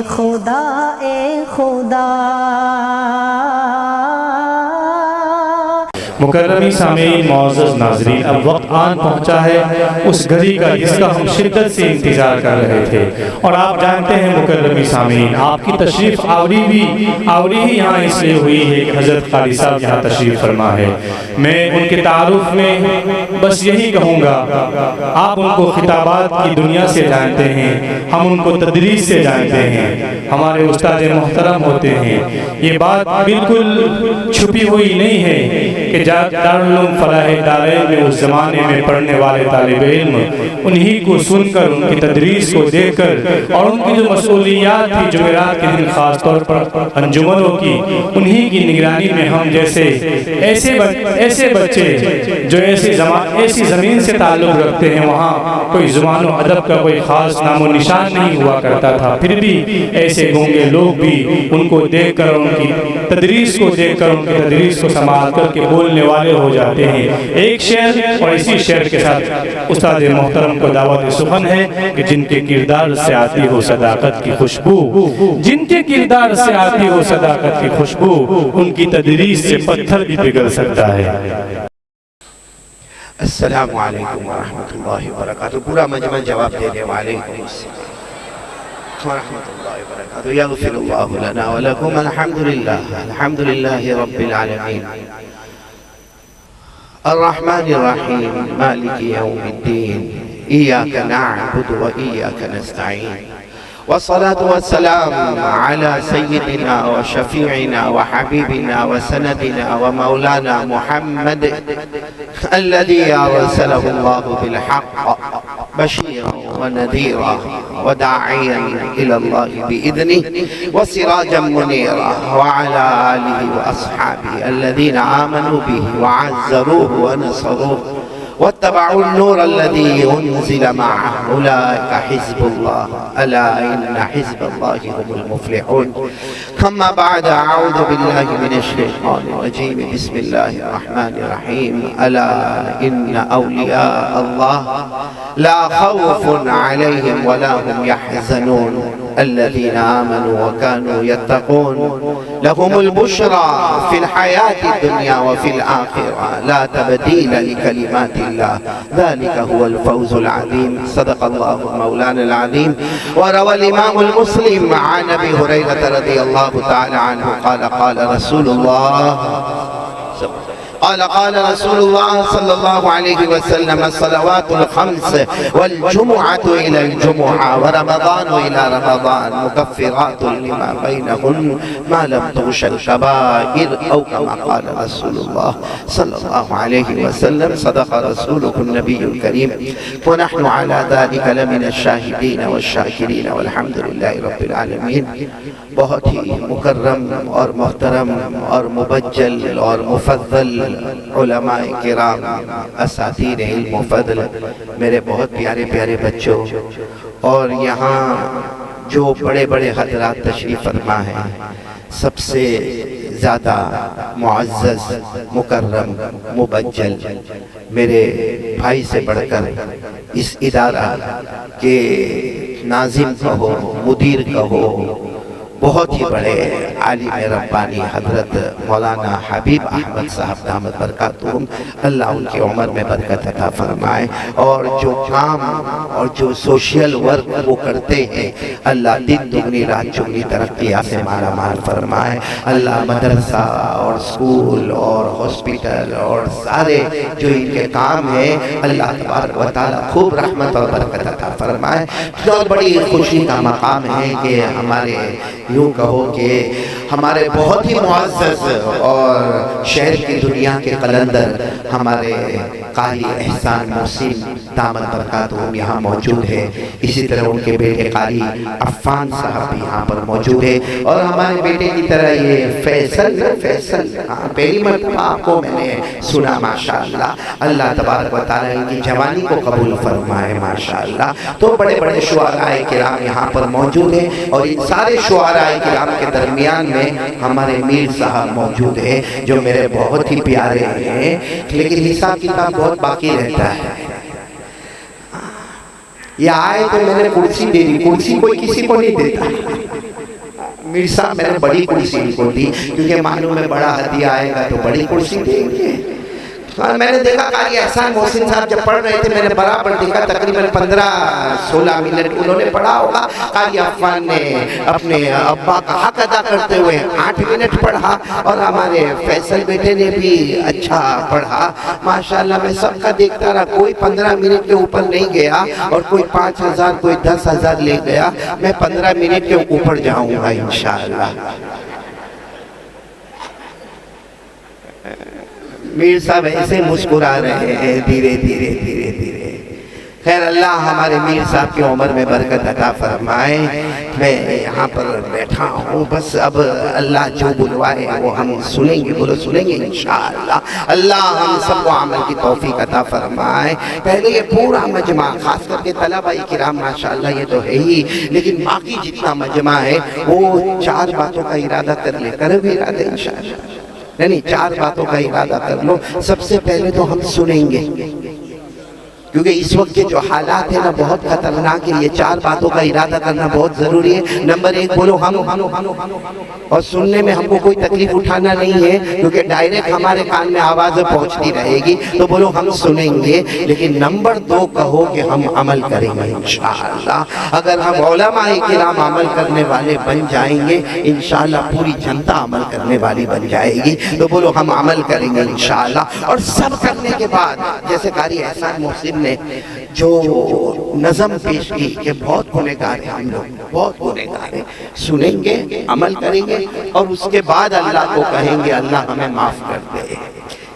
خدا اے خدا۔ مکرمی سامعین، معزز ناظرین، اب وقت آن پہنچا ہے اس گھڑی کا جس کا ہم شدت سے انتظار کر رہے تھے، اور آپ جانتے ہیں مکرمی سامعین، آپ کی تشریف آوری ہی یہاں اس لیے ہوئی ہے کہ حضرت قاری صاحب یہاں تشریف فرما ہے۔ میں ان کے تعارف میں بس یہی کہوں گا، آپ ان کو خطابات کی دنیا سے جانتے ہیں، ہم ان کو تدریس سے جانتے ہیں، ہمارے استاد محترم ہوتے ہیں۔ یہ بات بالکل چھپی ہوئی نہیں ہے کہ دارالعلوم فلاح دارین میں اس زمانے میں پڑھنے والے طالب علم انہی کو سن کر، ان کی تدریس کو دیکھ کر، اور ان کی جو مسئولیات تھی جمعرات کے دن خاص طور پر انجمنوں کی، انہی کی نگرانی میں ہم جیسے ایسے بچے جو ایسی زمین سے تعلق رکھتے ہیں، وہاں کوئی زبان و ادب کا کوئی خاص نام و نشان نہیں ہوا کرتا تھا، پھر بھی ایسے گونگے لوگ بھی ان کو دیکھ کر، ان کی تدریس کو دیکھ کر، ان کی تدریس کو سماعت کر کے بولنے والے ہو جاتے ہیں۔ ایک شعر اور اسی شعر کے ساتھ استاد محترم کو دعوت سخن ہے کہ جن کے کردار سے آتی ہو صداقت کی خوشبو، جن کے کردار سے آتی ہو صداقت کی خوشبو، ان کی تدریس سے پتھر بھی پگھل سکتا ہے۔ السلام علیکم ورحمۃ اللہ وبرکاتہ۔ پورا مجمع جواب دے دے، وعلیکم السلام ورحمۃ اللہ وبرکاتہ۔ یغفر اللہ لنا ولکم۔ الحمد للہ رب العالمین، الرحمن الرحیم، مالک یوم الدین، ایاک نعبد و ایاک نستعین، والصلاة والسلام على سيدنا وشفيعنا وحبيبنا وسندنا ومولانا محمد الذي أرسله الله بالحق بشيرا ونذيرا وداعيا إلى الله بإذنه وسراجا منيرا، وعلى آله وأصحابه الذين آمنوا به وعزروه ونصروه واتبعوا النور الذي أنزل معه، أولئك حزب الله، ألا إن حزب الله هم المفلحون. أما بعد، أعوذ بالله من الشيطان الرجيم، بسم الله الرحمن الرحيم. ألا إن أولياء الله لا خوف عليهم ولا هم يحزنون، الذين آمنوا وكانوا يتقون، لهم البشرى في الحياة الدنيا وفي الآخرة، لا تبديل لكلمات الله، ذلك هو الفوز العظيم. صدق الله مولانا العظيم. وروى الإمام المسلم عن أبي هريرة رضي الله تعالى عنه قال قال رسول الله صلى الله عليه وسلم: الصلوات الخمس والجمعة إلى الجمعة ورمضان إلى رمضان مكفرات لما بينهن ما لم تغش الكبائر، أو كما قال رسول الله صلى الله عليه وسلم. صدق رسوله النبي الكريم، ونحن على ذلك لمن الشاهدين والشاكرين، والحمد لله رب العالمين. بہت ہی مکرم اور محترم اور مبجل اور مفضل علماء کرام، اساتذہ علم و فضل، میرے بہت پیارے پیارے بچوں، اور یہاں جو بڑے بڑے حضرات تشریف فرما ہیں، سب سے زیادہ معزز، مکرم، مبجل، میرے بھائی سے بڑھ کر اس ادارہ کے ناظم کہو، مدیر کہو، بہت ہی بڑے عالم ربانی حضرت مولانا حبیب احمد صاحب دامت برکاتہم، اللہ ان کی عمر میں برکت عطا فرمائے، اور جو کام اور جو سوشل ورک وہ کرتے ہیں، اللہ دن دگنی رات چگنی ترقی سے مارا مال فرمائے۔ اللہ مدرسہ اور اسکول اور ہاسپٹل اور سارے جو ان کے کام ہیں، اللہ تبارک و تعالیٰ خوب رحمت اور برکت عطا فرمائے۔ اور بڑی خوشی کا مقام ہے کہ ہمارے، یوں کہو کہ ہمارے بہت ہی معزز اور شہر کی دنیا کے قلندر ہمارے قاری احسان محسن دامت برکاتہم یہاں موجود ہے، اسی طرح ان کے بیٹے قاری عفان صاحب بھی یہاں پر موجود ہے، اور ہمارے بیٹے کی طرح یہ فیصل پہلی مرتبہ آپ کو میں نے سنا، ماشاءاللہ، اللہ تبارک و تعالیٰ ان کی جوانی کو قبول فرمائے، ماشاءاللہ۔ تو بڑے بڑے شعراء کرام یہاں پر موجود ہیں، اور ان سارے شعراء کرام کے درمیان میں ہمارے میر صاحب موجود ہیں جو میرے بہت ہی پیارے ہیں، لیکن حساب کتاب بہت باقی رہتا ہے۔ یہ آئے تو میں نے کرسی دے دی، کرسی کوئی کسی کو نہیں دیتا، میر صاحب میں نے بڑی کرسی کو دی کیونکہ معلوم ہے بڑا ہدیہ آئے گا تو بڑی کرسی دیں گے. اور میں نے دیکھا قاری احسان محسن صاحب جب پڑھ رہے تھے میں نے برابر دیکھا تقریباً 15-16 منٹ انہوں نے پڑھا ہوگا. قاری عفان نے اپنے ابا کا حق ادا کرتے ہوئے 8 منٹ پڑھا اور ہمارے فیصل بیٹے نے بھی اچھا پڑھا ماشاءاللہ. میں سب کا دیکھتا رہا, کوئی 15 منٹ کے اوپر نہیں گیا اور کوئی 5,000 کوئی 10,000 لے گیا. میں 15 منٹ کے اوپر جاؤں گا انشاءاللہ. میر صاحب ایسے مسکرا رہے ہیں دھیرے دھیرے دھیرے دھیرے. خیر اللہ ہمارے میر صاحب کی عمر میں برکت عطا فرمائے. میں یہاں پر بیٹھا ہوں, بس اب اللہ جو بلوائے وہ ہم سنیں گے. بولو سنیں گے انشاءاللہ. اللہ ہم سب کو عمل کی توفیق عطا فرمائے. پہلے یہ پورا مجمع خاص کر کے طلباء کرام ماشاءاللہ یہ تو ہے ہی, لیکن باقی جتنا مجمع ہے وہ 4 باتوں کا ارادہ کر لے. کرو گے ارادہ انشاءاللہ؟ نہیں 4 باتوں کا ارادہ کر لو. سب سے پہلے تو ہم سنیں گے کیونکہ اس وقت کے جو حالات ہیں نا بہت خطرناک ہے. یہ 4 باتوں کا ارادہ کرنا بہت ضروری ہے. نمبر 1 بولو ہم, اور سننے میں ہم کو کوئی تکلیف اٹھانا نہیں ہے کیونکہ ڈائریکٹ ہمارے کان میں آوازیں پہنچتی رہے گی. تو بولو ہم سنیں گے. لیکن نمبر 2 کہو کہ ہم عمل کریں گے انشاءاللہ. اگر ہم علماء کرام عمل کرنے والے بن جائیں گے انشاءاللہ پوری جنتا عمل کرنے والی بن جائے گی. تو بولو ہم عمل کریں گے انشاءاللہ. اور سب کرنے کے بعد جیسے قاری احسان محسن نے جو نظم پیش کی کہ بہت گنہگار ہیں ہم لوگ, بہت گنہگار ہیں. سنیں گے, عمل کریں گے اور اس کے بعد اللہ کو کہیں گے اللہ ہمیں معاف کر دے.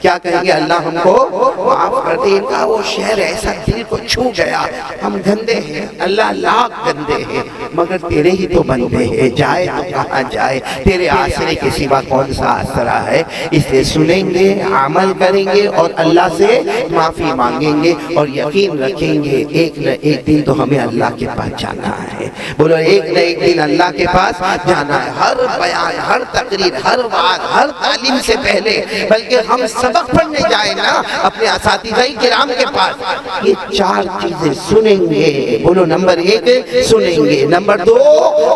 کیا کہیں گے؟ اللہ ہم کو معاف کر دے. ان کا وہ شعر ایسا دل کو چھو گیا. ہم گندے ہیں اللہ, لاکھ گندے ہیں, مگر تیرے ہی تو بندے ہیں. جائے تو کہاں جائے, تیرے آسرے کے سوا کون سا آسرا ہے. اس لیے سنیں گے, عمل کریں گے اور اللہ سے معافی مانگیں گے اور یقین رکھیں گے ایک نہ ایک دن تو ہمیں اللہ کے پاس جانا ہے. بولو ایک نہ ایک دن اللہ کے پاس جانا ہے. ہر بیان, ہر تقریر, ہر بات, ہر تعلیم سے پہلے بلکہ ہم سبق پڑھنے جائیں نا اپنے اساتذہ کرام کے پاس, یہ 4 چیزیں سنیں گے. بولو نمبر 1 سنیں گے, نمبر 2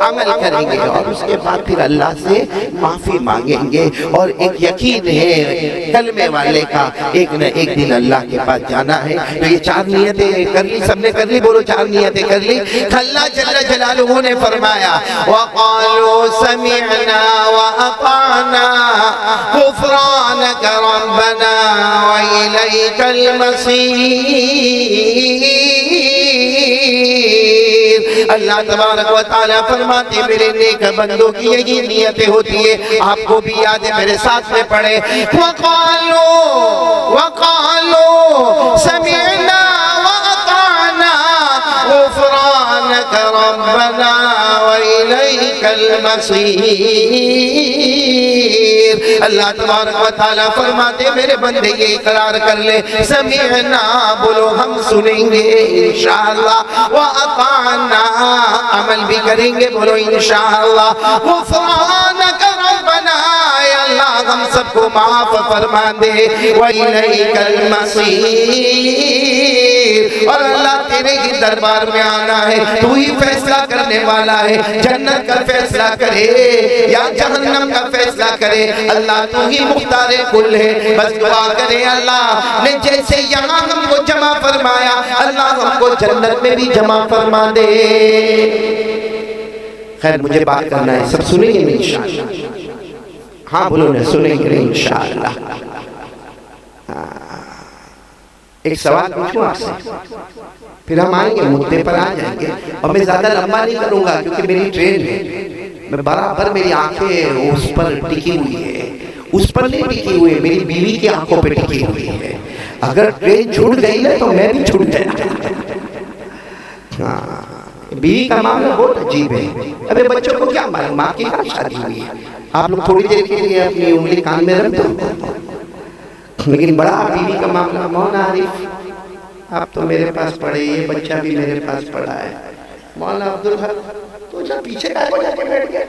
عمل کریں گے اور اس کے بعد پھر اللہ سے معافی مانگیں گے. اور ایک یقین ہے کلمے والے کا ایک نہ ایک دن اللہ کے پاس جانا ہے. تو یہ 4 نیتیں کر لی, سب نے کر لی. بولو 4 نیتیں کر لی. اللہ جل جلالہ نے فرمایا وَقَالُوا سَمِعْنَا وَأَطَعْنَا غُفْرَانَكَ رَبَّنَا وَإِلَيْكَ الْمَصِيرُ. اللہ تبارک و تعالیٰ فرماتے میرے نیک بندوں کی یہی نیتیں ہوتی ہے. آپ کو بھی یاد ہے, میرے ساتھ میں پڑھے وَقَالُوا سَمِعْنَا وَأَطَعْنَا غُفْرَانَكَ رَبَّنَا وَإِلَيْكَ الْمَصِيرُ. اللہ تبارک و تعالیٰ فرماتے میرے بندے یہ اقرار کر لے سمعنا, بولو ہم سنیں گے انشاءاللہ, وَأَطَعْنَا عمل بھی کریں گے. بولو انشاءاللہ. غُفْرَانَكَ رَبَّنَا, اے اللہ ہم سب کو معاف فرما دے. وَإِلَيْكَ الْمَصِيرُ, اور اللہ تیرے ہی دربار میں آنا ہے. تو ہی فیصلہ کرنے والا ہے, جنت کا فیصلہ کرے یا جہنم کا فیصلہ کرے. اللہ تو ہی مختار کل ہے. بس دعا کرے اللہ نے جیسے یہاں ہم کو جمع فرمایا اللہ ہم کو جنت میں بھی جمع فرما دے. خیر مجھے بات کرنا ہے, سب سنیں گے انشاءاللہ؟ ہاں بولو نا, سنیں گے انشاءاللہ. ایک سوال پوچھوں آپ سے, پھر ہم آئیں گے مدعے پر آ جائیں گے. اور میں زیادہ لمبا نہیں کروں گا کیونکہ میری ٹرین ہے, میں برابر میری آنکھیں اس پر ٹکی ہوئی ہے. اس پر نہیں ٹکی ہوئی ہے, میری بیوی کی آنکھوں پہ ٹکی ہوئی ہے. اگر ٹرین چھوٹ گئی نا تو میں بھی چھوٹ گیا. بیوی کا معاملہ بہت عجیب ہے. ابھی بچوں کو کیا معلوم, آپ کی کیا شادی ہوئی ہے, آپ لوگ تھوڑی دیر کے لیے اپنی انگلی کان میں رکھ دو. لیکن بڑا بیوی کا معاملہ, مولانا عارف آپ تو میرے پاس پڑھے, یہ بچہ بھی میرے پاس پڑھا ہے. مولانا عبدالحق تو جب پیچھے جا کے بیٹھ گیا,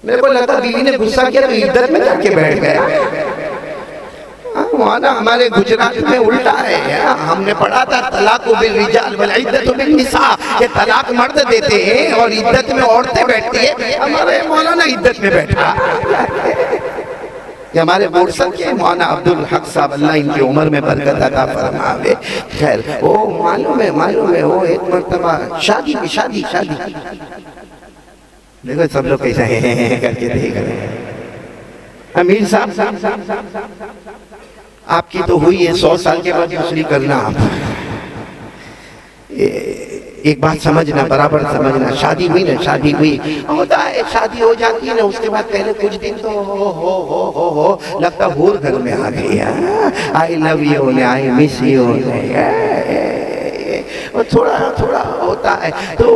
میرے کو لگتا بیوی نے غصہ کیا تو عدت میں جا کے بیٹھ گیا. مولانا ہمارے گجرات میں الٹا ہے، ہم نے پڑھا تھا طلاق بالرجال والعدت بالنساء، کہ طلاق مرد دیتے ہیں اور عدت میں عورتیں بیٹھتی ہیں، ہمارے مولانا عدت میں بیٹھا۔ یہ ہمارے بورسل کے مولانا عبدالحق صاحب، اللہ ان کی عمر میں برکت عطا فرماوے۔ خیر وہ معلوم ہے وہ ایک مرتبہ شادی دیکھو سب لوگ کیسا ہے کر کے دیکھ رہے ہیں۔ امیر صاحب آپ کی تو ہوئی ہے 100 سال کے بعد دوسری کرنا، آپ ایک بات سمجھنا، برابر سمجھنا، شادی ہوئی ہوتا ہے، شادی ہو جاتی ہے نا، اس کے بعد پہلے کچھ دن تو ہو لگتا ہور گھر میں آ گئی، آئی لو یو نے، آئی مس یو نے، اور تھوڑا ہوتا ہے تو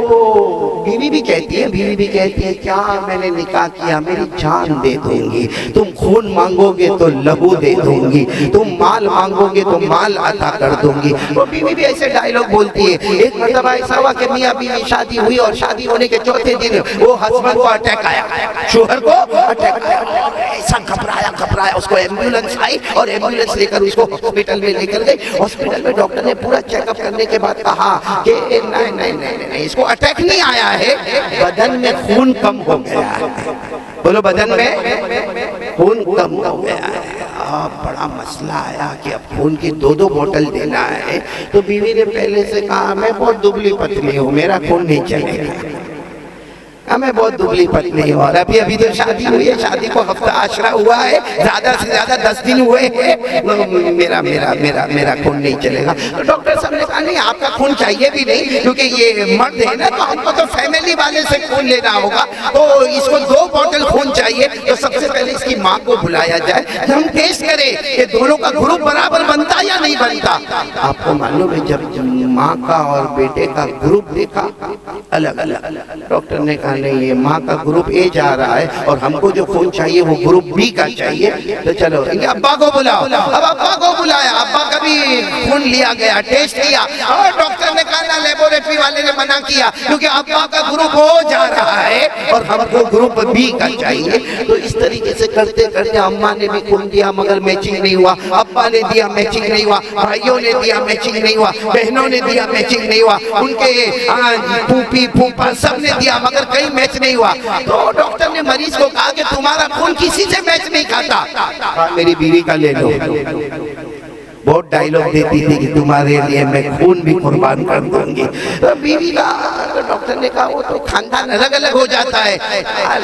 بیوی بھی کہتی ہے کیا میں نے نکاح کیا، میری جان دے دوں گی، تم خون مانگو گے تو لہو دے دوں گی، تم مال مانگو گے تو مال عطا کر دوں گی۔ وہ بیوی بھی ایسے ڈائیلاگ بولتی ہے۔ ایک مرتبہ ایسا ہوا کہ میاں بیوی شادی ہوئی اور شادی ہونے کے چوتھے دن وہ ہسبینڈ کو اٹیک آیا، شوہر کو اٹیک آیا، ایسا گھبرایا، اس کو ایمبولینس آئی اور ایمبولینس لے کر اس کو ہاسپٹل میں لے کر گئی۔ ہاسپٹل میں ڈاکٹر نے پورا چیک اپ کرنے کے بعد کہا کہ نہیں اس کو اٹیک نہیں آیا ہے، بدن میں خون کم ہو گیا ہے۔ بولو بدن میں خون کم ہو گیا ہے۔ بڑا مسئلہ آیا کہ اب خون کی 2 بوتل دینا ہے، تو بیوی نے پہلے سے کہا میں بہت دبلی پتلی ہوں، میرا خون نہیں چلے گا، میں بہت دبلی پتلی ہوں، اور ابھی تو شادی ہوئی ہے، شادی کو ہفتہ عشرہ ہوا ہے، زیادہ سے زیادہ 10 دن ہوئے ہیں، میرا خون نہیں چلے گا۔ تو ڈاکٹر صاحب نے کہا نہیں آپ کا خون چاہیے بھی نہیں، کیونکہ یہ مرد ہے نا، تو ہم کو تو فیملی والے سے خون لینا ہوگا، تو اس کو 2 بوتل خون چاہیے، تو سب سے پہلے اس کی ماں کو بلایا جائے، ہم ٹیسٹ کریں کہ دونوں کا گروپ برابر بنتا یا نہیں بنتا۔ آپ کو معلوم ہے جب ماں کا اور بیٹے کا گروپ دیکھا الگ ڈاکٹر نے کہا نہیں یہ ماں کا گروپ اے جا رہا ہے اور ہم کو جو خون چاہیے وہ گروپ بی کا چاہیے، تو چلو ابا کو بلاؤ۔ اب ابا کو بلایا، ابا کا بھی خون لیا گیا، ٹیسٹ کیا، اور ڈاکٹر نے کہا نا، لیبوریٹری والے نے منع کیا کیونکہ ابا کا گروپ ہو جا رہا ہے اور ہم کو گروپ بی کا چاہیے۔ تو اس طریقے سے کرتے کرتے اماں نے بھی خون دیا مگر میچنگ نہیں ہوا، ابا نے دیا میچنگ نہیں ہوا، بھائیوں نے دیا میچنگ نہیں ہوا، بہنوں نے دیا میچنگ نہیں ہوا، ان کے پھوپھی پھوپھا سب نے دیا مگر کہیں میچ نہیں ہوا۔ تو ڈاکٹر نے مریض کو کہا کہ تمہارا خون کسی سے میچ نہیں کھاتا، میری بیوی کا لے لو۔ بہت ڈائیلاگ دیتی تھی کہ تمہارے لیے میں خون بھی قربان کر دوں گی۔ تو بیوی کا ڈاکٹر نے کہا وہ تو خاندان الگ ہو جاتا ہے،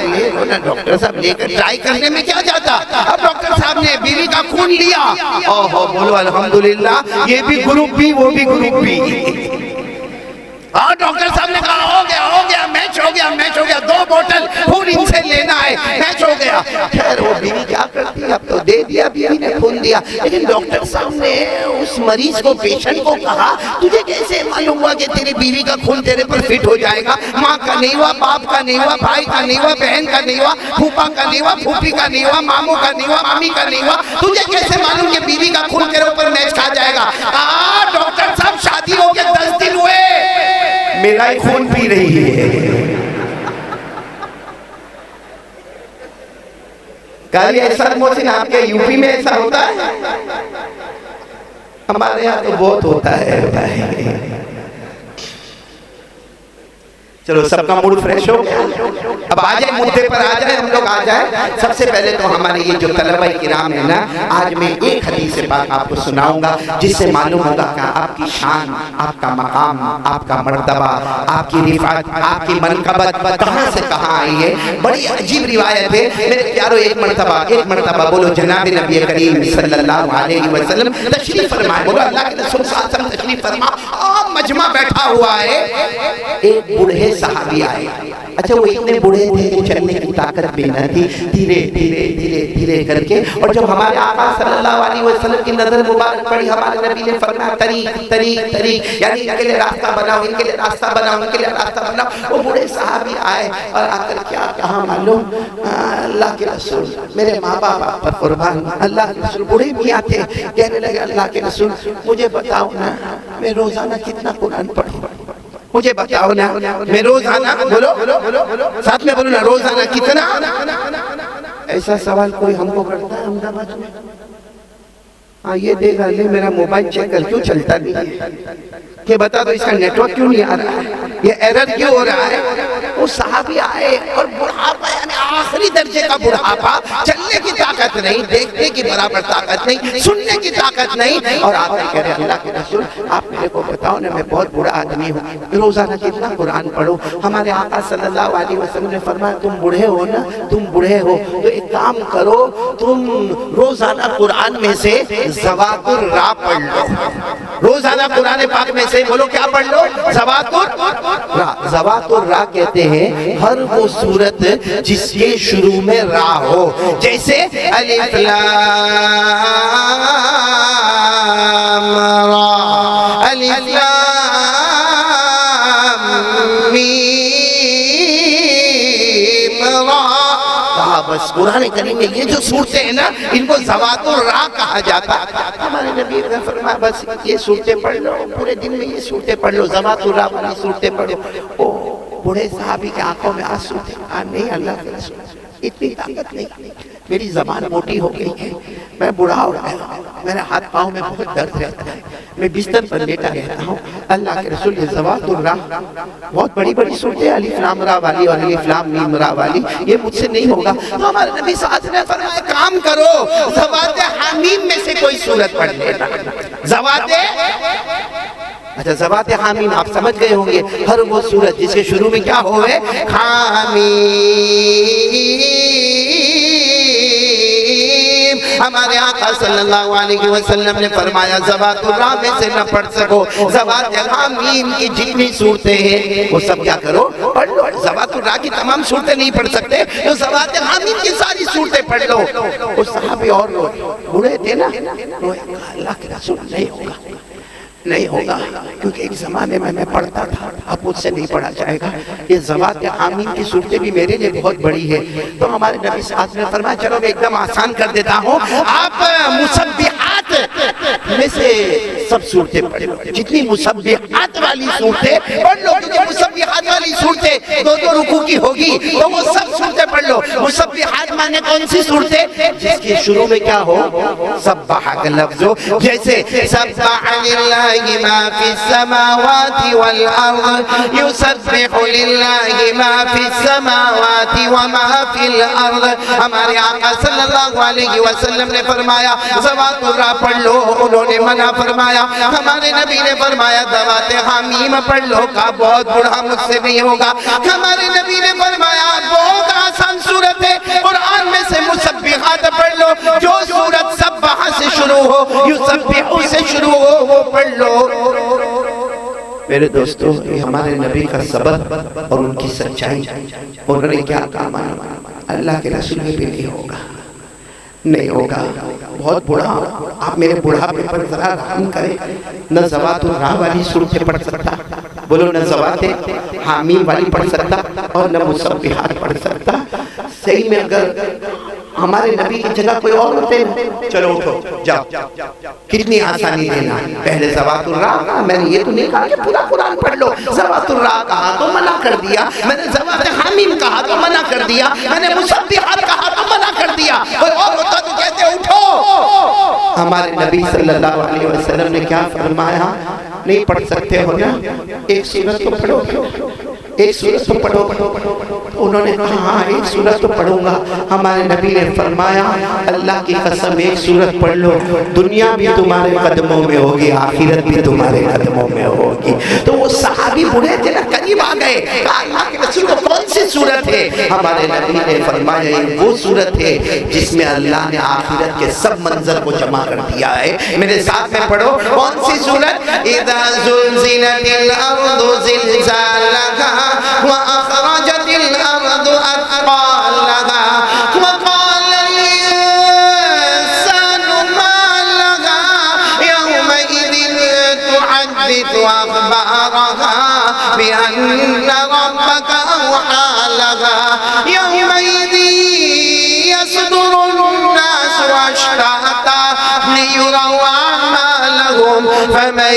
لے لو نا ڈاکٹر صاحب، لے کر ٹرائی کرنے میں کیا جاتا۔ اب ڈاکٹر صاحب نے بیوی کا خون لیا، اوہ بولو الحمدللہ، یہ بھی گروپ بھی وہ بھی گروپ بھی۔ ڈاکٹر صاحب نے کہا ہو گیا میچ ہو گیا 2 بوتل خون ان سے لینا ہے، میچ ہو گیا۔ خیر وہ بیوی کیا کرتی، اب تو دے دیا، بیوی نے خون دیا، لیکن ڈاکٹر صاحب نے اس مریض کو، پیشنٹ کو کہا تجھے کیسے معلوم ہوا کہ تیری بیوی کا خون تیرے پر فٹ ہو جائے گا؟ ماں کا نہیں ہوا، باپ کا نہیں ہوا، بھائی کا نہیں ہوا، بہن کا نہیں ہوا، پھوپھا کا نہیں ہوا، پھوپھی کا نہیں ہوا، ماموں کا نہیں ہوا، مامی کا نہیں ہوا، تجھے کیسے معلوم کہ بیوی کا خون تیرے اوپر میچ کھا جائے گا؟ ڈاکٹر صاحب شادی ہو کے 10 دن ہوئے، میرا ہی خون پی رہی ہے۔ کہا ایسا محسن آپ کے یوپی میں ایسا ہوتا ہے؟ ہمارے یہاں تو بہت ہوتا ہے بھائی۔ چلو سب کا موڈ فریش ہو، اب آ جائیں مدے پر، آ جائیں ہم لوگ آ جائیں۔ سب سے پہلے تو ہمارے یہ جو طلبہ کرام ہے نا، آج میں ایک حدیث پاک آپ کو سناؤں گا جس سے معلوم ہوگا کہ آپ کی شان، آپ کا مقام، آپ کا مرتبہ، آپ کی رفعت، آپ کی منقبت کہاں سے کہاں آئی ہے۔ بڑی عجیب روایت ہے میرے پیارو۔ ایک مرتبہ بولو جناب نبی کریم صلی اللہ علیہ وسلم تشریف فرمائے، بولو اللہ کے رسول صلی اللہ علیہ وسلم تشریف فرما، مجمع بیٹھا ہوا ہے، ایک بوڑھے صحابی آئے۔ اچھا وہ اتنے بوڑھے تھے کہ چلنے کی طاقت بھی نہ تھی، دھیرے کر کے، اور جب ہمارے آقا صلی اللہ علیہ وسلم کی نظر مبارک پڑی، ہمارے نبی نے فرمایا طریق، یعنی ان کے لیے راستہ بناؤ، ان کے لیے راستہ بناؤ، ان کے لیے راستہ بناؤ۔ وہ بوڑھے صحابی آئے اور آ کر کیا کہا معلوم؟ اللہ کے رسول، میرے ماں باپ پر قربان، اللہ کے رسول، بوڑھے میاں تھے، کہنے لگے اللہ کے رسول مجھے بتاؤ نا میں روزانہ کتنا قرآن پڑھوں، مجھے بتاؤ نا میں روزانہ، بولو ساتھ میں بولو نا، روزانہ کتنا؟ ایسا سوال کوئی ہم کو کرتا ہے احمدآباد میں؟ ہاں یہ دے گا، لے میرا موبائل چیک کر، کیوں چلتا نہیں ہے؟ کہ بتا دو اس کا نیٹ ورک کیوں نہیں آ رہا ہے، یہ ایرر کیوں ہو رہا ہے؟ وہ صحابی آئے اور بڑھاپا، یعنی آخری درجے کا بڑھاپا، چلنے کی طاقت نہیں، دیکھنے کی برابر طاقت نہیں، سننے کی طاقت نہیں، اور آپ کہہ رہے اللہ کے رسول آپ میرے کو بتاؤ نا، میں بہت بڑا آدمی ہوں، روزانہ کتنا قرآن پڑھو؟ ہمارے آقا صلی اللہ علیہ وسلم نے فرمایا تم بوڑھے ہو نا، تم بوڑھے ہو تو ایک کام کرو، تم روزانہ قرآن میں سے زوات الراء پڑھ لو، روزانہ قرآن پاک میں سے بولو کیا پڑھ لو؟ زوات الراء۔ زوات الراء کہتے ہیں ہر وہ سورت جس کے شروع میں را ہو، جیسے الف لام را، الف لام میم را۔ کہا بس قرآن کریم میں یہ جو صورتیں ہیں نا ان کو زوات الراء کہا جاتا ہے۔ ہمارے نبی نے فرمایا بس یہ صورتیں پڑھ لو، پورے دن میں یہ صورتیں پڑھ لو، زوات الراء والی صورتیں پڑھو۔ بڑے صحابی کے آنکھوں میں آنسو تھے، کہا نہیں اللہ کے رسول اتنی طاقت نہیں، میری زبان موٹی ہو گئی ہے، میں بوڑھا ہو گیا ہوں، میرے ہاتھ پاؤں میں بہت درد رہتا ہے، میں بستر پر لیٹا رہتا ہوں۔ اللہ کے رسول یہ زوات الراء بہت بڑی بڑی صورتیں الف لام را والی اور الف لام میم را والی، یہ مجھ سے نہیں ہوگا۔ تو ہمارے نبی صلی اللہ علیہ وسلم نے فرمایا کام کرو، زوات حامیم میں سے کوئی صورت پڑھ لینا۔ زوات اچھا زوات حامیم آپ سمجھ گئے ہوں گے، ہر وہ سورت جس کے شروع میں کیا ہوئے؟ حامیم۔ ہمارے آقا صلی اللہ علیہ وسلم نے فرمایا زوات الراء میں سے نہ پڑھ سکو، زوات حامیم کی جتنی صورتیں ہیں وہ سب کیا کرو؟ پڑھ لو۔ زوات الراء کی تمام صورتیں نہیں پڑھ سکتے تو زوات حامیم کی ساری صورتیں پڑھ لو۔ وہ صحابی اور بوڑھے تھے نا، اللہ کے رسول نہیں ہوگا، نہیں ہوگا، کیونکہ ایک زمانے میں میں پڑھتا تھا، اب مجھ سے نہیں پڑھا جائے گا، یہ زوات حامیم کی صورتیں بھی میرے لیے بہت بڑی ہے۔ تو ہمارے نبی صلی اللہ علیہ وسلم نے فرمایا چلو میں ایک دم آسان کر دیتا ہوں، آپ مسبحات میں سے سب صورتیں پڑھ لو، جتنی مسبحات والی صورتیں پڑھ لو، کیونکہ مسبحات والی صورتیں دو دو رکوع کی ہوگی تو وہ سب صورتیں پڑھ لو۔ مسبحات مانے کون سی صورتیں؟ جس کے شروع میں کیا ہو؟ سبح کا لفظ ہو، جیسے سبح للہ ما فی السماوات والارض، یسبح للہ ما فی السماوات وما فی الارض۔ ہمارے آقا صلی اللہ علیہ وسلم نے فرمایا زوات الراء پڑھ لو، انہوں نے منع فرمایا۔ ہمارے نبی نے فرمایا زوات حامیم پڑھ لو، کہا بہت بڑھا مجھ سے نہیں ہوگا۔ ہمارے نبی نے فرمایا بہت آسان صورت ہے، قرآن میں سے مسبحات پڑھ لو، جو صورت سبح سے شروع ہو، یسبح سے شروع ہو وہ پڑھ لو۔ میرے دوستو یہ ہمارے نبی کا صبر اور ان کی سچائی، انہوں نے کیا کہا مانا اللہ کے رسول میں بھی نہیں ہوگا، نہیں ہوگا، بہت بڑا۔ آپ میرے بڑھاپے پر ذرا رحم کریں، نہ زوات الراء والی صورتیں پڑھ سکتا، بولو نہ زوات حامیم والی پڑھ سکتا اور نہ مسبحات پڑھ سکتا۔ صحیح میں اگر ہمارے نبی کی جگہ کوئی اور ہوتے ہیں، چلو اٹھو جاؤ، کتنی آسانی دینا، پہلے زوات الراء، میں نے یہ تو نہیں کہا کہ پورا قرآن پڑھ لو، زوات الراء کہا تو منع کر دیا، میں نے زوات حامیم کہا تو منع کر دیا، میں نے مسبحات کہا تو منع کر دیا، کوئی اور ہوتا تو کہتے اٹھو۔ ہمارے نبی صلی اللہ علیہ وسلم نے کیا فرمایا؟ نہیں پڑھ سکتے ہو نا، ایک سورت تو پڑھو، ایک سورت تو پڑھو۔ انہوں نے کہا ہاں ایک سورت تو پڑھوں گا۔ ہمارے نبی نے فرمایا اللہ کی قسم ایک سورت پڑھ لو، دنیا بھی تمہارے قدموں میں ہوگی، آخرت بھی تمہارے قدموں میں ہوگی۔ تو وہ صحابی بڑھے تھے نا، قریب آ گئے، کہا اللہ کے رسول کو کون سی سورت ہے؟ ہمارے نبی نے فرمایا یہ وہ سورت ہے جس میں اللہ نے آخرت کے سب منظر کو جمع کر دیا ہے۔ میرے ساتھ میں پڑھو، کون سی سورت؟ اذا زلزلت الارض زلزالها واخرجت الارض اثقالها وقال الانسان ما لها يومئذ تحدث اخبارها بان ربك اوحى لها يومئذ يصدر الناس اشتاتا ليروا أعمالهم فمن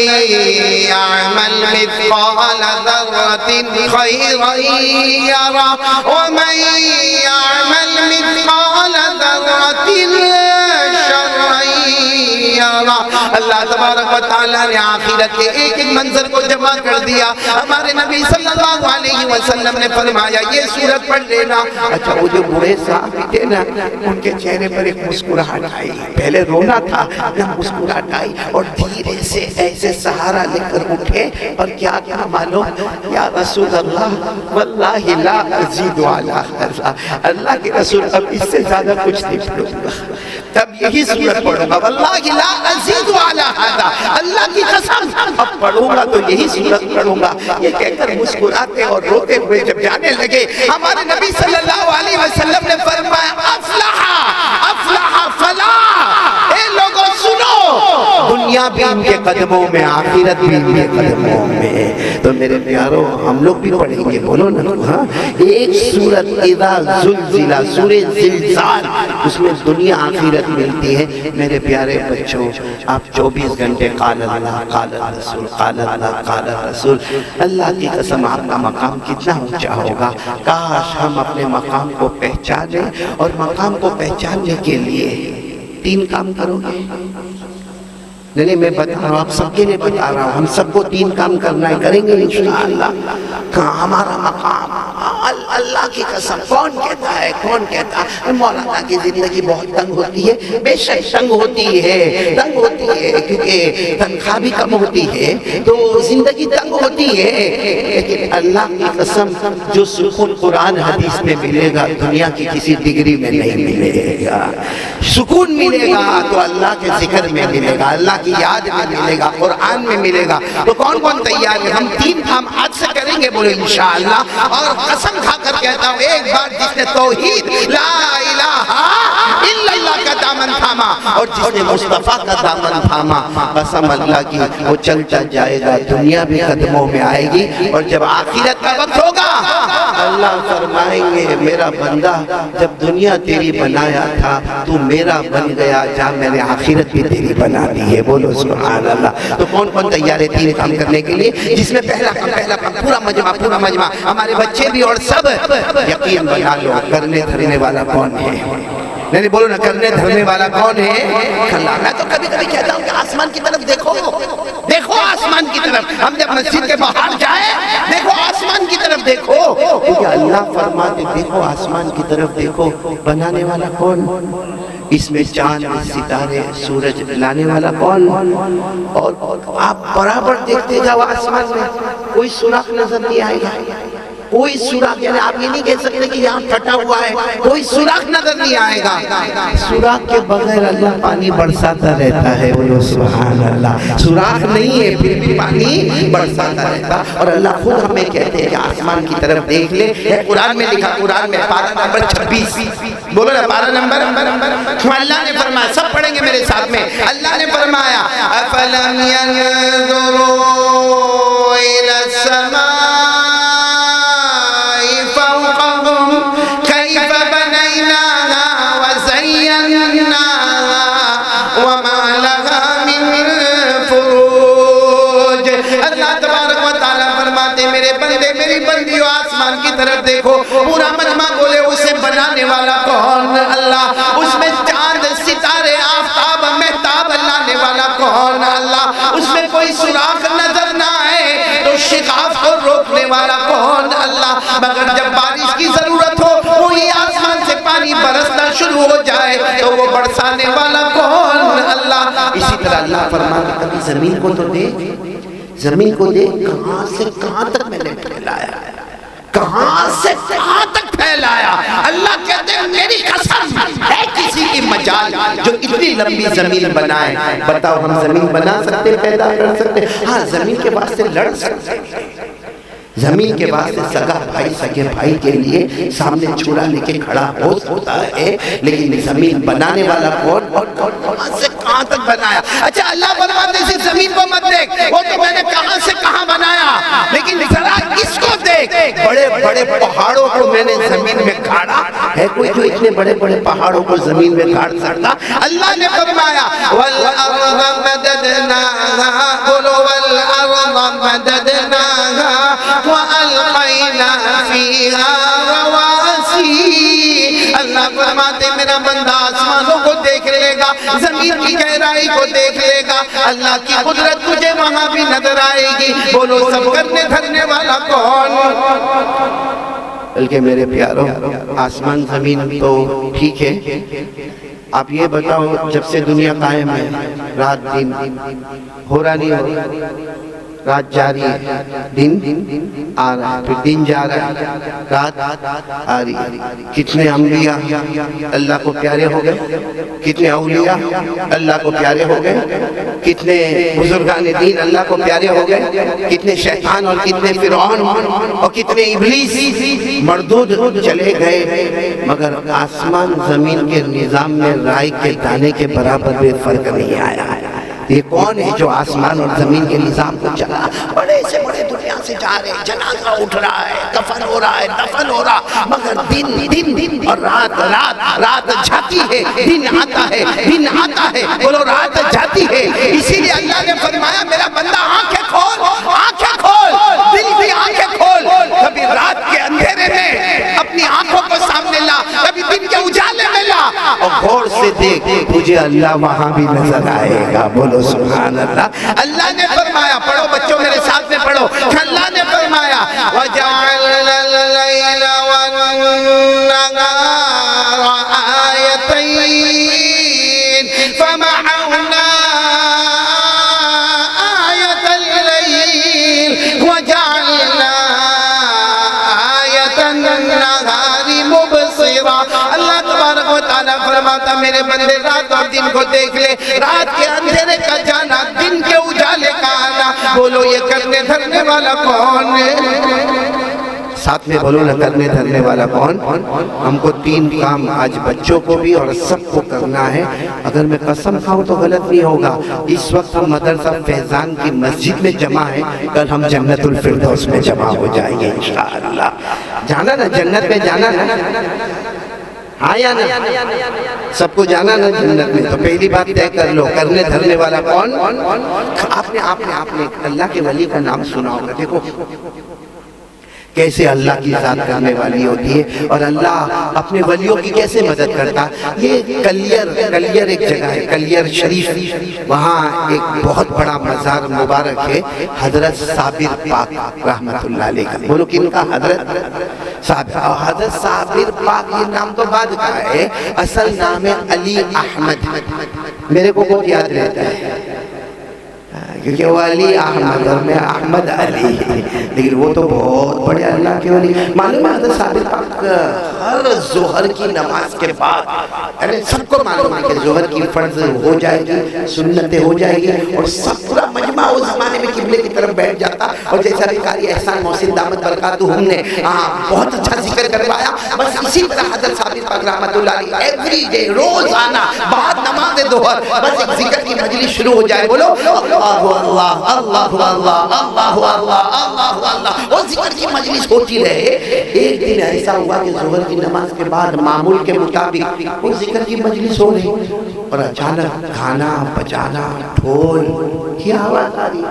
يعمل مثقال ذرة خيرا يره ومن يعمل مثقال ذرة شرا دیا۔ اللہ تبارک و تعالیٰ نے آخرت کے ایک ایک منظر کو جمع کر دیا۔ ہمارے نبی صلی اللہ علیہ وسلم نے فرمایا یہ سورت پڑھ لینا۔ اچھا وہ جو بوڑھے صحابی تھے نا، ان کے چہرے پر ایک مسکراہٹ آئی، پہلے رونا تھا نہ مسکراہٹ آئی، اور دھیرے سے ایسے سہارا لے کر اٹھے اور کیا کہا معلوم؟ یا رسول اللہ واللہ لا ازید علی ھذا، اللہ کے رسول اب اس سے زیادہ کچھ نہیں پڑھوں گا، تب یہی سورت پڑھوں گا، واللہ لا ازید علی ھذا، اللہ کی قسم اب پڑھوں گا تو یہی سورت پڑھوں گا۔ یہ کہہ کر مسکراتے اور روتے ہوئے جب جانے لگے، ہمارے نبی صلی اللہ علیہ وسلم نے فرمایا افلح افلح فلاح، اے لوگوں سنو، دنیا بھی ان کے قدموں میں، آخرت بھی ان کے قدموں میں۔ تو میرے پیاروں ہم لوگ بھی پڑھیں گے، بولو نا ہاں، ایک سورت اذا زلزلہ، سورہ زلزال، اس میں دنیا آخرت ملتی ہے۔ میرے پیارے بچوں، آپ 24 گھنٹے قال اللہ قال الرسول قال اللہ قال الرسول، اللہ کی قسم آپ کا مقام کتنا اونچا ہوگا۔ کاش ہم اپنے مقام کو پہچانیں، اور مقام کو پہچاننے کے لیے 3 کام کرو گے۔ نہیں میں بتا رہا ہوں، آپ سب کے لیے بتا رہا ہوں، ہم سب کو 3 کام کرنا ہے، کریں گے انشاءاللہ۔ کہاں ہمارا مقام، اللہ کی قسم کون کہتا ہے، کون کہتا ہے مولانا کی زندگی بہت تنگ ہوتی ہے؟ بے شک تنگ ہوتی ہے، تنگ ہوتی ہے، کیونکہ تنخواہ بھی کم ہوتی ہے تو زندگی تنگ ہوتی ہے، لیکن اللہ کی قسم جو سکون قرآن حدیث میں ملے گا دنیا کی کسی ڈگری میں نہیں ملے گا۔ سکون ملے گا تو اللہ کے ذکر میں ملے گا، اللہ کی یاد میں ملے گا، قرآن میں ملے گا۔ تو کون کون تیار ہے؟ ہم 3 کام آج سے کریں گے، بولو انشاءاللہ، اور قسم کھا کر کہتا ہوں ایک بار جس نے توحید لا الہ الا اللہ کا دامن تھاما اور جس نے مصطفیٰ کا دامن تھاما، قسم اللہ کی وہ چلتا جائے گا، دنیا بھی قدموں میں آئے گی، اور جب آخرت کا وقت ہوگا اللہ فرمائیں گے میرا بندہ جب دنیا تیری بنایا تھا تو میرا بن گیا، جا میں نے آخرت بھی تیری بنا دی ہے، بولو سبحان اللہ۔ تو کون کون تیار ہے 3 کام کرنے کے لیے؟ جس میں پہلا کام پورا مجمع ہمارے بچے بھی اور سب یقین بنا لو، کرنے دھرنے والا کون ہے؟ نہیں بولو نا، کرنے دھرنے والا کون ہے؟ اللہ۔ میں تو کبھی کبھی کہتا ہوں کہ آسمان کی طرف دیکھو، دیکھو آسمان کی طرف، ہم جب مسجد کے باہر جائیں دیکھو آسمان کی طرف دیکھو، کیونکہ اللہ فرماتے دیکھو آسمان کی طرف دیکھو، بنانے والا کون؟ اس میں چاند ستارے سورج لانے والا کون؟ اور آپ برابر دیکھتے جاؤ آسمان میں کوئی سوراخ نظر نہیں آئے گا، کوئی سوراخ، یعنی آپ یہ نہیں کہہ سکتے کہ یہاں پھٹا ہوا ہے، کوئی سوراخ نظر نہیں آئے گا۔ سوراخ کے بغیر اللہ پانی برساتا رہتا ہے، بولو سبحان اللہ۔ سوراخ نہیں ہے پھر بھی پانی برساتا رہتا، اور اللہ خود ہمیں کہتے ہیں کہ آسمان کی طرف دیکھ لے، قرآن میں لکھا، قرآن میں پارہ نمبر 26، بولو نا پارہ نمبر، اللہ نے فرمایا، سب پڑھیں گے میرے ساتھ میں، اللہ نے فرمایا أَفَلَمْ يَنْظُرُوا إِلَى السَّمَاءِ آسمان کی طرف دیکھو، پورا مجمع بولے اسے بنانے والا کون؟ اللہ۔ اس میں چاند ستارے آفتاب مہتاب لانے والا کون؟ اللہ۔ اس میں کوئی سوراخ نظر نہ آئے تو شقاق کو روکنے والا کون؟ اللہ۔ مگر جب بارش کی ضرورت ہو وہی آسمان سے پانی برسنا شروع ہو جائے تو وہ برسانے والا کون؟ اللہ۔ اسی طرح اللہ فرماتا کبھی زمین کو تو دیکھ، زمین کو دیکھ کہاں سے کہاں تک میں نے پھیلایا، کہاں سے کہاں تک پھیلایا۔ اللہ کہتے ہیں میری قسم ہے کسی کی مجال جو اتنی لمبی زمین بنائے۔ بتاؤ ہم زمین بنا سکتے، پیدا کر سکتے؟ ہاں زمین کے واسطے لڑ سکتے، زمین کے واسطے سگا بھائی سگے بھائی کے لیے سامنے چھڑا لے کے کھڑا ہو سکتا ہے، لیکن زمین بنانے والا کون؟ کہاں سے کہاں تک بنایا؟ اچھا اللہ فرماتے ہیں زمین کو مت دیکھ، وہ تو میں نے کہاں سے کہاں بنایا، لیکن ذرا اس کو دیکھ، بڑے بڑے پہاڑوں کو میں نے زمین میں گاڑا ہے۔ کوئی جو اتنے بڑے بڑے پہاڑوں کو زمین میں گاڑ سکتا؟ اللہ نے فرمایا وَالْأَرْضَ مَدَدْنَاهَا، بولو وَالْأَرْضَ مَدَدْنَاهَا وَأَلْقَيْنَا فِيهَا رَوَاسِيَ۔ اللہ فرماتے میرا بندہ آسمانوں کو دیکھ لے گا، زمین کی گہرائی کو دیکھ لے گا، اللہ کی قدرت تجھے وہاں بھی نظر آئے گی۔ بولو سب کرنے دھرنے والا کون؟ بلکہ میرے پیاروں، آسمان زمین تو ٹھیک ہے، آپ یہ بتاؤ جب سے دنیا قائم ہے رات دن ہو رہا نہیں ہو رہا؟ رات جاری ہے، دن آ رہا ہے، پھر دن جا رہا ہے، رات آ رہی ہے۔ کتنے انبیاء اللہ کو پیارے ہو گئے، کتنے اولیاء اللہ کو پیارے ہو گئے، کتنے بزرگان دین اللہ کو پیارے ہو گئے، کتنے شیطان اور کتنے فرعون اور کتنے ابلیس مردود چلے گئے، مگر آسمان زمین کے نظام میں رائی کے دانے کے برابر بھی فرق نہیں آیا۔ یہ کون ہے جو آسمان اور زمین کے نظام کو چلا؟ بڑے سے بڑے دنیا سے جا رہے ہیں، جنازہ اٹھ رہا ہے، کفن ہو رہا ہے، دفن ہو رہا، مگر دن اور رات جاتی ہے، دن آتا ہے، دن آتا ہے، بولو رات جاتی ہے۔ اسی لیے اللہ نے فرمایا میرا بندہ آنکھیں کھول، آنکھیں کھول، دل کی آنکھیں کھول، کبھی رات کے اندھیرے میں اپنی آنکھوں کو سامنے لا، کبھی دن کے اجالے میں لا، اور غور سے دیکھ تجھے اللہ وہاں بھی نظر آئے گا۔ بولو سبحان اللہ۔ اللہ نے فرمایا، پڑھو بچوں میرے ساتھ میں پڑھو، اللہ نے فرمایا وَجَعَلْنَا اللَّيْلَ وَالنَّهَارَ آيَتَيْنِ فَمَحَوْنَا آيَةَ اللَّيْلِ وَجَعَلْنَا آيَةَ النَّهَارِ مُبْصِرَةً۔ اللہ تبارک و تعالیٰ فرماتا میرے بندے رات اور دن کو دیکھ لے، رات کے اندھیرے کا جانا، دن کے اجالے کا آنا، بولو یہ کرنے دھرنے والا کون ہے؟ ساتھ میں بولو نہ، کرنے دھرنے والا کون؟ ہم کو 3 کام آج بچوں کو بھی اور سب کو کرنا ہے۔ اگر میں قسم کھاؤں تو غلط نہیں ہوگا، اس وقت ہم مدرسہ فیضان کی مسجد میں جمع ہیں، کل ہم جنت الفردوس میں جمع ہو جائیں گے انشاءاللہ۔ جانا نا جنت میں، جانا نا، ہاں یا نا؟ سب کو جانا نا جنت میں، تو پہلی بات طے کر لو، کرنے دھرنے والا کون؟ آپ نے اللہ کے ولی کا نام سنا ہوگا۔ دیکھو کیسے اللہ کی ذات کرنے والی ہوتی ہے اور اللہ اپنے ولیوں کی کیسے مدد کرتا۔ یہ کلیر ایک جگہ ہے، کلیر شریف، وہاں ایک بہت بڑا مزار مبارک ہے حضرت صابر پاک رحمت اللہ علیہ کا۔ بولو کن کا؟ حضرت صابر۔ حضرت صابر پاک یہ نام تو بعد کا ہے، اصل نام ہے علی احمد۔ میرے کو بہت یاد رہتا ہے کیونکہ وہ علی احمد اور میں احمد علی، لیکن وہ تو بہت بڑے اللہ کے ولی۔ معلوم ہے حضرت صابر پاک ہر ظہر کی نماز کے بعد، یعنی سب کو معلوم ہے کہ ظہر کی فرض ہو جائے گی، سنتیں ہو جائے گی، اور سب پورا مجمع اس زمانے میں قبلے کی طرف بیٹھ جاتا، اور جیسا کہ قاری احسان محسن دامت برکاتہ ہم نے بہت اچھا ذکر کروایا، بس اسی طرح حضرت صابر پاک رحمت اللہ علیہ ایوری ڈے، روز آنا بعد نماز ظہر بس ایک ذکر کی مجلس شروع ہو جائے، بولو اللہ اللہ اللہ اللہ اللہ اللہ اللہ، وہ ذکر کی مجلس ہوتی رہے۔ ایک دن ایسا ہوا کہ ظہر کی نماز کے بعد معمول کے مطابق وہ ذکر کی مجلس ہو رہی، اور اچانک گانا بجانا ڈھول کی آواز آ رہی،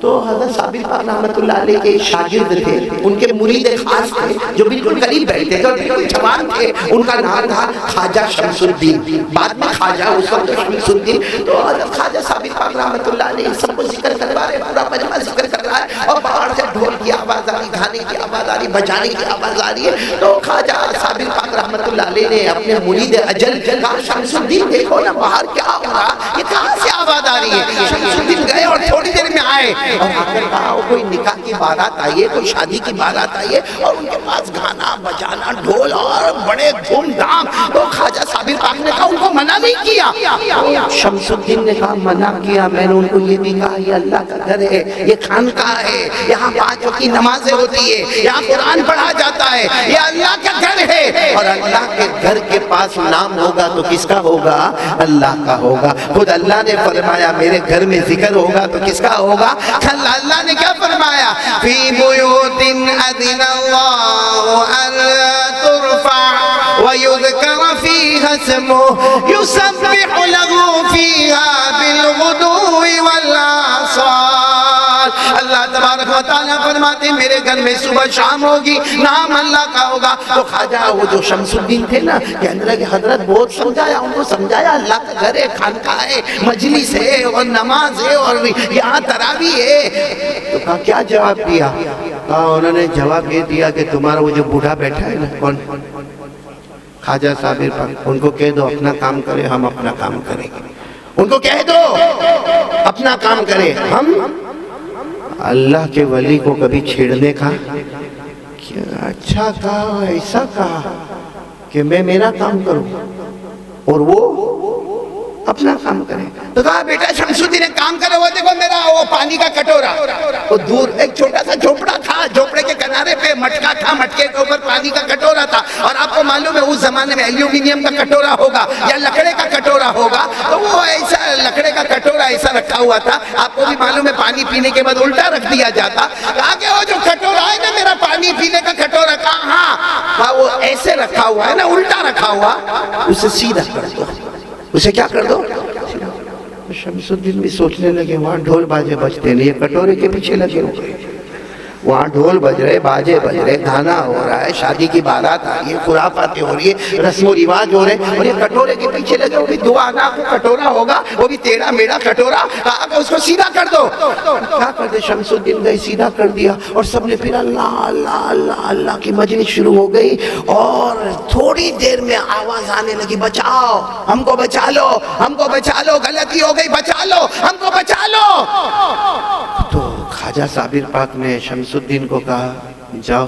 تو حضرت صابر پاک رحمت اللہ علیہ کے شاگرد تھے، ان کے مرید خاص تھے جو بالکل قریب بیٹھتے تھے اور بالکل جوان تھے، ان کا نام تھا خواجہ شمس الدین، بعد میں خواجہ، اس وقت شمس الدین۔ تو حضرت خواجہ صابر پاک رحمت اللہ علیہ سب کو ذکر کروا رہے، پورا مجمع ذکر کر رہا ہے، اور باہر سے ڈھول کی آواز آ رہی، گانے کی آواز آ رہی، بجانے کی آواز آ رہی ہے۔ تو خواجہ صابر پاک رحمت اللہ علیہ نے اپنے مرید اجل کہا شمس الدین دیکھو نا باہر کیا ہو رہا، یہ کہاں سے آواز آ رہی ہے؟ شمس الدین گئے اور تھوڑی دیر میں آئے، اور آ کر کہا کوئی نکاح کی بارات آئی ہے، کوئی شادی کی بارات آئی ہے، اور ان کے پاس گانا بجانا ڈھول اور بڑے دھوم دھام۔ تو خواجہ صابر پاک نے کہا ان کو منع نہیں کیا؟ شمس الدین نے کہا منع کیا، میں نے ان کو یہ بھی کہا یہ اللہ کا گھر ہے، یہ خانقاہ ہے، یہاں 5 وقت کی نمازیں ہوتی ہے، یہاں قرآن پڑھا جاتا ہے، یہ اللہ کا گھر ہے، اور اللہ کے گھر کے پاس نام ہوگا تو کس کا ہوگا؟ اللہ کا ہوگا۔ خود اللہ نے فرمایا میرے گھر میں ذکر ہوگا تو کس کا ہوگا؟ اللہ نے کیا فرمایا؟ فی بیوت اذن اللہ ان ترفع ویذکر فیہا اسمہ یسبح لہ فیہا بالغدو والآصال۔ اللہ تبارک تبارک و تعالیٰ فرماتے ہیں میرے گھر میں صبح شام ہوگی نام اللہ کا ہوگا. تو خواجہ وہ جو شمس الدین تھے نا کہنے لگے حضرت بہت سمجھایا, ان کو سمجھایا اللہ کا گھر ہے, خانقاہ ہے, مجلس ہے اور نماز ہے اور یہاں تراویح ہے. تو کہا کیا جواب دیا؟ کہا انہوں نے جواب یہ دیا کہ تمہارا وہ جو بوڑھا بیٹھا ہے نا, کون؟ خواجہ صابر پاک, ان کو کہہ دو اپنا کام کرے, ہم اپنا کام کریں گے. ان کو کہہ دو اپنا کام کرے, ہم اللہ کے ولی کو کبھی چھیڑنے کا اچھا کہا, ایسا کہا کہ میں میرا کام کروں اور وہ اپنا کام کرے. تو کہا بیٹا شمس الدین ایک کام کرو, وہ دیکھو میرا وہ پانی کا کٹورا, وہ دور ایک چھوٹا سا جھوپڑا تھا, جھوپڑے کے کنارے پہ مٹکا تھا, مٹکے کے اوپر پانی کا کٹورا تھا. اور آپ کو معلوم ہے اس زمانے میں ایلومینیم کا کٹورا ہوگا یا لکڑے کا کٹورا ہوگا, تو وہ ایسا لکڑے کا کٹورا ایسا رکھا ہوا تھا. آپ کو بھی معلوم ہے پانی پینے کے بعد الٹا رکھ دیا جاتا. کہا کہ وہ جو کٹورا ہے نا میرا پانی پینے کا کٹورا, کہا وہ ایسے رکھا ہوا ہے نا, الٹا رکھا ہوا, اسے سیدھا کر دو. اسے کیا کر دو؟ شمس الدین بھی سوچنے لگے وہاں ڈھول باجے بجتے نہیں, یہ کٹورے کے پیچھے لگے ہوئے, وہاں ڈھول بج رہے, باجے بج رہے, گانا ہو رہا ہے, شادی کی بارات آ رہی ہے, خرافاتیں ہو رہی ہے, رسم و رواج ہو رہے ہیں, اور یہ کٹورے کے پیچھے لگے. وہ بھی دو آنا کو کٹورا ہوگا, وہ بھی تیرا میرا کٹورا, کہا کہ اس کو سیدھا کر دو. کیا کر دے شمس الدین گئے, سیدھا کر دیا, اور سب نے پھر اللہ اللہ اللہ اللہ کی مجلس شروع ہو گئی. اور تھوڑی دیر میں آواز آنے لگی, بچاؤ ہم کو, بچا لو ہم کو, بچا لو, غلطی ہو گئی, بچا لو ہم کو, بچا لو. تو خواجہ صابر پاک نے شمس الدین کو کہا جاؤ,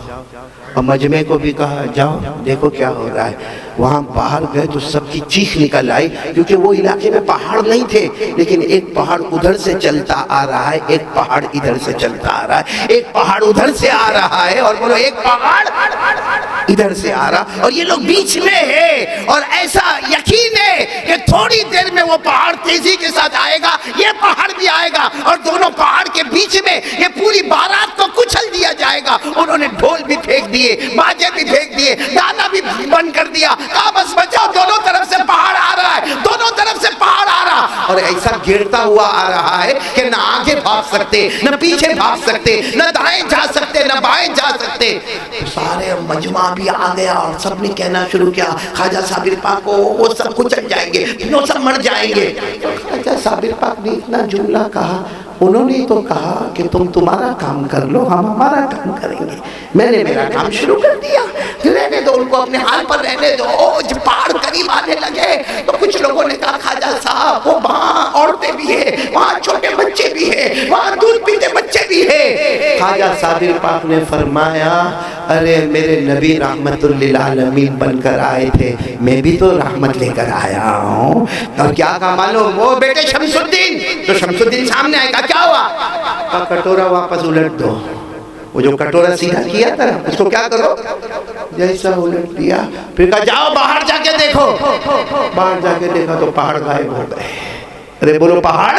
اور مجمع کو بھی کہا جاؤ دیکھو کیا ہو رہا ہے. وہاں باہر گئے تو سب کی چیخ نکل آئی, کیونکہ وہ علاقے میں پہاڑ نہیں تھے, لیکن ایک پہاڑ ادھر سے چلتا آ رہا ہے, ایک پہاڑ ادھر سے چلتا آ رہا ہے, ایک پہاڑ ادھر سے آ رہا ہے, اور بولو ایک پہاڑ ادھر سے آ رہا, اور یہ لوگ بیچ میں ہے. اور ایسا یقین ہے کہ تھوڑی دیر میں وہ پہاڑ تیزی کے ساتھ آئے گا, یہ پہاڑ بھی آئے گا, اور دونوں پہاڑ کے بیچ میں یہ پوری بارات کو کچل دیا جائے گا. انہوں نے ڈھول بھی پھینک دیے, باجے بھی پھینک دیے, گانا بھی بند کر دیا. کہا بس بچاؤ, دونوں طرف سے پہاڑ آ رہا ہے, دونوں طرف سے پہاڑ آ رہا, اور ایسا گرتا ہوا آ رہا ہے کہ نہ آگے بھاگ سکتے, نہ پیچھے بھاگ سکتے, نہ دائیں جا سکتے, نہ بائیں جا سکتے. سارے مجمع بھی آ گیا, اور سب نے کہنا شروع کیا خواجہ صابر پاک کو وہ سب کچل جائیں گے, وہ سب مر جائیں گے. خواجہ صابر پاک نے اتنا جملہ کہا, انہوں نے تو کہا کہ تم تمہارا کام کر لو, ہم ہمارا کام کریں گے. میں نے میرا کام شروع کر دیا, رہنے دو ان کو, اپنے حال پر رہنے دو. جب پہاڑ قریب آنے لگے تو کچھ لوگوں نے کہا خواجہ صاحب وہ وہاں عورتیں بھی ہیں, وہاں چھوٹے بچے بھی ہیں, وہاں دودھ پیتے بچے بھی ہیں. خواجہ صابر پاک نے فرمایا ارے میرے نبی رحمت للعالمین بن کر آئے تھے, میں بھی تو رحمت لے کر آیا ہوں. اور کیا کہا معلوم, وہ بیٹے شمس الدین, تو شمس الدین سامنے آئے گا, کیا ہوا؟ کہا کٹورا واپس الٹ دو. وہ جو کٹورا سیدھا کیا تھا اس کو کیا کرو, جیسا الٹ دیا. پھر کہا جاؤ باہر جا کے دیکھو. باہر جا کے دیکھا تو پہاڑ غائب ہو گئے. ارے بولو پہاڑ.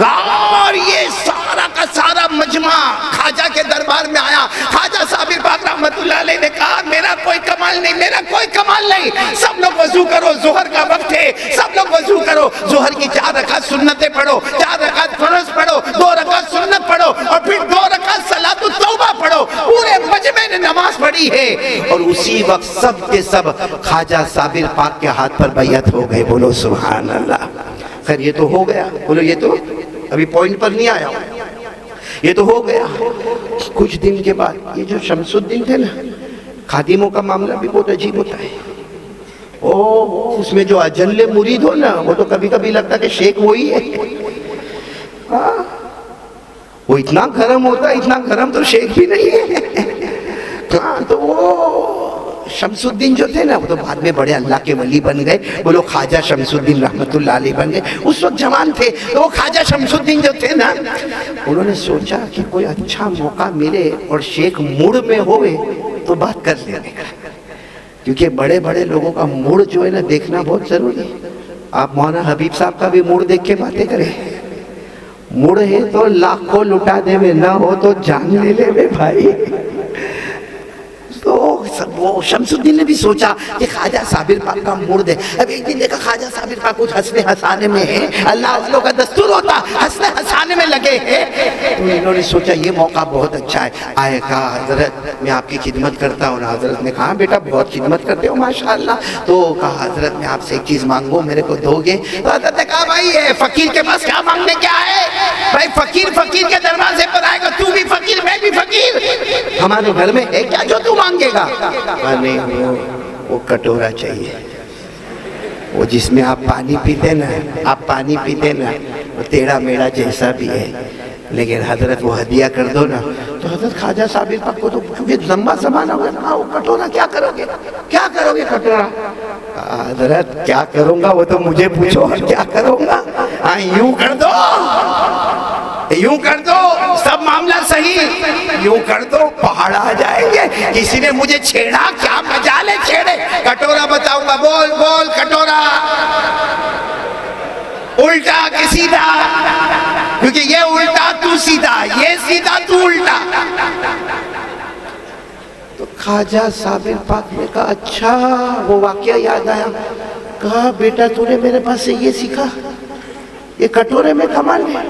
اور یہ سارا کا سارا مجمع خواجہ کے دربار میں آیا. خواجہ صابر پاک رحمت اللہ علیہ نے کہا میرا کوئی کمال نہیں, میرا کوئی کمال نہیں, سب لوگ وضو کرو, ظہر کا وقت ہے, سب لوگ وضو کرو, ظہر کی 4 رکعت سنتیں پڑھو, 4 رکعت فرض پڑھو, 2 رکعت سنت پڑھو, اور پھر 2 رکعت صلاۃ التوبہ پڑھو. پورے مجمع نے نماز پڑھی ہے, اور اسی وقت سب کے سب خواجہ صابر پاک کے ہاتھ پر بیعت ہو گئے. بولو سبحان اللہ. خیر یہ تو ہو گیا, بولو یہ تو ابھی پوائنٹ پر نہیں آیا, یہ تو ہو گیا. کچھ دن کے بعد یہ جو شمس الدین تھے نا, خادموں کا معاملہ بھی بہت عجیب ہوتا ہے. اس میں جو اجل مرید ہو نا, وہ تو کبھی کبھی لگتا کہ شیخ وہی ہے. وہ اتنا گرم ہوتا ہے, اتنا گرم تو شیخ بھی نہیں ہے. تو وہ شمس الدین جو تھے نا, وہ تو بعد میں بڑے اللہ کے ولی بن گئے. وہ لوگ خواجہ شمس الدین رحمت اللہ علیہ بن گئے. اس وقت جوان تھے, تو وہ خواجہ شمس الدین جو تھے نا, انہوں نے سوچا کہ کوئی اچھا موقع ملے اور شیخ موڈ میں ہوئے تو بات کر لینے کا, کیونکہ بڑے بڑے لوگوں کا موڈ جو ہے نا دیکھنا بہت ضروری ہے. آپ مولانا حبیب صاحب کا بھی موڈ دیکھ کے باتیں کریں. موڈ ہے تو لاکھ کو لٹا دے میں, نہ ہو تو جان لے لے میں بھائی. تو وہ شمس الدین نے بھی سوچا کہ خواجہ صابر پاک کا موڑ دے. اب ایک دن دیکھا خواجہ صابر پاک کچھ ہنسنے ہنسانے میں ہے, اللہ والوں کا دستور ہوتا ہنسنے ہنسانے میں لگے ہیں. تو انہوں نے سوچا یہ موقع بہت اچھا ہے. آئے کہا حضرت میں آپ کی خدمت کرتا ہوں. حضرت نے کہا بیٹا بہت خدمت کرتے ہو ماشاءاللہ. تو کہا حضرت میں آپ سے ایک چیز مانگوں, میرے کو دو گے؟ تو حضرت نے کہا بھائی فقیر کے پاس کیا مانگنے کیا ہے بھائی, فقیر کے دروازے پر آئے گا, تو بھی فقیر میں بھی فقیر, ہمارے گھر میں ہے کیا جو تو مانگے گا؟ نہیں وہ کٹورا چاہیے, وہ جس میں آپ پانی پیتے نا وہ ٹیڑھا میڑھا جیسا بھی ہے, لیکن حضرت وہ ہدیہ کر دو نا. تو حضرت خواجہ صابر پاک کو تو کیونکہ لمبا زمانہ ہو گیا, وہ کٹورا کیا کرو گے کٹورا؟ حضرت کیا کروں گا وہ تو مجھے پوچھو, کیا کروں گا؟ یوں کر دو سب معاملہ صحیح, یوں کر دو پہاڑ آ جائیں گے. کسی نے مجھے چھیڑا, کیا مجال ہے چھیڑے, کٹورا بتاؤں گا, بول کٹورا, الٹا کہ سیدھا, کیونکہ یہ الٹا تو سیدھا, یہ سیدھا تو الٹا. تو خواجہ صابر پاک نے کہا اچھا, وہ واقعہ یاد آیا. کہا بیٹا تو نے میرے پاس سے یہ سیکھا, یہ کٹورے میں کمال ہے.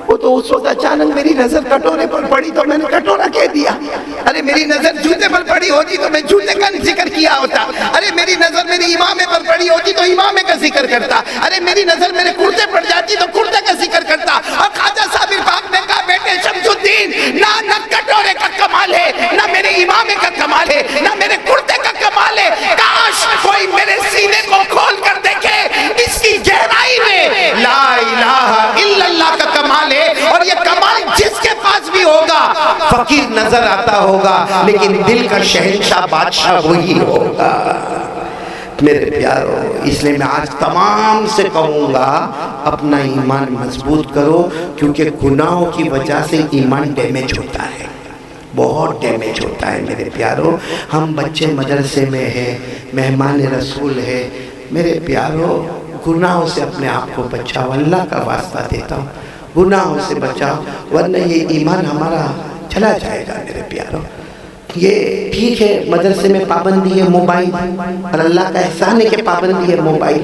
وہ تو اس وقت اچانک میری نظر کٹورے پر پڑی تو میں نے کٹورا کہہ دیا. ارے میری نظر جوتے پر پڑی ہوتی تو میں جوتے کا ذکر کیا ہوتا. ارے میری نظر میری امامے پر پڑی ہوتی تو امامے کا ذکر کرتا. ارے میری نظر میرے کرتے پر جاتی تو کرتے کا ذکر کرتا. اور خواجہ صابر پاک نے کہا بیٹے شمس الدین, نہ کٹورے کا کمال ہے, نہ میرے امامے کا کمال ہے, نہ میرے کرتے کا کمال ہے. کاش کوئی میرے سینے کو کھول کر دیکھے, اس کی گہرائی میں لا الہ الا اللہ کا کمال ہے. اور یہ کمال جس کے پاس بھی ہوگا فقیر نظر آتا ہوگا, لیکن دل کا شہنشاہ بادشاہ وہی ہوگا. میرے پیارو, اس لیے میں آج تمام سے کہوں گا اپنا ایمان مضبوط کرو, کیونکہ گناہوں کی وجہ سے ایمان ڈیمیج ہوتا ہے, بہت ڈیمیج ہوتا ہے. میرے پیارو, ہم بچے مدرسے میں ہیں, مہمان رسول ہے. میرے پیارو, گناہوں سے اپنے آپ کو بچاؤ, اللہ کا واسطہ دیتا ہوں, گناہوں سے بچاؤ, ورنہ یہ ایمان ہمارا چلا جائے گا. میرے پیارو, یہ ٹھیک ہے مدرسے میں پابندی ہے موبائل, اور اللہ کا احسان ہے کہ پابندی ہے موبائل.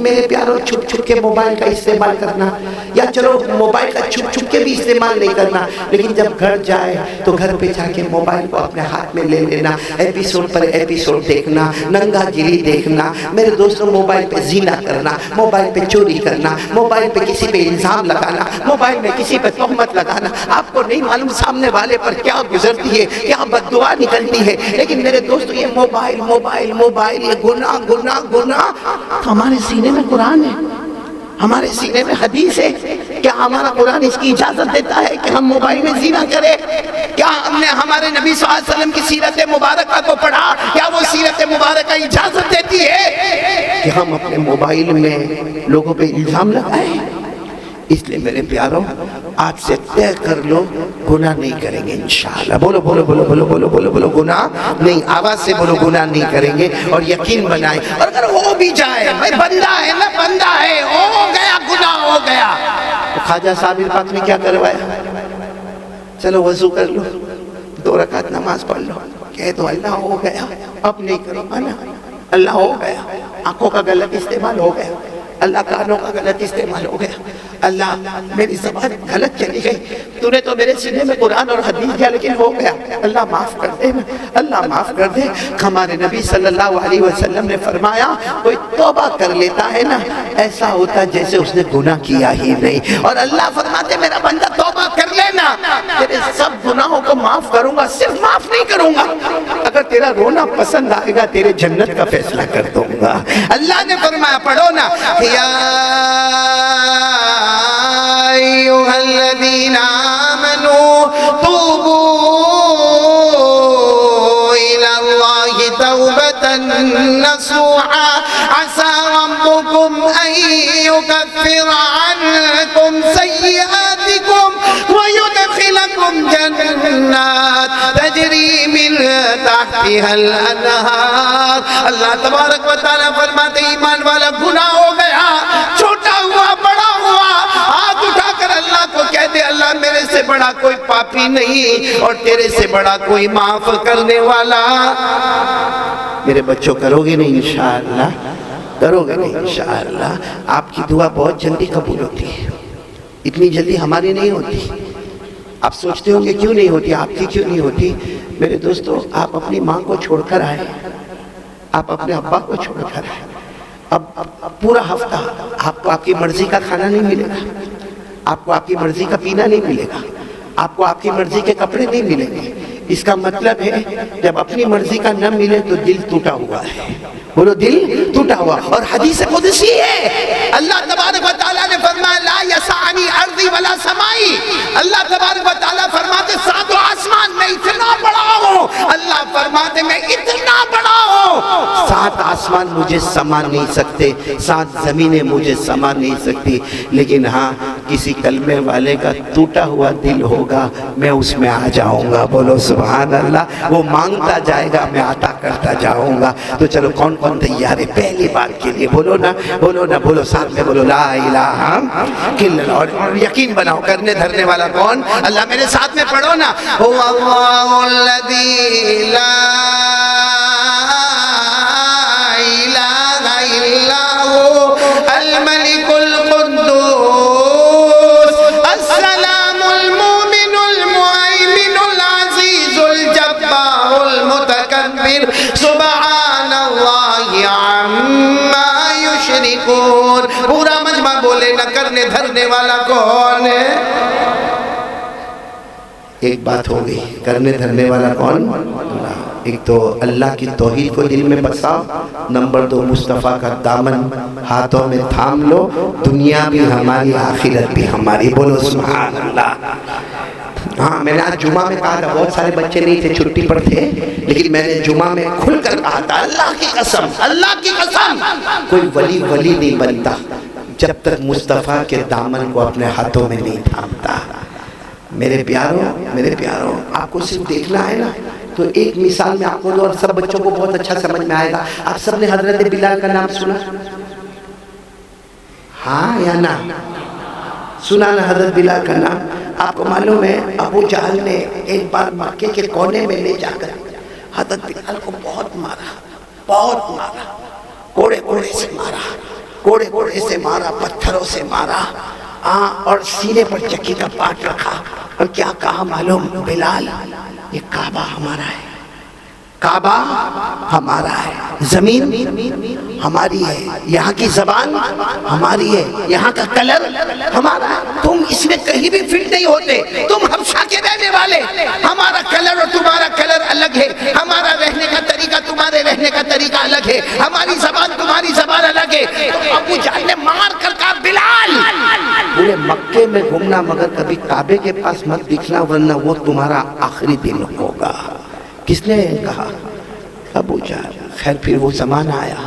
میرے پیارو, چھپ چھپ کے موبائل کا استعمال کرنا, یا چلو موبائل کا چھپ چھپ کے بھی استعمال نہیں کرنا, لیکن جب گھر جائے تو گھر پہ جا کے موبائل کو اپنے ہاتھ میں لے لینا, ایپیسوڈ پر ایپیسوڈ دیکھنا, ننگا گیری دیکھنا. میرے دوستوں, موبائل پہ زنا کرنا, موبائل پہ چوری کرنا, موبائل پہ کسی پہ الزام لگانا, موبائل میں کسی پہ تہمت لگانا. آپ کو نہیں معلوم سامنے والے پر کیا گزرتی ہے, کیا بد دعا نکلتی ہے. لیکن میرے دوستوں, یہ موبائل یہ گناہ. ہمارے سینے میں قرآن ہے, ہمارے سینے میں حدیث ہے. کیا ہمارا قرآن اس کی اجازت دیتا ہے کہ ہم موبائل میں زنا کریں؟ کیا ہم نے ہمارے نبی صلی اللہ علیہ وسلم کی سیرت مبارکہ کو پڑھا؟ کیا وہ سیرت مبارکہ اجازت دیتی ہے کہ ہم اپنے موبائل میں لوگوں پہ الزام لگائیں؟ اس لیے میرے پیاروں, آج سے طے کر لو گناہ نہیں کریں گے انشاءاللہ. بولو گناہ نہیں, آواز سے بولو گناہ نہیں کریں گے. اور یقین بنائیں, اور اگر ہو بھی جائے, بھائی بندہ ہے نا, بندہ ہے, ہو گیا گناہ ہو گیا. تو خواجہ صابر پاک نے کیا کروایا, چلو وضو کر لو, 2 رکعت نماز پڑھ لو, کہہ دو اللہ ہو گیا, اب نہیں کرو نا, اللہ ہو گیا. آنکھوں کا غلط استعمال ہو گیا, اللہ کانوں کا غلط استعمال ہو گیا, اللہ میری زبان غلط چلی گئی, تو نے تو میرے سینے میں قرآن اور حدیث دیا, لیکن ہو گیا, اللہ معاف کر دے, اللہ معاف کر دے. ہمارے نبی صلی اللہ علیہ وسلم نے فرمایا, کوئی توبہ کر لیتا ہے نا, ایسا ہوتا جیسے اس نے گناہ کیا ہی نہیں. اور اللہ فرماتے میرا بندہ توبہ کر لینا, تیرے سب گناہوں کو معاف کروں گا, صرف معاف نہیں کروں گا, اگر تیرا رونا پسند آئے گا تیرے جنت کا فیصلہ کر دوں گا. اللہ نے فرمایا, پڑھو نا, یا ایھا الذین آمنوا توبوا الی اللہ توبۃ نصوحا عسى ربکم ان یکفر عنکم سیئاتکم ویدخلکم جنات تجری من تحتها الانہار. اللہ تبارک و تعالیٰ فرماتے ایمان والا گناہ ہو گیا, چھوٹا ہوا بڑا ہوا, ہاتھ اٹھا کر اللہ کو کہہ دے, اللہ اللہ میرے سے بڑا کوئی پاپی نہیں اور تیرے سے بڑا کوئی معاف کرنے والا. میرے بچوں کرو گے نہیں انشاءاللہ؟ کرو گے نہیں انشاءاللہ؟ آپ کی دعا بہت جلدی قبول ہوتی ہے، اتنی جلدی ہماری نہیں ہوتی. آپ سوچتے ہوں گے کیوں نہیں ہوتی، آپ کی کیوں نہیں ہوتی؟ میرے دوستو، آپ اپنی ماں کو چھوڑ کر آئے، آپ اپنے ابا کو چھوڑ کر آئے. اب پورا ہفتہ آپ کو آپ کی مرضی کا کھانا نہیں ملے گا، آپ کو آپ کی مرضی کا پینا نہیں ملے گا، آپ کو آپ کی مرضی کے کپڑے نہیں ملیں گے. اس کا مطلب ہے جب اپنی مرضی کا نہ ملے تو دل ٹوٹا ہوا ہے. بولو دل ٹوٹا ہوا. اور حدیث قدسی ہے، اللہ تبارک و تعالیٰ نے فرمایا لا یسعنی ارضی ولا سمائی. اللہ تبارک و تعالیٰ فرماتے ساتھ آسمان میں اتنا بڑا ہوں، اللہ فرماتے میں اتنا بڑا ہوں، 7 آسمان مجھے سما نہیں سکتے، 7 زمینیں مجھے سما نہیں سکتی. لیکن ہاں کسی کلمے والے کا ٹوٹا ہوا دل ہوگا، میں اس میں آ جاؤں گا. بولو سبحان اللہ. وہ مانگتا جائے گا، میں عطا کرتا جاؤں گا. تو چلو کون کون تیار ہے پہلی بار کے لیے؟ بولو نا، بولو نا، بولو ساتھ میں بولو لا الہ الا اللہ. اور یقین بناؤ کرنے دھرنے والا کون؟ اللہ. میرے ساتھ میں پڑھو نا، هو اللہ الذی لا الہ الا هو الملک القدوس السلام المؤمن المهيمن العزيز الجبار المتكبر سبحان اللہ عما یشرکون. پورا مجمع بولے نہ کرنے دھرنے والا کون ہے؟ ایک بات ہو گئی، کرنے دھرنے والا کون؟ اللہ. ایک تو اللہ کی توحید کو دل میں بساؤ، نمبر 2 مصطفیٰ کا دامن ہاتھوں میں تھام لو، دنیا بھی ہماری آخرت بھی ہماری. بولو سبحان اللہ. ہاں میں نے آج جمعہ میں کہا تھا، بہت سارے بچے نہیں تھے، چھٹی پر تھے، لیکن میں نے جمعہ میں کھل کر کہا تھا اللہ کی قسم، اللہ کی قسم کوئی ولی ولی نہیں بنتا جب تک مصطفیٰ کے دامن کو اپنے ہاتھوں میں نہیں تھامتا. میرے پیاروں آپ کو صرف دیکھنا ہے نا تو ایک مثال میں آپ کو دو اور سب بچوں کو بہت اچھا سمجھ میں آئے گا. آپ سب نے حضرت بلال کا نام سنا؟ ہاں یا نہ سنا نا حضرت بلال کا نام؟ آپ کو معلوم ہے ابو جہل نے ایک بار مکے کے کونے میں لے جا کر حضرت بلال کو بہت مارا، کوڑے سے مارا، پتھروں سے مارا، اور سینے پر چکی کا پاٹ رکھا اور کیا کہا معلوم؟ بلال یہ کعبہ ہمارا ہے، کعبہ ہمارا ہے، زمین ہماری ہے، یہاں کی زبان ہماری ہے، یہاں کا کلر ہمارا ہے، تم اس میں کہیں بھی فٹ نہیں ہوتے، تم حبشہ کے رہنے والے، ہمارا کلر اور تمہارا کلر الگ ہے، ہمارا رہنے کا طریقہ تمہارے رہنے کا طریقہ الگ ہے، ہماری زبان تمہاری زبان الگ ہے. تو ابو جہل نے مار کر کہا بلال پورے مکے میں گھومنا مگر کبھی کعبے کے پاس مت دکھنا ورنہ وہ تمہارا آخری دن ہوگا. کس نے کہا؟ ابو جہل. خیر پھر وہ زمانہ آیا،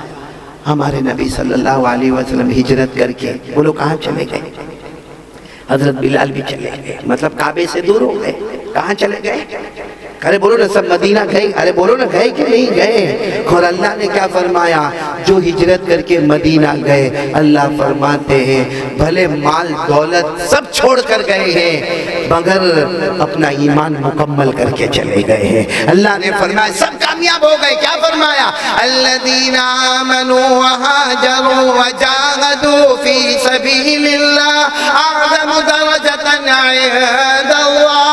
ہمارے نبی صلی اللہ علیہ وسلم ہجرت کر کے بولو کہاں چلے گئے؟ حضرت بلال بھی چلے گئے، مطلب کعبے سے دور ہو گئے. کہاں چلے گئے؟ ارے بولو نا سب مدینہ گئے، ارے بولو نا گئے کہ نہیں گئے؟ اور اللہ نے کیا فرمایا؟ جو ہجرت کر کے مدینہ گئے اللہ فرماتے ہیں بھلے مال دولت سب چھوڑ کر گئے ہیں مگر اپنا ایمان مکمل کر کے چلے گئے ہیں. اللہ نے فرمایا سب کامیاب ہو گئے. کیا فرمایا؟ الذین آمنوا وہاجروا وجاہدوا فی سبیل اللہ اعظم درجۃ عند اللہ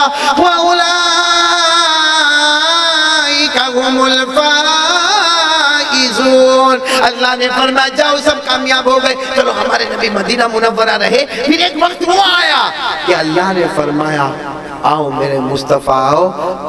هم الفائزون. اللہ نے فرمایا جاؤ سب کامیاب ہو گئے. چلو ہمارے نبی مدینہ منورہ رہے. پھر ایک وقت وہ آیا کہ اللہ نے فرمایا آؤ میرے مصطفیٰ آؤ،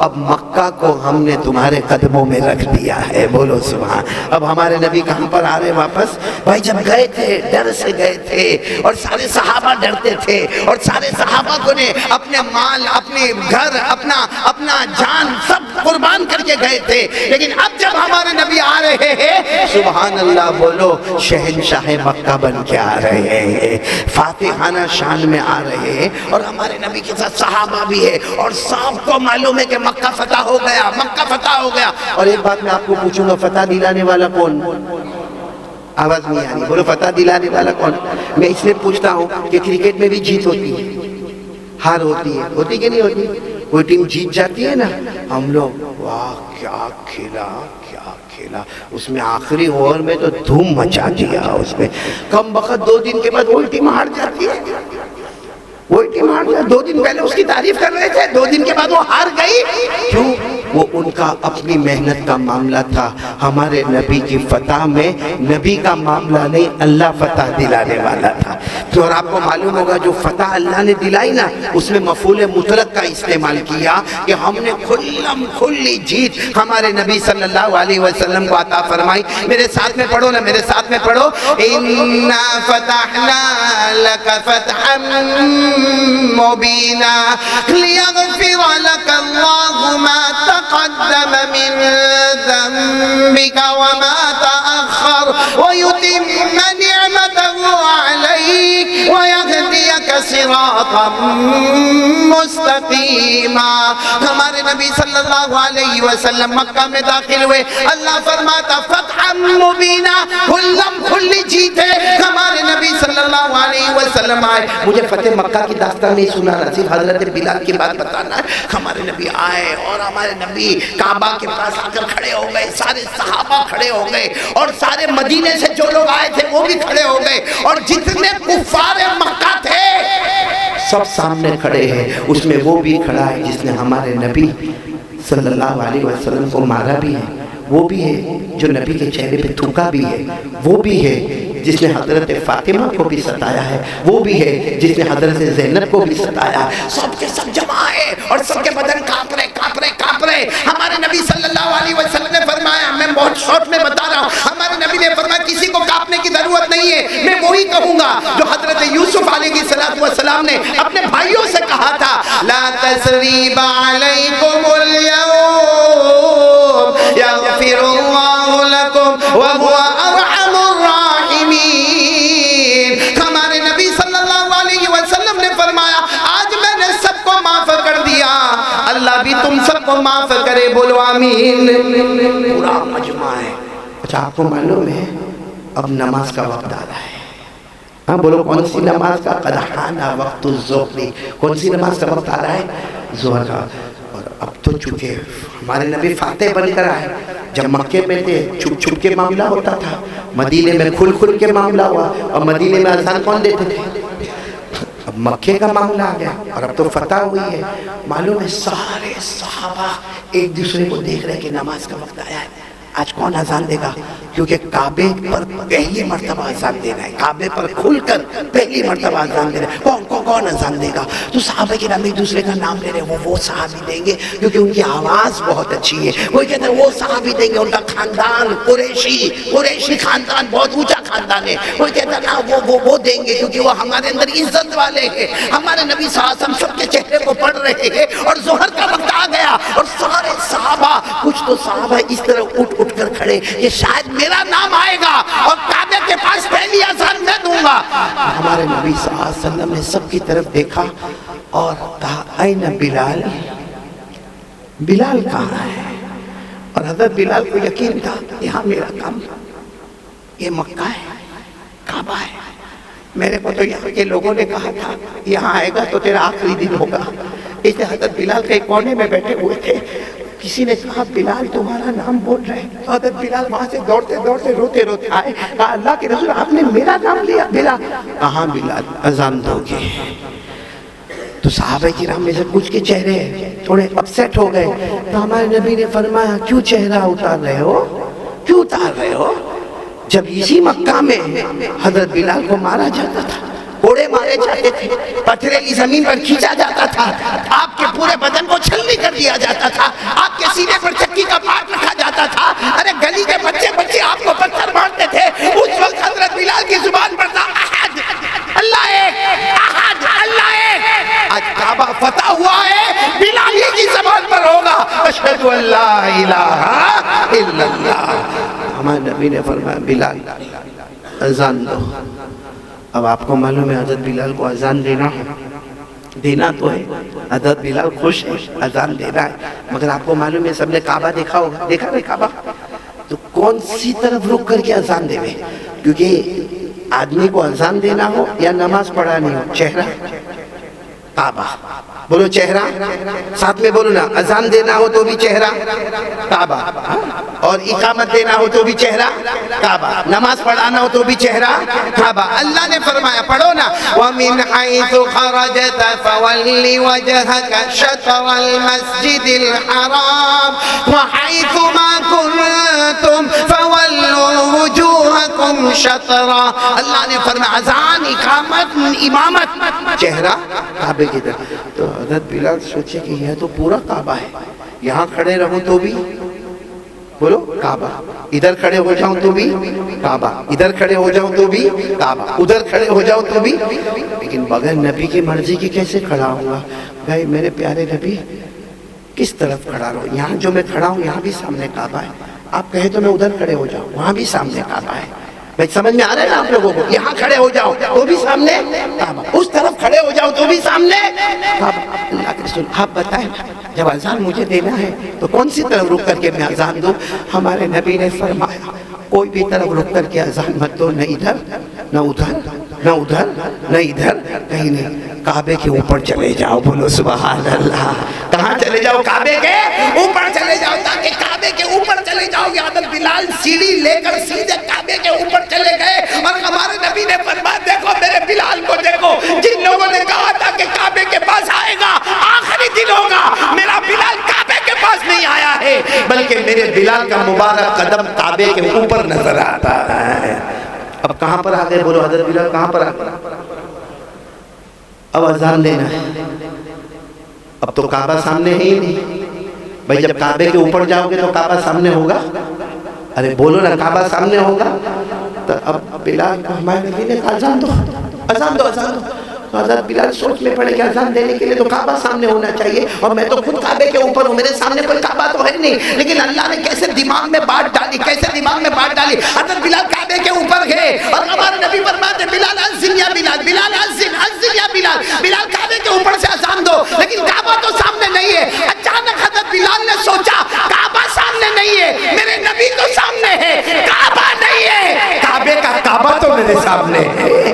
اب مکہ کو ہم نے تمہارے قدموں میں رکھ دیا ہے. بولو سبحان. اب ہمارے نبی کہاں پر آ رہے واپس؟ بھائی جب گئے تھے ڈر سے گئے تھے اور سارے صحابہ ڈرتے تھے اور سارے صحابہ کو نے اپنے مال، اپنے گھر، اپنا جان سب قربان کر کے گئے تھے. لیکن اب جب ہمارے نبی آ رہے ہیں سبحان اللہ بولو شہنشاہ مکہ بن کے آ رہے ہیں، فاتحانہ شان میں آ رہے ہیں اور ہمارے نبی کے ساتھ صحابہ بھی ہے اور سب کو معلوم ہے کہ مکہ فتح ہو گیا، مکہ فتح ہو گیا. اور ایک بات میں آپ کو پوچھوں گا فتح دلانے والا کون؟ آواز نہیں آ رہی. بولو فتح دلانے والا کون؟ میں اس لیے پوچھتا ہوں کہ کرکٹ میں بھی جیت ہوتی ہے، ہار ہوتی کہ نہیں ہوتی؟ کوئی ٹیم جیت جاتی ہے نا، ہم لوگ واہ کیا کھیلا کیا کھیلا، اس میں آخری اوور میں تو دھوم مچا دیا اس میں، کم وقت 2 دن کے بعد وہی ٹیم ہار جاتی ہے، وہی ٹیم ہار جاتی ہے۔ 2 دن پہلے اس کی تعریف کر رہے تھے، 2 دن کے بعد وہ ہار گئی، کیوں؟ وہ ان کا اپنی محنت کا معاملہ تھا۔ ہمارے نبی کی فتح میں نبی کا معاملہ نہیں، اللہ فتح دلانے والا تھا۔ تو اور آپ کو معلوم ہوگا جو فتح اللہ نے دلائی نا، اس میں مفعول مطلق کا استعمال کیا کہ ہم نے کھلم کھلی جیت ہمارے نبی صلی اللہ علیہ وسلم کو عطا فرمائی۔ میرے ساتھ میں پڑھو نا، میرے ساتھ میں پڑھو، اِنَّا فَتَحْنَا لَكَ فَتْحًا مُبِينًا لِيَغْفِرَ لَكَ اللَّهُ مَا تَقَدَّمَ مِن ذَنبِكَ وَمَا تَأَخَّرَ وَيُتِمَّ نِعْمَتَهُ عَلَيْكَ وَيَهْدِيَكَ صِرَاطًا مُسْتَقِيمًا۔ ہمارے نبی صلی اللہ علیہ وسلم مکہ میں داخل ہوئے، اللہ فرماتا فتحا مبینہ، کھلم کھلی جیت ہے۔ ہمارے نبی صلی اللہ علیہ وسلم آئے، مجھے فتح مکہ کی داستان نہیں سنانا، صرف حضرت بلال کی بات بتانا ہے۔ ہمارے نبی آئے اور ہمارے نبی کعبہ کے پاس آ کر کھڑے ہو گئے، سارے صحابہ کھڑے ہو گئے، اور سارے مدینے سے جو لوگ آئے تھے وہ بھی کھڑے ہو گئے، اور جتنے کفار مکہ تھے سب سامنے کھڑے ہیں۔ اس میں وہ بھی کھڑا ہے جس نے ہمارے نبی صلی اللہ علیہ وسلم کو مارا بھی ہے، وہ بھی ہے جو نبی کے چہرے پہ تھوکا بھی ہے، وہ بھی ہے جس نے حضرت فاطمہ کو بھی ستایا ہے، وہ بھی ہے جس نے حضرت زینب کو بھی ستایا ہے۔ سب کے سب جمع ہے اور سب کے بدن کانپ رہے کانپ رہے کانپ رہے۔ ہمارے نبی صلی اللہ علیہ وسلم نے فرمایا، میں بہت شارٹ میں بتا رہا ہوں، ہمارے نبی نے فرمایا کسی کو کانپنے کی ضرورت نہیں ہے، میں وہی کہوں گا جو حضرت یوسف علیہ السلام نے اپنے بھائیوں سے کہا تھا، لا تثریب علیکم اليوم یغفر اللہ لکم وہو ارحم الراحمین۔ ہمارے نبی صلی اللہ علیہ وسلم نے فرمایا آج میں نے سب کو معاف کر دیا، اللہ بھی تم سب کو معاف کرے، بولو آمین۔ پورا مجمع ہے۔ اچھا آپ کو معلوم ہے اب نماز کا وقت آ رہا ہے، ہاں بولو کون سی نماز کا؟ قد حان وقت الظہر، کون سی نماز کا وقت آ رہا ہے؟ ظہر کا۔ اور اب تو چونکہ ہمارے نبی فاتح بن کر آئے، جب مکے میں تھے چھپ چھپ کے معاملہ ہوتا تھا، مدینے میں کھل کھل کے معاملہ ہوا، اور مدینے میں اذان کون دیتے تھے؟ اب مکے کا معاملہ آ گیا اور اب تو فتح ہوئی ہے۔ معلوم ہے سارے صحابہ ایک دوسرے کو دیکھ رہے کہ نماز کا وقت آیا ہے، آج کون اذان دے گا؟ کیونکہ کعبے پر پہلی مرتبہ اذان دینا ہے، کعبے پر کھل کر پہلی مرتبہ اذان دینا ہے، کون اذان دے گا؟ تو صحابہ کرام ایک دوسرے کا نام لے رہے، وہ صحابی دیں گے کیونکہ ان کی آواز بہت اچھی ہے، وہ کہتے ہیں وہ صحابی دیں گے، ان کا خاندان قریشی خاندان بہت اونچا خاندان ہے، وہ کہتا ہے نا وہ دیں گے کیونکہ وہ ہمارے اندر عزت والے ہیں۔ ہمارے نبی صلی اللہ علیہ وسلم سب کے چہرے کو پڑھ رہے ہیں اور ظہر کا وقت آ گیا، اور سارے صحابہ، کچھ تو صحابہ اس طرح اٹھ کر کھڑے کہ شاید میرا نام آئے گا اور کعبے کے پاس پہلی اذان میں دوں گا۔ ہمارے نبی صلی اللہ علیہ وسلم نے سب کی طرف دیکھا اور کہا این بلال، بلال کہاں ہے؟ اور حضرت بلال کو یقین تھا یہاں میرا کام، یہ مکہ ہے، کعبہ ہے، میرے کو تو یہاں کے لوگوں نے کہا تھا یہاں آئے گا تو تیرا آخری دن ہوگا۔ اس لیے حضرت بلال کے کونے میں بیٹھے ہوئے تھے، کسی نے کہا بلال تمہارا نام بول رہے ہیں، تو حضرت بلال وہاں سے دوڑتے روتے آئے، کہا اللہ کے رسول آپ نے میرا نام لیا؟ بلال کہاں؟ بلال اذان دو گے؟ تو صحابہ کرام میں سے کچھ کے چہرے تھوڑے اپسیٹ ہو گئے، تو ہمارے نبی نے فرمایا کیوں چہرہ اتار رہے ہو، کیوں اتار رہے ہو؟ جب اسی مکہ میں حضرت بلال کو مارا جاتا تھا، کوڑے مارے جاتے تھے، پتھریلی زمین پر کھینچا جاتا تھا، آپ کے پورے بدن کو چھلنی کر دیا جاتا تھا، آپ کے سینے پر چکی کا پاٹ رکھا جاتا تھا، ارے گلی کے بچے آپ کو پتھر مارتے تھے، اس وقت حضرت بلال کی زبان پر تھا احد، اللہ ایک، احد، اللہ ایک۔ آج کعبہ فتح ہوا ہے، بلال ہی کی زبان پر ہوگا اشہد ان لا الہ الا اللہ۔ ہمارے نبی نے فرمایا بلال اذان دو۔ اب آپ کو معلوم ہے حضرت بلال کو اذان دینا تو ہے، حضرت بلال خوش ہے، اذان دینا ہے، مگر آپ کو معلوم ہے سب نے کعبہ دیکھا ہوگا، دیکھا نہیں کعبہ؟ تو کون سی طرف رک کر کے اذان دے؟ کیونکہ آدمی کو اذان دینا ہو یا نماز پڑھانی ہو، چہرہ کعبہ. بولو چہرہ, ساتھ میں بولو نا. اذان دینا ہو تو بھی چہرہ کعبہ, اور اقامت دینا ہو تو بھی چہرہ کعبہ, نماز پڑھانا ہو تو بھی چہرہ کعبہ. اللہ نے فرمایا, پڑھو نا, وَمِنْ حَيْثُ خَرَجْتَ فَوَلِّ وَجْهَكَ شَطْرَ الْمَسْجِدِ الْحَرَامِ وَحَيْثُ مَا كُنْتُمْ فَوَلُّوا وُجُوهَكُمْ شَطْرًا. اللہ نے فرمایا اذان, اقامت, امامت, چہرہ کعبے کی طرف. تو حضرت بلال سوچے کہ یہ تو پورا کعبہ ہے, یہاں کھڑے رہوں تو بھی بولو کعبہ, ادھر کھڑے ہو جاؤں تو بھی کعبہ, ادھر کھڑے ہو جاؤں تو بھی کعبہ, ادھر کھڑے ہو جاؤں تو بھی. لیکن بغیر نبی کی مرضی کی کیسے کھڑا ہوں گا بھائی؟ میرے پیارے نبی کس طرف کھڑا رہو؟ یہاں جو میں کھڑا ہوں یہاں بھی سامنے کعبہ ہے, آپ کہیں تو میں ادھر کھڑے ہو جاؤں, وہاں بھی سامنے کعبہ ہے. بھائی سمجھ میں آ رہا ہے نا آپ لوگوں کو؟ یہاں کھڑے ہو جاؤ تو بھی سامنے کعبہ, اس طرف کھڑے ہو جاؤ تو بھی سامنے کعبہ. اللہ کے رسول آپ بتائیں, جب اذان مجھے دینا ہے تو کون سی طرف رک کر کے میں اذان دوں؟ ہمارے نبی نے فرمایا کوئی بھی طرف رک کر کے اذان مت دو, نہ ادھر نہ ادھر, نہ ادھر نہ ادھر, کہیں نہیں, کعبے کے اوپر چلے جاؤ. بولو سبحان اللہ. کہاں چلے جاؤ؟ کعبے کے اوپر چلے جاؤ, تاکہ کعبے کے اوپر چلے جاؤ گے. حضرت بلال سیڑھی لے کر سیدھے کعبے کے اوپر چلے گئے, اور ہمارے نبی نے فرمایا دیکھو میرے بلال کو دیکھو, جن لوگوں نے کہا تھا کہ کعبے کے پاس آئے گا آخری دن ہوگا, میرا بلال کعبے کے پاس نہیں آیا ہے, بلکہ میرے بلال کا مبارک قدم کعبے کے اوپر نظر آتا ہے. اب کہاں پر آ گئے؟ بولو حضرت بلال کہاں پر آ گئے؟ اب اذان دینا ہے, اب تو کعبہ سامنے ہے ہی نہیں. بھائی جب کعبے کے اوپر جاؤ گے تو کعبہ سامنے ہوگا؟ ارے بولو نا, کعبہ سامنے ہوگا. تو اب بلال کو ہمارے نبی نے کہا اذان دو, اذان دو, اذان دو. تو حضرت بلال سوچ میں پڑے کہ اذان دینے کے لیے تو کعبہ سامنے ہونا چاہیے, اور میں تو خود کعبے کے اوپر ہوں, میرے سامنے کوئی کعبہ تو ہے نہیں. لیکن اللہ نے کیسے دماغ میں بات ڈالی, کیسے دماغ میں بات ڈالی. حضرت بلال کعبے کے اوپر گئے, اور ہمارے نبی فرماتے بلال اذن یا بلال, بلال اذن, اذن یا بلال, بلال کعبے کے اوپر سے اذان دو. لیکن کعبہ تو سامنے نہیں ہے. اچانک حضرت بلال نے سوچا کعبہ سامنے نہیں ہے, میرے نبی تو سامنے ہے, کعبہ نہیں ہے. کعبے کا کعبہ تو میرے سامنے ہے,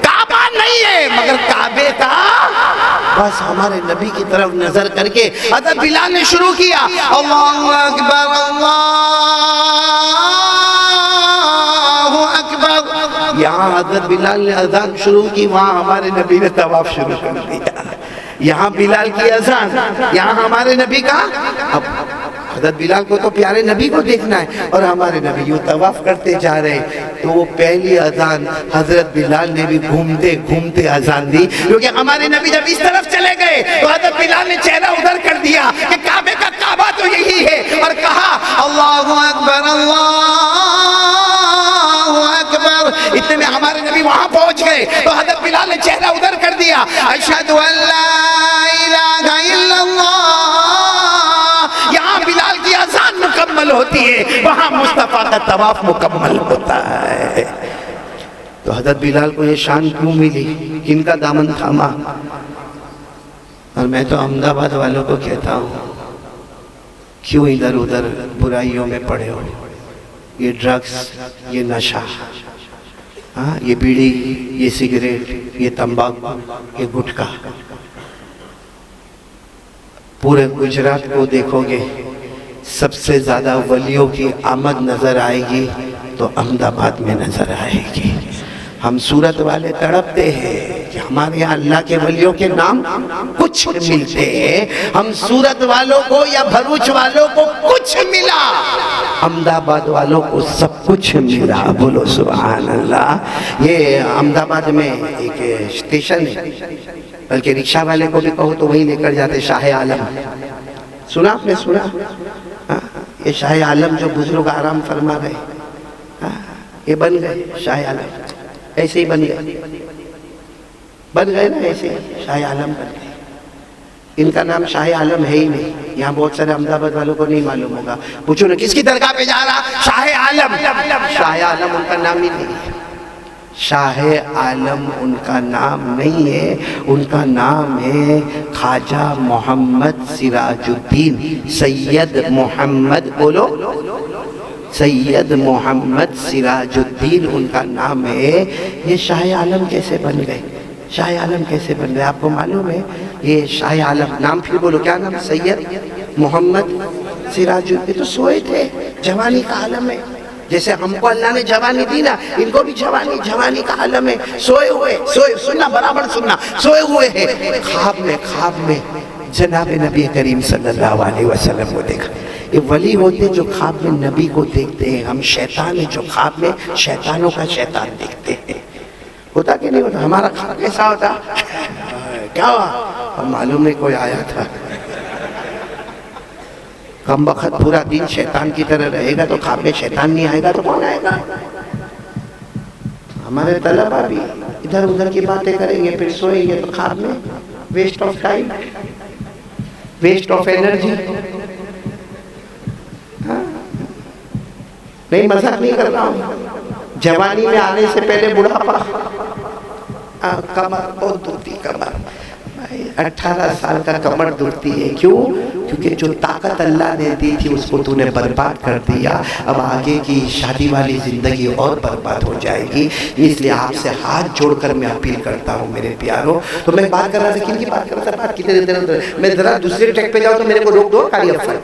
کعبہ نہیں ہے مگر کعبے کا. بس ہمارے نبی کی طرف نظر کر کے حضرت بلال نے شروع کیا اللہ اکبر اللہ اکبر. یہاں حضرت بلال نے اذان شروع کی, وہاں ہمارے نبی نے طواف شروع کر دیا. یہاں بلال کی اذان, یہاں ہمارے نبی کا. اب حضرت بلال کو تو پیارے نبی کو دیکھنا ہے, اور ہمارے نبی یوں طواف کرتے جا رہے. تو وہ پہلی اذان حضرت بلال نے بھی گھومتے گھومتے اذان دی, کیونکہ ہمارے نبی جب اس طرف چلے گئے تو حضرت بلال نے چہرہ ادھر کر دیا کہ کعبے کا کعبہ تو یہی ہے, اور کہا اللہ اکبر اللہ اکبر. اتنے میں ہمارے نبی وہاں پہنچ گئے تو حضرت بلال نے چہرہ ادھر کر دیا, اشہد ان لا الہ الا اللہ. یہاں بلال کی اذان مکمل ہوتی ہے, وہاں مصطفیٰ کا طواف مکمل ہوتا ہے. تو حضرت بلال کو یہ شان کیوں ملی؟ کن کا دامن تھاما؟ اور میں تو احمد آباد والوں کو کہتا ہوں, کیوں ادھر ادھر برائیوں میں پڑے ہو؟ یہ ڈرگز, یہ نشہ, یہ بیڑی, یہ سگریٹ, یہ تمباکو, یہ گٹکا. پورے گجرات کو دیکھو گے سب سے زیادہ ولیوں کی آمد نظر آئے گی تو احمد آباد میں نظر آئے گی. ہم سورت والے تڑپتے ہیں کہ ہمارے یہاں اللہ کے ولیوں کے نام کچھ ملتے ہیں, ہم سورت والوں کو یا بھروچ والوں کو کچھ ملا, احمد آباد والوں کو سب کچھ ملا. بولو سبحان اللہ. یہ احمد آباد میں ایک اسٹیشن ہے, بلکہ رکشہ والے کو بھی کہو تو وہی لے کر جاتے, شاہ عالم. سنا آپ نے؟ سنا یہ شاہ عالم جو بزرگ آرام فرما رہے, یہ بن گئے شاہ عالم, ایسے ہی بن گئے نا, ایسے ہی شاہ عالم بن گئے. ان کا نام شاہ عالم ہے ہی نہیں. یہاں بہت سارے احمد آباد والوں کو نہیں معلوم ہوگا. پوچھو نا کس کی درگاہ پہ جا رہا؟ شاہ عالم. شاہ عالم ان کا نام ہی نہیں ہے. شاہ عالم ان کا نام نہیں ہے, ان کا نام ہے خواجہ محمد سراج الدین, سید محمد, بولو سید محمد سراج الدین ان کا نام ہے. یہ شاہ عالم کیسے بن گئے؟ شاہ عالم کیسے بن گئے؟ آپ کو معلوم ہے یہ شاہ عالم نام پھر بولو کیا نام؟ سید محمد سراج الدین. تو سوئے تھے، جوانی کا عالم ہے. جیسے ہم کو اللہ نے جوانی دی نا، ان کو بھی جوانی کا عالم ہے. سوئے ہوئے سننا برابر سننا، سوئے ہوئے ہیں خواب میں جناب نبی کریم صلی اللہ علیہ وسلم کو دیکھا. یہ ولی ہوتے جو خواب میں نبی کو دیکھتے ہیں. ہم شیطان ہیں جو خواب میں شیطانوں کا شیطان دیکھتے ہیں. ہوتا کہ نہیں ہوتا؟ ہمارا خواب کیسا ہوتا؟ کیا ہوا؟ ہم معلوم نہیں کوئی آیا تھا. کم وقت پورا دن شیطان کی طرح رہے گا تو خواب میں شیطان نہیں آئے گا تو کون آئے گا؟ ہمارے طلبہ بھی ادھر ادھر کی باتیں کریں گے پھر سوئیں گے تو خواب میں waste of time, waste of energy. نہیں مذاق نہیں کر رہا ہوں. جوانی میں آنے سے پہلے بڑھاپا، کمر بہت دکھتی. کمر 18 سال کا کمر دکھتی ہے. کیوں؟ کیونکہ جو طاقت اللہ نے دی تھی اس کو تو نے برباد کر دیا. اب آگے کی شادی والی زندگی اور برباد ہو جائے گی. اس لیے آپ سے ہاتھ جوڑ کر میں اپیل کرتا ہوں میرے پیاروں. تو میں بات کر رہا تھا، کن کی بات کر رہا تھا؟ بات کی میں ذرا دوسری ٹریک پہ جاؤں تو میرے کو روک دو. قاری افضل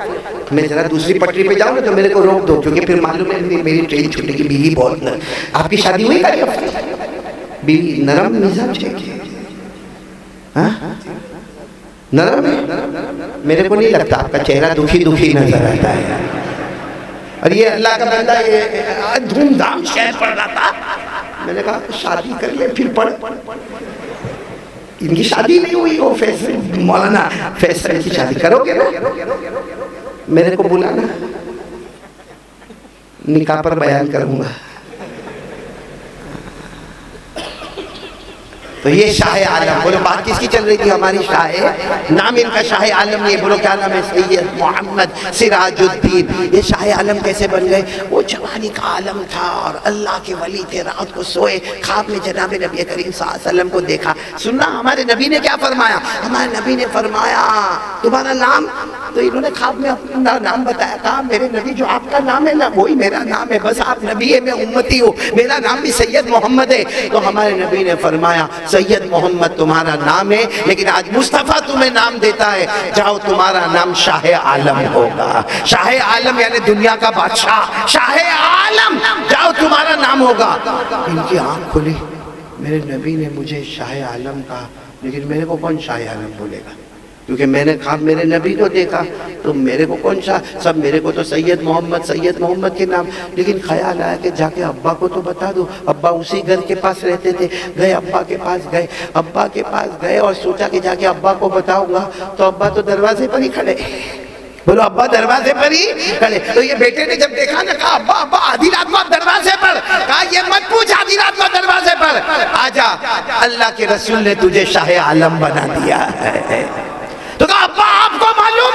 میں ذرا دوسری پٹری پہ جاؤں نا تو میرے کو روک دو، کیونکہ پھر معلوم ہے میری ٹرین چھوٹے کی. بیوی بہت، آپ کی شادی ہوئی قاری افضل؟ بیوی نرم مزاج ہے؟ نرم ہے؟ میرے کو نہیں لگتا، آپ کا چہرہ دکھی نظر آتا ہے. اور یہ اللہ کا بندہ یہ دھوم دھام شہر پڑھ رہا تھا. میں نے کہا شادی کر لے پھر پڑھ. ان کی شادی نہیں ہوئی. وہ فیصل مولانا فیصل کی شادی کرو گے نا؟ میرے کو بلانا، نکاح پر بیان کروں گا. تو یہ شاہ عالم. بولو بات کس کی چل رہی تھی؟ ہماری شاہ ہے. نام ان کا شاہ عالم نہیں ہے. بولو کیا نام ہے؟ سید محمد سراج الدین. یہ شاہ عالم کیسے بن گئے؟ وہ جوانی کا عالم تھا اور اللہ کے ولی تھے. رات کو سوئے، خواب میں جناب نبی کریم صلی اللہ علیہ وسلم کو دیکھا. سننا ہمارے نبی نے کیا فرمایا؟ ہمارے نبی نے فرمایا تمہارا نام؟ تو انہوں نے خواب میں اپنا نام بتایا. کہا میرے نبی جو آپ کا نام ہے نا وہی میرا نام ہے. بس آپ نبی ہے، میں امتی ہوں. میرا نام بھی سید محمد ہے. تو ہمارے نبی نے فرمایا سید محمد تمہارا نام ہے، لیکن آج مصطفیٰ تمہیں نام دیتا ہے. جاؤ تمہارا نام شاہ عالم ہوگا. شاہ عالم یعنی دنیا کا بادشاہ. شاہ عالم جاؤ تمہارا نام ہوگا. ان کی آنکھ کھلی. میرے نبی نے مجھے شاہ عالم کہا، لیکن میرے کو کون شاہ عالم بولے گا؟ کیونکہ میں نے خواب میرے نبی کو دیکھا. تو میرے کو کون شاہ؟ سب میرے کو تو سید محمد کے نام. لیکن خیال آیا کہ جا کے ابا کو تو بتا دو. ابا اسی گھر کے پاس رہتے تھے. گئے ابا کے پاس گئے اور سوچا کہ جا کے ابا کو بتاؤں گا. تو ابا تو دروازے پر ہی کھڑے. بولو ابا دروازے پر ہی کھڑے. تو یہ بیٹے نے جب دیکھا نا، کہا ابا آدھی رات کو دروازے پر. کہا یہ مت پوچھ، آدھی رات کو دروازے پر آجا، اللہ کے رسول نے تجھے شاہ عالم بنا دیا ہے. تو کہا ابا آپ کو معلوم؟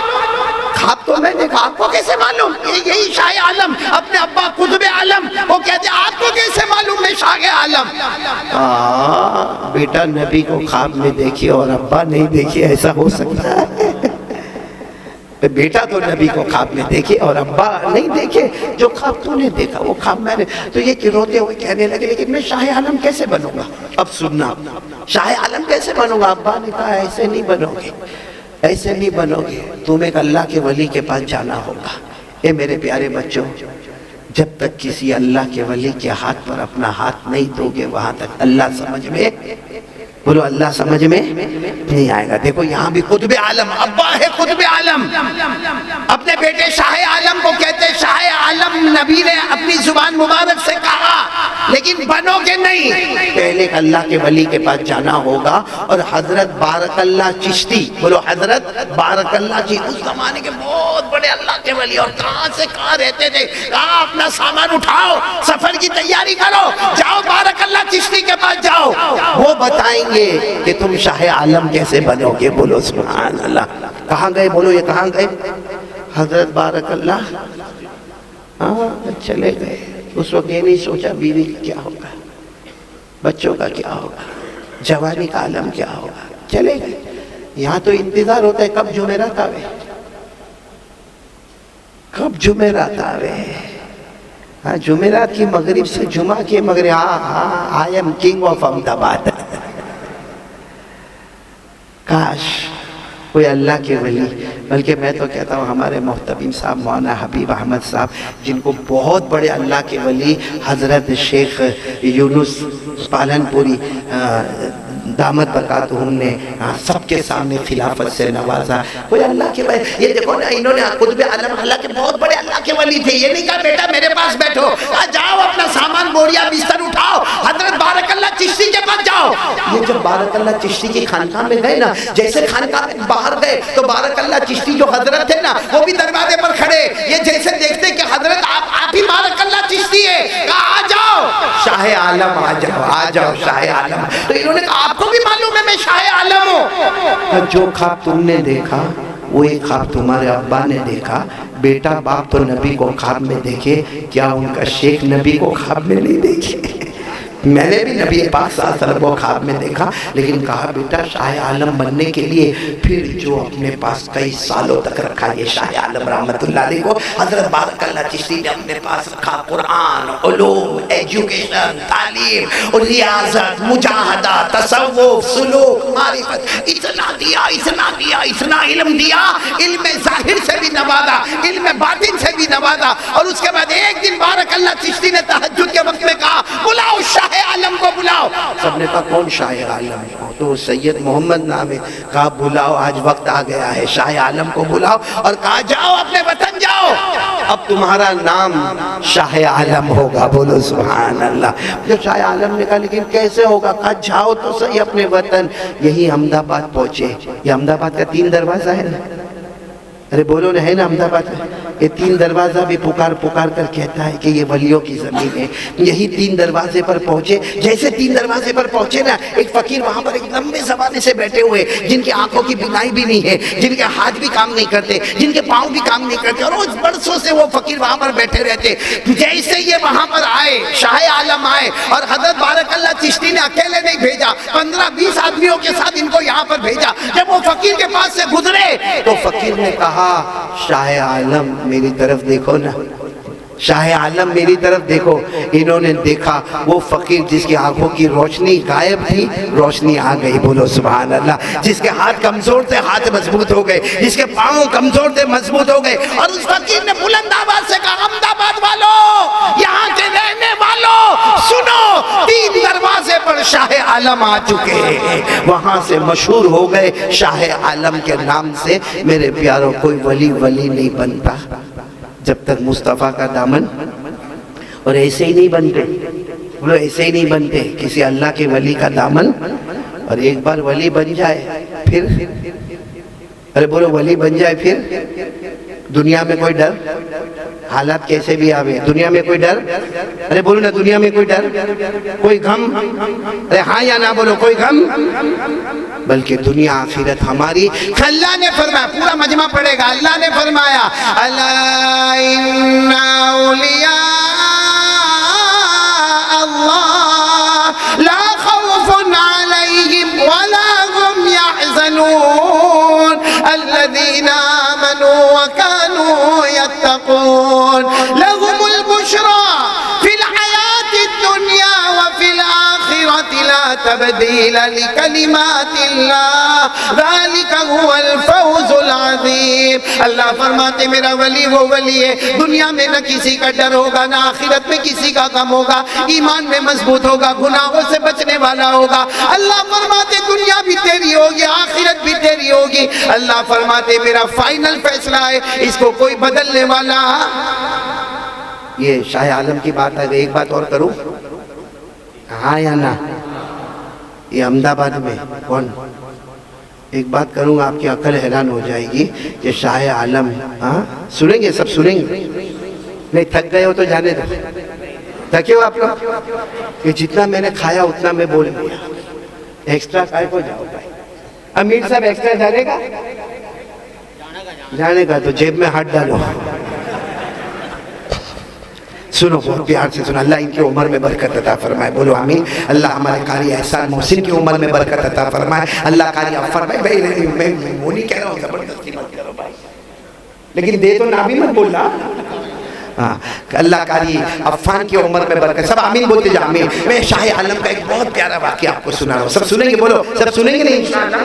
خواب تو میں نے کہا آپ کو کیسے معلوم؟ یہی شاہ عالم اپنے ابا قطب عالم وہ کہتے آپ کو کیسے معلوم میں شاہ عالم؟ بیٹا نبی کو خواب میں دیکھی اور ابا نہیں دیکھی، ایسا ہو سکتا ہے؟ بیٹا تو نبی کو خواب میں دیکھے اور ابا نہیں دیکھے. جو خواب تو نے دیکھا وہ خواب میں نے. تو یہ روتے ہوئے کہنے لگے لیکن میں شاہ عالم کیسے بنوں گا؟ اب سننا، شاہ عالم کیسے بنوں گا؟ ابا نے کہا ایسے نہیں بنو گے، ایسے نہیں بنو گے. تم ایک اللہ کے ولی کے پاس جانا ہوگا. اے میرے پیارے بچوں، جب تک کسی اللہ کے ولی کے ہاتھ پر اپنا ہاتھ نہیں دو گے وہاں تک اللہ سمجھ میں، بولو اللہ سمجھ میں نہیں آئے گا. دیکھو یہاں بھی قطب عالم، ابا ہے قطب عالم، اپنے بیٹے شاہ عالم کو کہتے شاہ عالم. نبی نے اپنی زبان مبارک سے کہا لیکن بنو گے نہیں. پہلے اللہ کے ولی کے پاس جانا ہوگا. اور حضرت بارک اللہ چشتی، بولو حضرت بارک اللہ چشتی اس زمانے کے بہت بڑے اللہ کے ولی، اور کہاں سے کہاں رہتے تھے. کہا اپنا سامان اٹھاؤ، سفر کی تیاری کرو، جاؤ بارک اللہ چشتی کے پاس جاؤ. وہ بتائیں گے کہ تم شاہ عالم کیسے بنو گے. بولو سبحان اللہ. کہاں گئے؟ بولو یہ کہاں گئے؟ حضرت بارک اللہ چلے گئے. اس وقت یہ نہیں سوچا بیوی کا کیا ہوگا، بچوں کا کیا ہوگا، جوانی کا عالم کیا ہوگا. چلے گئے. یہاں تو انتظار ہوتا ہے کب جمعرات آوے، کب جمعرات آوے. ہاں جمعرات کی مغرب سے جمعہ کی مغرب. I am king of Ahmedabad. کاش کوئی اللہ کے ولی، بلکہ میں تو کہتا ہوں ہمارے محتبیم صاحب مولانا حبیب احمد صاحب، جن کو بہت بڑے اللہ کے ولی حضرت شیخ یونس پالن پوری دامت برکاتہم نے سب کے سامنے خلافت سے نوازا، کوئی اللہ کے ولی، یہ دیکھو نا انہوں نے قطب عالم اللہ کے بہت بڑے اللہ کے ولی تھے، یہ نہیں کہا بیٹا میرے پاس بیٹھو، جاؤ اپنا سامان بوریا بستر اٹھاؤ حضرت بارک اللہ چشتی کے پاس جاؤ۔ یہ جب بارک اللہ چشتی کی خانقاہ میں گئے نا، جیسے خانقاہ میں باہر گئے تو بارک اللہ چشتی جو حضرت تھے نا وہ بھی دروازے پر کھڑے، یہ جیسے دیکھتے کہ حضرت آپ ہی بارک اللہ چشتی ہے، کہا آ جاؤ شاہ عالم، آ جاؤ آ جاؤ شاہ عالم۔ تو انہوں نے کہا آپ کو بھی معلوم ہے میں شاہ عالم ہوں؟ جو خواب تم نے دیکھا وہی خواب تمہارے ابا نے دیکھا، بیٹا باپ تو نبی کو خواب میں دیکھے، کیا ان کا شیخ نبی کو خواب میں نہیں دیکھے؟ میں نے بھی نبی پاک صلی اللہ علیہ وسلم کو خواب میں دیکھا، لیکن کہا بیٹا شاہ عالم بننے کے لیے پھر جو اپنے پاس کئی سالوں تک رکھا، یہ شاہ عالم رحمت اللہ علیہ کو حضرت بارک اللہ چشتی نے اپنے پاس رکھا، قرآن، علوم، ایجوکیشن، تعلیم اور ریاضت، مجاہدہ، تصوف، سلوک، معرفت، اتنا دیا اتنا دیا اتنا علم دیا، علم ظاہر سے بھی نوازا، علم باطن سے بھی نوازا۔ اور اس کے بعد ایک دن بارک اللہ چشتی نے تہجد کے وقت میں کہا بلاؤ شاہ عالم کو بلاؤ۔ سب نے کہا کون شاہ عالم؟ تو سید محمد نام ہے، کہا بلاؤ آج وقت آ گیا ہے، شاہ عالم کو بلاؤ، اور کہا جاؤ اپنے وطن جاؤ، اب تمہارا نام شاہ عالم ہوگا، بولو سبحان اللہ۔ جو شاہ عالم نے کہا لیکن کیسے ہوگا؟ کہا جاؤ تو صحیح اپنے وطن۔ یہی احمد آباد پہنچے، یہ احمد آباد کا 3 دروازہ ہے نا، ارے بولو نا، ہے نا احمد آباد میں یہ 3 دروازہ بھی پکار پکار کر کہتا ہے کہ یہ ولیوں کی زمین ہے۔ یہی 3 دروازے پر پہنچے، جیسے 3 دروازے پر پہنچے نا، ایک فقیر وہاں پر ایک لمبے زمانے سے بیٹھے ہوئے، جن کی آنکھوں کی بینائی بھی نہیں ہے، جن کے ہاتھ بھی کام نہیں کرتے، جن کے پاؤں بھی کام نہیں کرتے، اور روز برسوں سے وہ فقیر وہاں پر بیٹھے رہتے۔ جیسے یہ وہاں پر آئے، شاہ عالم آئے، اور حضرت بارک اللہ چشتی نے اکیلے نہیں بھیجا، 15-20 آدمیوں کے ساتھ ان کو یہاں پر بھیجا۔ جب وہ فقیر کے پاس سے گزرے تو فقیر نے کہا شاہ عالم میری طرف دیکھو نا، شاہ عالم میری طرف دیکھو۔ انہوں نے دیکھا، وہ فقیر جس کی آنکھوں کی روشنی غائب تھی، روشنی آ گئی، بولو سبحان اللہ۔ جس کے ہاتھ کمزور تھے، ہاتھ مضبوط ہو گئے، جس کے پاؤں کمزور تھے، مضبوط ہو گئے۔ اور اس فقیر نے بلند آواز سے کہا احمد آباد والو، یہاں کے رہنے والو سنو، 3 دروازے پر شاہ عالم آ چکے ہیں۔ وہاں سے مشہور ہو گئے شاہ عالم کے نام سے۔ میرے پیاروں، کوئی ولی ولی نہیں بنتا جب تک مصطفیٰ کا دامن، اور ایسے ہی نہیں بنتے، بولو ایسے ہی نہیں بنتے، کسی اللہ کے ولی کا دامن، اور ایک بار ولی بن جائے پھر، ارے بولو ولی بن جائے پھر دنیا میں کوئی ڈر، حالات کیسے بھی آوے، دنیا میں کوئی ڈر، ارے بولو نا دنیا میں کوئی ڈر، کوئی غم، ارے ہاں یا نہ بولو، کوئی غم، بلکہ دنیا آخرت ہماری۔ اللہ نے فرمایا، پورا مجمع پڑھے گا، اللہ نے فرمایا الا ان اولیاء اللہ لا خوف علیہم ولا هم يحزنون الذین آمنوا وكانوا يتقون لهم البشرى في الحیاة الدنیا وفي الآخرة لا تبدیل لکلمات اللہ ذلك هو الفوز العظیم۔ اللہ فرماتے میرا ولی وہ ولی ہے، دنیا میں نہ کسی کا ڈر ہوگا، نہ آخرت میں کسی کا غم ہوگا، ایمان میں مضبوط ہوگا، گناہوں سے بچنے والا ہوگا۔ اللہ فرماتے دنیا بھی تیری ہوگی، آخرت بھی تیری ہوگی۔ اللہ فرماتے میرا فائنل فیصلہ ہے، اس کو کوئی بدلنے والا۔ یہ شاہ عالم کی بات ہے۔ ایک بات اور کروں، ہاں یا نہ؟ یہ احمد آباد میں کون؟ ایک بات کروں گا، آپ کی عقل حیران ہو جائے گی کہ شاہ عالم، ہاں سنیں گے، سب سنیں گے؟ نہیں تھک گئے ہو تو جانے دو، تھکے ہو آپ لوگ؟ کہ جتنا میں نے کھایا اتنا میں بول دیا، ایکسٹرا کھائے کو جاؤ بھائی۔ امیر صاحب ایکسٹرا جانے کا؟ جانے کا تو جیب میں ہاتھ ڈالو۔ سنو بہت پیار سے سنو، اللہ ان کی عمر میں برکت عطا فرمائے، بولو آمین۔ اللہ ہمارے قاری احسان محسن کی عمر میں برکت عطا فرمائے، اللہ قاری عفر بھائی میں وہ نہیں کہہ رہا ہوں زبردستی مت کرو بھائی، لیکن دے تو نہ بھی مت بولنا۔ اللہ قاری عفان کی عمر میں برکت، سب آمین بولتے جا آمین۔ میں شاہ عالم کا ایک بہت پیارا واقعہ آپ کو سنا رہا ہوں، سب سنیں گے؟ بولو سب سنیں گے نہیں انشاءاللہ؟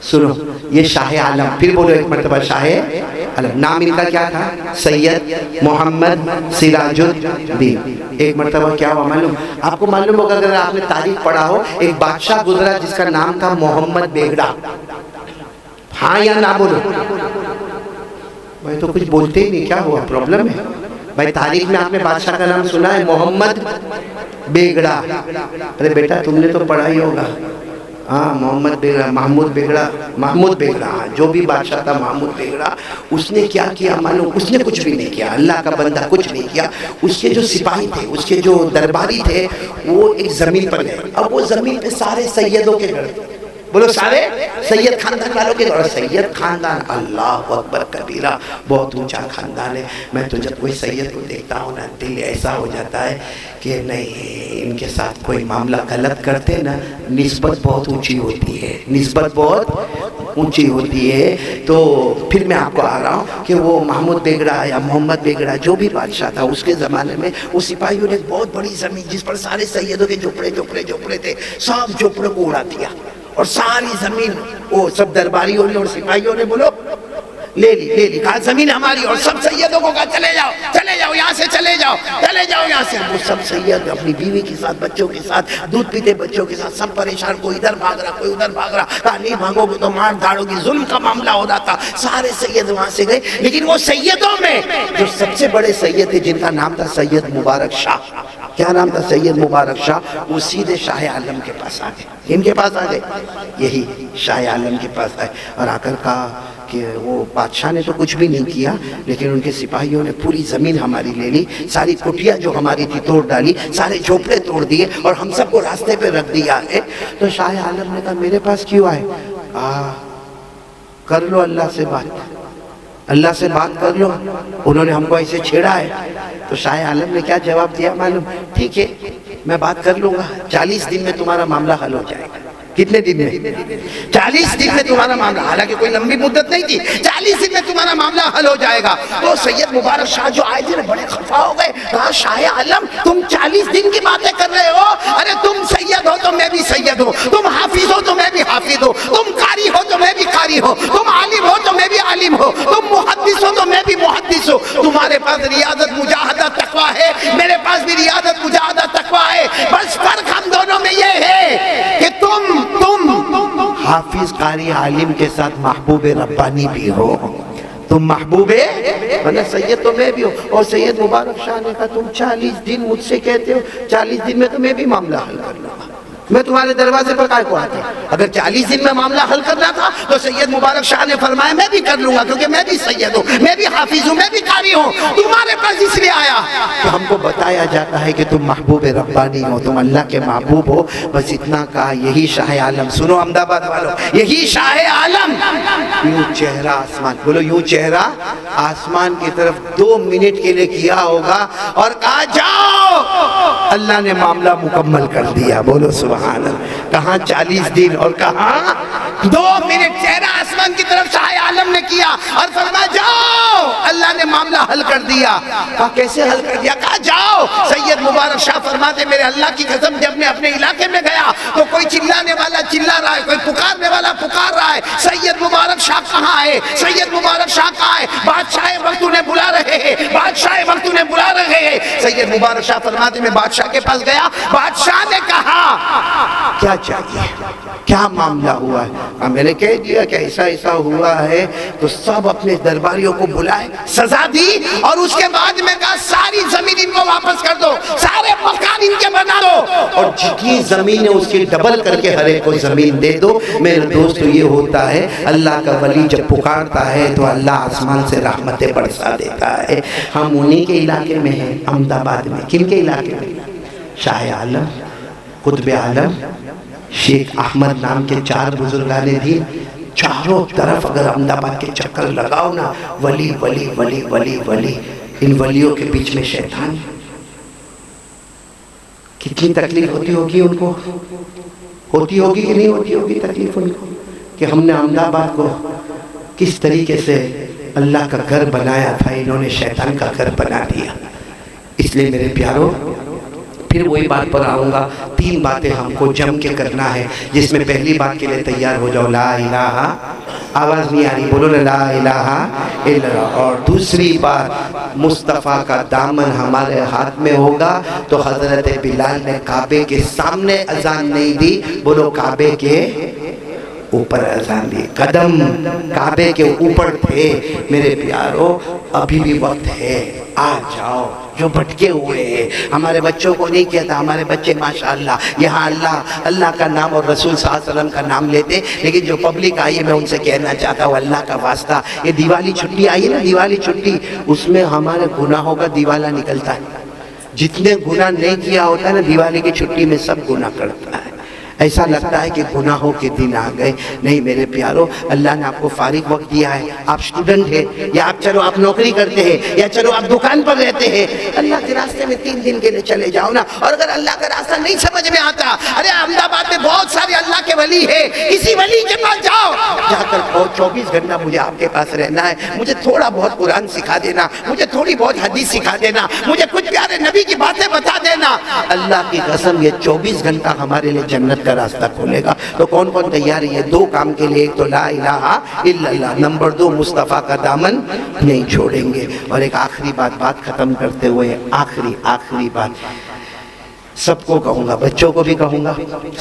سنو یہ شاہ عالم، پھر بولو ایک مرتبہ شاہ عالم. نام ان کا کیا تھا؟ سید محمد سراج الدین. ایک مرتبہ کیا ہوا معلوم؟ آپ کو معلوم ہوگا اگر آپ نے تاریخ پڑھا ہو، ایک بادشاہ گزرا جس کا نام تھا محمد بیگڑا. ہاں یا نہ بولو بھائی؟ تو کچھ بولتے ہی نہیں، کیا ہوا؟ پرابلم ہے بھائی؟ تاریخ میں آپ نے بادشاہ کا نام سنا ہے محمد بیگڑا؟ ارے بیٹا تم نے تو پڑھا ہی ہوگا. ہاں محمد بیگڑا، محمود بیگڑا، جو بھی بادشاہ تھا محمود بیگڑا. اس نے کیا کیا معلوم؟ اس نے کچھ بھی نہیں کیا، اللہ کا بندہ کچھ نہیں کیا. اس کے جو سپاہی تھے، اس کے جو درباری تھے، وہ ایک زمین پر گئے. اب وہ زمین پہ سارے سیدوں کے گھر، بولو سارے سید خاندان والوں کے گھر. سید خاندان، اللہ اکبر کبیرہ، بہت اونچا خاندان ہے. میں تو جب کوئی سید کو دیکھتا ہوں نا، دل ایسا ہو جاتا ہے کہ نہیں، ان کے ساتھ کوئی معاملہ غلط کرتے نا، نسبت بہت اونچی ہوتی ہے، نسبت بہت اونچی ہوتی ہے. تو پھر میں آپ کو آ رہا ہوں کہ وہ محمود بیگڑا یا محمد بیگڑا جو بھی بادشاہ تھا، اس کے زمانے میں وہ سپاہیوں نے بہت بڑی زمین جس پر سارے سیدوں کے جھوپڑے تھے، سب جھوپڑوں کو اڑا دیا. اور ساری زمین وہ سب درباریوں نے اور سپاہیوں نے بولو لے لی. کہا زمین ہماری، اور سب سیدوں کو کہا چلے جاؤ یہاں سے، چلے جاؤ یہاں سے. وہ سب سید اپنی بیوی کے ساتھ، بچوں کے ساتھ، دودھ پیتے بچوں کے ساتھ، سب پریشان. کوئی ادھر بھاگ رہا، کوئی ادھر بھاگ رہا. کہا نہیں بھاگو گے تو مار دھاڑو گی. ظلم کا معاملہ ہو رہا تھا. سارے سید وہاں سے گئے. لیکن وہ سیدوں میں جو سب سے بڑے سید تھے، جن کا نام تھا سید مبارک شاہ. کیا نام تھا؟ سید مبارک شاہ. وہ سیدھے شاہ عالم کے پاس آ گئے. ان کے پاس آ گئے، یہی شاہ عالم کے پاس آئے اور آ کر کہا کہ وہ بادشاہ نے تو کچھ بھی نہیں کیا، لیکن ان کے سپاہیوں نے پوری زمین ہماری لے لی، ساری کٹیاں جو ہماری تھی توڑ ڈالی، سارے جھوپڑے توڑ دیے اور ہم سب کو راستے پہ رکھ دیا ہے. تو شاہ عالم نے کہا میرے پاس کیوں آئے؟ کر لو اللہ سے بات کر لو. انہوں نے ہم کو ایسے چھیڑا ہے. تو شاہ عالم نے کیا جواب دیا معلوم؟ ٹھیک ہے میں بات کر لوں گا، 40 دن میں تمہارا معاملہ حل ہو جائے گا. کتنے دن میں؟ 40 دن میں تمہارا معاملہ، حالانکہ کوئی لمبی مدت نہیں تھی، 40 دن میں تمہارا معاملہ حل ہو جائے گا. تو سید مبارک شاہ جو آئے تھے بڑے خفا ہو گئے. کہا شاہ عالم تم 40 دن کی باتیں کر رہے ہو؟ ارے تم سید ہو تو میں بھی سید ہوں، تم حافظ ہو تو میں بھی حافظ ہوں، تم قاری ہو تو میں بھی قاری ہوں، تم عالم ہو تو میں بھی عالم ہوں، تم محدث ہو تو میں بھی محدث ہوں. تمہارے پاس ریاضت مجاہدہ تقویٰ ہے، میرے پاس بھی ریاضت مجاہدہ تقویٰ ہے. بس فرق ہم دونوں میں یہ ہے کہ تم حافظ قاری عالم کے ساتھ محبوب ربانی بھی ہو. تم محبوب ورنہ سید تو میں بھی ہوں. اور سید مبارک شاہ نے کہا تم 40 دن مجھ سے کہتے ہو، 40 دن میں تو میں بھی معاملہ حل کر لوں گا. میں تمہارے دروازے پر کائے کو آتا؟ اگر 40 دن میں معاملہ حل کرنا تھا تو سید مبارک شاہ نے فرمایا میں بھی کر لوں گا، کیونکہ میں بھی سید ہوں، میں بھی حافظ ہوں، میں بھی قاری ہوں. تمہارے پاس اس لیے آیا کہ ہم کو بتایا جاتا ہے کہ تم محبوب ربانی ہو، تم اللہ کے محبوب ہو. بس اتنا کہا. یہی شاہ عالم، سنو احمد آباد والوں، یہی شاہ عالم یوں چہرہ آسمان، بولو یوں چہرہ آسمان کی طرف 2 منٹ کے لیے کیا ہوگا اور کہا جاؤ، اللہ نے معاملہ مکمل کر دیا. بولو سبحان اللہ. کہاں 40 دن اور کہاں 2 منٹ چہرہ آسمان کی طرف شاہ عالم نے کیا اور فرمایا جاؤ، اللہ نے معاملہ حل کر دیا. کہا کیسے حل کر دیا؟ کہا جاؤ. سید مبارک شاہ فرماتے میرے اللہ کی قسم جب میں اپنے علاقے میں گیا تو کوئی چلانے والا چلا رہا ہے، کوئی پکارنے والا پکار رہا ہے. سید مبارک شاہ کہاں ہے؟ سید مبارک شاہ کہاں ہے؟ بادشاہ وقت انہیں بلا رہے ہیں، بادشاہ وقت انہیں بلا رہے ہیں. سید مبارک شاہ فرماتے میں بادشاہ کے پاس گیا. بادشاہ نے کہا کیا چاہیے، کیا معاملہ ہوا ہے؟ میں نے کہہ دیا کہ ایسا ایسا ہوا ہے. تو سب اپنے درباریوں کو بلائے، سزا دی اور اس کے بعد میں کہا ساری زمین ان کو واپس کر دو، سارے مکان ان کے بنا دو اور جتنی زمین ہے اس کی ڈبل کر کے ہر ایک کو زمین دے دو. میرے دوست یہ ہوتا ہے اللہ کا ولی جب پکارتا ہے تو اللہ آسمان سے رحمتیں برسا دیتا ہے. ہم انہی کے علاقے میں ہیں، احمد آباد میں. کن کے علاقے میں؟ شاہ عالم، قطب عالم، شیخ احمد نام کے 4 بزرگان دین. چاروں طرف اگر احمد آباد کے چکر لگاؤ نا، ولی ولی ولی ولی ولی. ان ولیوں کے بیچ میں شیطان. کتنی تکلیف ہوتی ہوگی ان کو، ہوتی ہوگی کہ نہیں ہوتی ہوگی تکلیف ان کو، کہ ہم نے احمد آباد کو کس طریقے سے اللہ کا گھر بنایا تھا، انہوں نے شیطان کا گھر بنا دیا. اس لیے میرے پیاروں پھر وہی بات پر آؤں گا. 3 باتیں ہم کو جم کے کرنا ہے، جس میں پہلی بات کے لیے تیار ہو جاؤ، لا الہ، آواز نہیں آ رہی، بولو لا الہ الا اللہ. اور دوسری بات، مصطفیٰ کا دامن ہمارے ہاتھ میں ہوگا تو حضرت بلال نے کعبے کے سامنے اذان نہیں دی، بولو کعبے کے اوپر اذان دی. قدم کعبے کے اوپر تھے. میرے پیارو ابھی بھی وقت ہے، آ جاؤ. جو بھٹکے ہوئے ہیں، ہمارے بچوں کو نہیں کہتا، ہمارے بچے ماشاءاللہ یہاں اللہ کا نام اور رسول صلی اللہ علیہ وسلم کا نام لیتے، لیکن جو پبلک آئی ہے میں ان سے کہنا چاہتا ہوں اللہ کا واسطہ، یہ دیوالی چھٹی آئی ہے نا، دیوالی چھٹی، اس میں ہمارے گناہوں کا دیوالا نکلتا ہے. جتنے گناہ نہیں کیا ہوتا ہے نا، دیوالی کی چھٹی میں سب گناہ کرتا ہے. ایسا لگتا ہے کہ گناہوں کے دن آ گئے. نہیں میرے پیارو، اللہ نے آپ کو فارغ وقت دیا ہے، آپ اسٹوڈنٹ ہیں یا آپ نوکری کرتے ہیں یا چلو آپ دکان پر رہتے ہیں، اللہ کے راستے میں 3 دن کے لیے چلے جاؤ نا. اور اگر اللہ کا راستہ نہیں سمجھ میں آتا، ارے احمد آباد میں بہت سارے اللہ کے ولی ہیں، کسی ولی کے پاس جاؤ، جا کر 24 گھنٹہ مجھے آپ کے پاس رہنا ہے، مجھے تھوڑا بہت قرآن سکھا دینا، مجھے تھوڑی بہت حدیث سکھا دینا، مجھے کچھ پیارے نبی کی باتیں بتا دینا. اللہ کی قسم یہ 24 گھنٹہ ہمارے لیے جنت کا راستہ کھولے گا. تو کون کون تیار ہے 2 کام کے لیے؟ ایک تو لا الہ الا اللہ، نمبر 2 مصطفیٰ کا دامن نہیں چھوڑیں گے. اور ایک آخری بات ختم کرتے ہوئے، آخری بات سب کو کہوں گا، بچوں کو بھی کہوں گا،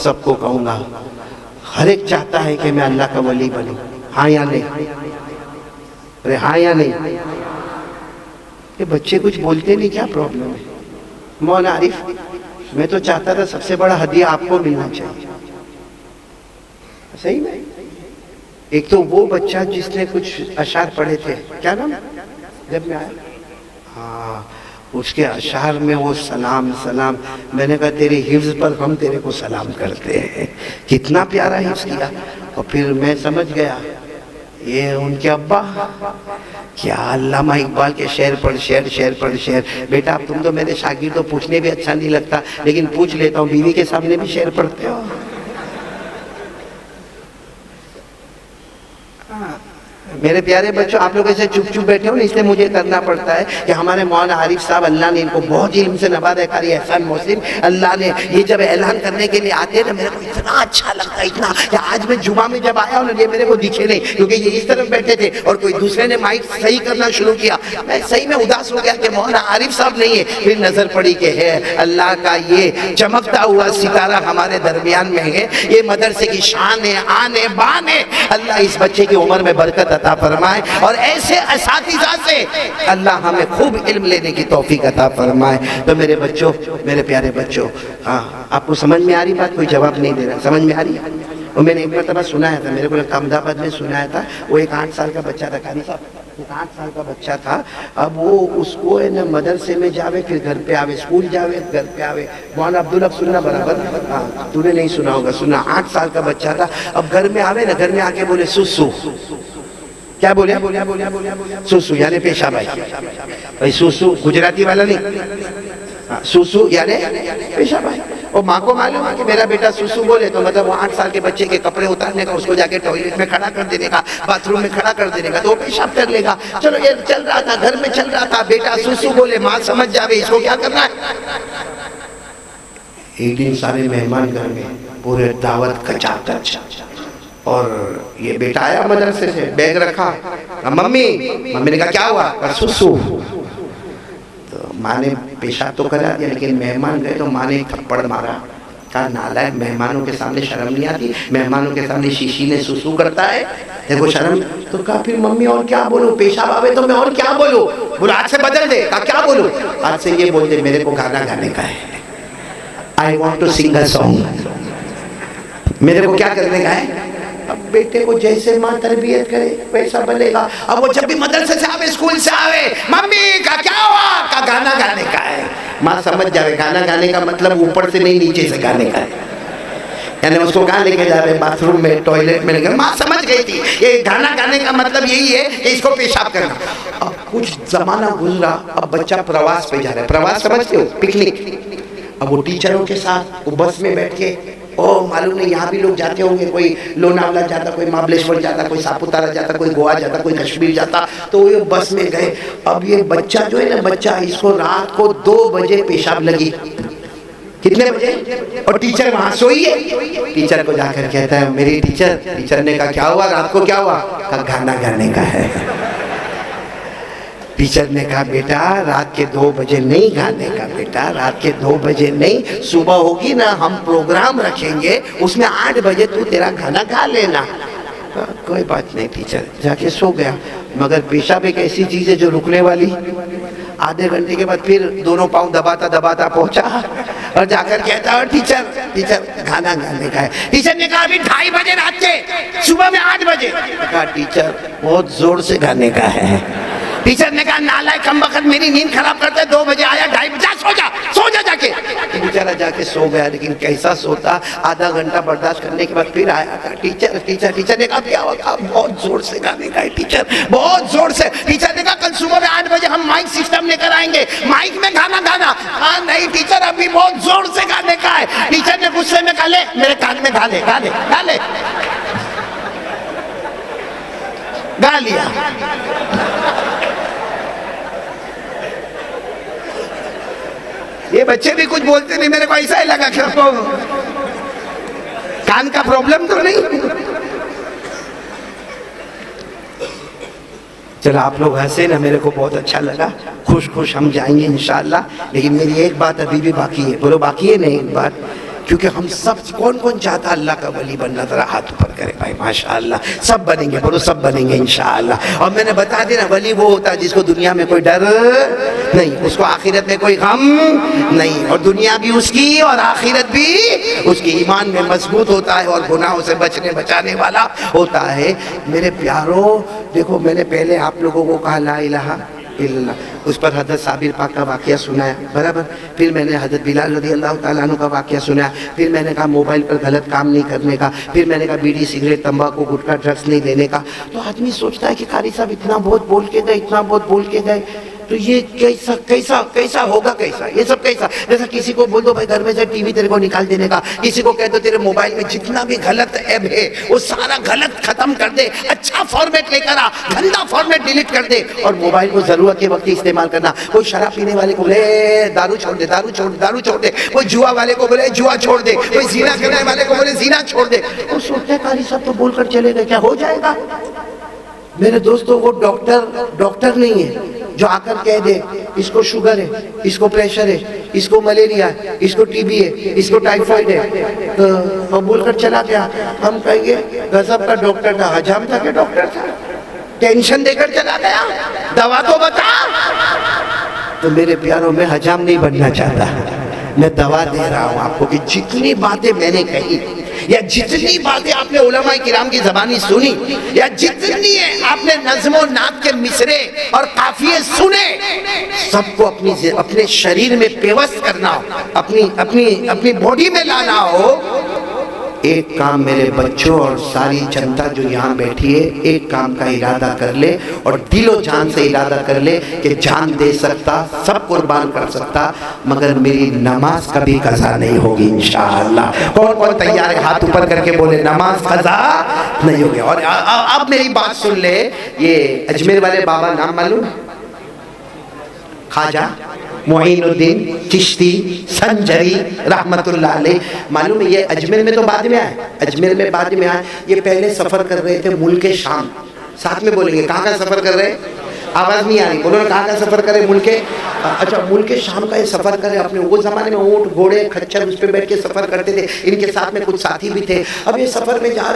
سب کو کہوں گا، ہر ایک چاہتا ہے کہ میں اللہ کا ولی بنوں، ہاں یا نہیں؟ ارے ہاں یا نہیں؟ یہ بچے کچھ بولتے نہیں، کیا پرابلم ہے؟ مولانا عارف، میں تو چاہتا تھا سب سے بڑا ہدیہ آپ کو ملنا چاہیے. صحیح میں ایک تو وہ بچہ جس نے کچھ اشعار پڑھے تھے، کیا نام جب میں آیا، ہاں اس کے اشعار میں وہ سلام، میں نے کہا تیری حفظ پر ہم تیرے کو سلام کرتے ہیں. کتنا پیارا حفظ کیا. اور پھر میں سمجھ گیا یہ ان کے ابا کیا علامہ اقبال کے شعر پڑھ شعر. بیٹا تم تو میرے شاگرد تو پوچھنے بھی اچھا نہیں لگتا، لیکن پوچھ لیتا ہوں، بیوی کے سامنے بھی شعر پڑھتے ہو؟ میرے پیارے بچوں، آپ لوگ ایسے چپ بیٹھے ہو نا، اس لیے مجھے کرنا پڑتا ہے کہ ہمارے مولانا عارف صاحب، اللہ نے ان کو بہت علم سے نوازا ہے، قاری احسان محسن، اللہ نے یہ جب اعلان کرنے کے لیے آتے ہیں نا، میرے کو اتنا اچھا لگتا ہے، اتنا کہ آج میں جمعہ میں جب آیا ہوں نا، یہ میرے کو دکھے نہیں، کیونکہ یہ اس طرف بیٹھے تھے اور کوئی دوسرے نے مائک صحیح کرنا شروع کیا. میں صحیح میں اداس ہو گیا کہ مولانا عارف صاحب نہیں ہے. پھر نظر پڑی کہ ہے اللہ کا یہ چمکتا ہوا ستارہ ہمارے درمیان میں ہے. یہ مدرسے کی شان ہے، آن ہے، بان ہے. اللہ اس بچے کی عمر میں برکت عطا فرمائے اور ایسے اساتذہ سے اللہ ہمیں خوب علم لینے کی توفیق عطا فرمائے. تو میرے بچوں، میرے پیارے بچوں، ہاں آپ کو سمجھ میں آ رہی بات؟ کوئی جواب نہیں دے رہا. سمجھ میں آ رہی ہے؟ اور میں نے ایک مرتبہ سنایا تھا، میرے کو احمد آباد میں سنایا تھا، وہ ایک 8 سال کا بچہ تھا، قاری صاحب 8 سال کا بچہ تھا. اب وہ اس کو مدرسے میں جاوے، پھر گھر پہ آوے، اسکول جاوے، گھر پہ آوے. مولانا عبدالحق سننا برابر، ہاں تو نے نہیں سنا ہوگا، سنا. 8 سال کا بچہ تھا. اب گھر میں آوے نا، گھر میں آ کے بولے سوسو. کیا بولے؟ سوسو یعنی پیشاب آئی. بھائی سوسو گجراتی والا نہیں، سوسو یعنی پیشاب آئی. اور ماں کو معلوم ہے کہ میرا بیٹا سوسو بولے تو مطلب وہ 8 سال کے بچے کے کپڑے اتارنے کا، اس کو جا کے ٹوائلٹ میں کھڑا کر دینے کا، باتھ روم میں کھڑا کر دینے کا، تو وہ پیشاب کر لے گا. چلو یہ چل رہا تھا، گھر میں چل رہا تھا، بیٹا سوسو بولے، ماں سمجھ جاوے اس کو کیا کرنا ہے. ایک دن سارے مہمان گھر میں، پورے دعوت کچا کچ، اور یہ بیٹا آیا مدرسے سے، بیگ رکھا، ممی نے کہا کیا ہوا؟ سوسو. تو ماں نے پیشاب تو کرا دیا، لیکن مہمان گئے تو ماں نے تھپڑ مارا. کہا نالائق، مہمانوں کے سامنے شرم نہیں آتی؟ مہمانوں کے سامنے شیشی نے سوسو کرتا ہے، دیکھو شرم. تو کہا پھر ممی اور کیا بولوں؟ پیشاب آوے تو میں اور کیا بولوں؟ بولا آج سے بدل دے. کہا کیا بولوں؟ آج سے یہ بول دے میرے کو گانا گانے کا ہے، I want to sing a song. میرے کو کیا کرنے کا ہے؟ اب بیٹے کو جیسے ماں تربیت کرے ویسا بنے گا. اب وہ جب بھی مدرسے سے آوے، اسکول سے آوے، ممی کا کیا ہوا؟ کا گانا گانے کا ہے. ماں سمجھ جاوے گانا گانے کا مطلب اوپر سے نہیں نیچے سے گانے کا ہے. یعنی اس کو کہاں لے کے جاوے؟ باتھ روم میں، ٹوائلٹ میں لے کے. ماں سمجھ گئی تھی یہ گانا گانے کا مطلب یہی ہے کہ اس کو پیشاب کرنا. اب کچھ زمانہ گزرا، اب بچہ پرواز پہ جا رہا ہے. پرواز سمجھتے ہو؟ پکنک. اب وہ ٹیچروں کے ساتھ وہ بس میں بیٹھ کے، معلوم نہیں یہاں بھی لوگ جاتے ہوں گے، کوئی لوناولا جاتا، کوئی مہابلیشور جاتا، کوئی ساپوتارا جاتا، کوئی گوا جاتا، کوئی کشمیر جاتا. تو وہ بس میں گئے. اب یہ بچہ جو ہے نا، بچہ اس کو رات کو 2 بجے پیشاب لگی. کتنے بجے؟ اور ٹیچر وہاں سوئی ہے. ٹیچر کو جا کر کہتا ہے میری ٹیچر نے کہا کیا ہوا رات کو کیا ہوا؟ کہا گانا گانے کا ہے. ٹیچر نے کہا بیٹا رات کے 2 بجے نہیں گانے کا، بیٹا رات کے 2 بجے نہیں، صبح ہوگی نا ہم پروگرام رکھیں گے اس میں 8 بجے تو تیرا گانا گا لینا. کوئی بات نہیں ٹیچر، جا کے سو گیا. مگر پیشاب ایک ایسی چیز ہے جو رکنے والی. آدھے گھنٹے کے بعد پھر دونوں پاؤں دباتا پہنچا اور جا کر کہتا ہے ٹیچر گانا گانے کا ہے. ٹیچر نے کہا ابھی 2:30 بجے رات کے، صبح میں 8 بجے. کہا ٹیچر بہت زور سے گانے کا ہے. ٹیچر نے کہا نالائق کمبخت میری نیند خراب کرتے، 2 بجے آیا 2:30 بجے، سو جا کے. بیچارہ جا کے سو گیا، لیکن کیسا سوتا. آدھا گھنٹہ برداشت کرنے کے بعد پھر آیا. ٹیچر نے کہا کیا ہوا؟ بہت زور سے گانے کا ہے ٹیچر، بہت زور سے. ٹیچر نے کہا کل صبح میں 8 بجے ہم مائک سسٹم لے کر آئیں گے، مائک میں گانا گانا. ہاں نہیں ٹیچر ابھی بہت زور سے گانے کا ہے. ٹیچر نے غصے میں کہا لے میرے کان میں گا لے. گا لیا. یہ بچے بھی کچھ بولتے نہیں، میرے کو ایسا ہی لگا کہ آپ کو کان کا پرابلم تو نہیں. چلو آپ لوگ ہنسے نا، میرے کو بہت اچھا لگا. خوش ہم جائیں گے انشاءاللہ. لیکن میری ایک بات ابھی بھی باقی ہے. بولو باقی ہے نہیں ایک بات؟ کیونکہ ہم سب کون چاہتا اللہ کا ولی بننا؟ ذرا ہاتھ اوپر کرے بھائی. ماشاءاللہ سب بنیں گے. بولو سب بنیں گے انشاءاللہ. اور میں نے بتا دیا نا ولی وہ ہوتا ہے جس کو دنیا میں کوئی ڈر نہیں، اس کو آخرت میں کوئی غم نہیں، اور دنیا بھی اس کی اور آخرت بھی اس کی. ایمان میں مضبوط ہوتا ہے اور گناہوں سے بچانے والا ہوتا ہے. میرے پیارو دیکھو، میں نے پہلے آپ لوگوں کو کہا لا الہ الا اللہ، اس پر حضرت صابر پاک کا واقعہ سنایا برابر. پھر میں نے حضرت بلال رضی اللہ تعالیٰ عنہ کا واقعہ سنایا. پھر میں نے کہا موبائل پر غلط کام نہیں کرنے کا. پھر میں نے کہا بیڑی سگریٹ تمباکو گٹکا ڈرگس نہیں لینے کا. تو آدمی سوچتا ہے کہ قاری صاحب اتنا بہت بول کے گئے تو یہ کیسا ہوگا؟ کیسا یہ سب کیسا؟ جیسا کسی کو بول دو بھائی گھر میں سے ٹی وی تیرے کو نکال دینے کا، کسی کو کہہ دو تیرے موبائل میں جتنا بھی غلط ایپ ہے وہ سارا غلط ختم کر دے، اچھا فارمیٹ لے کر آ، گندا فارمیٹ ڈیلیٹ کر دے، اور موبائل کو ضرورت کے وقت استعمال کرنا. کوئی شراب پینے والے کو بولے دارو چھوڑ دے، کوئی جوا والے کو بولے جوا چھوڑ دے، کوئی زنا کرنے والے کو بولے زنا چھوڑ دے. وہ سوچتے ہیں قاری صاحب تو بول کر چلے گئے، کیا ہو جائے گا؟ میرے دوستوں وہ ڈاکٹر نہیں ہے جو آ کر کہہ دے اس کو شوگر ہے، اس کو پریشر ہے، اس کو ملیریا ہے، اس کو ٹی بی ہے، اس کو ٹائیفائڈ ہے تو بول کر چلا گیا. ہم کہیں گے غضب کا ڈاکٹر تھا، حجام تھا کہ ڈاکٹر تھا؟ ٹینشن دے کر چلا گیا، دوا تو بتا. تو میرے پیاروں میں حجام نہیں بننا چاہتا، میں دوا دے رہا ہوں آپ کو کہ جتنی باتیں میں نے کہی یا جتنی باتیں آپ نے علماء کرام کی زبانی سنی یا جتنی آپ نے نظم و نعت کے مصرے اور قافیے سنے، سب کو اپنے شریر میں پیوست کرنا ہو، اپنی باڈی میں لانا ہو. ایک کام میرے بچوں اور ساری جنتا جو یہاں بیٹھی ہے، ایک کام کا ارادہ کر لے اور دل و جان سے ارادہ کر لے کہ جان دے سکتا، سب قربان کر سکتا، مگر میری نماز کبھی قضا نہیں ہوگی انشاءاللہ. کون تیار ہے؟ ہاتھ اوپر کر کے بولے نماز قضا نہیں ہوگی. اور اب میری بات سن لے، یہ اجمیر والے بابا نام معلوم؟ خواجہ معین الدین چشتی سنجری رحمت اللہ علیہ. معلوم ہے یہ اجمیر میں تو بعد میں آئے. یہ پہلے سفر کر رہے تھے ملک شام. ساتھ میں بولیں گے کہاں کا سفر کر رہے؟ آواز نہیں آ رہی، بولو کہاں کا سفر کرے؟ ملک شام کا یہ سفر کرے. اپنے وہ زمانے میں اونٹ گھوڑے کھچر اس پہ بیٹھ کے سفر کرتے تھے. ان کے ساتھ میں کچھ ساتھی بھی تھے. اب یہ سفر میں جا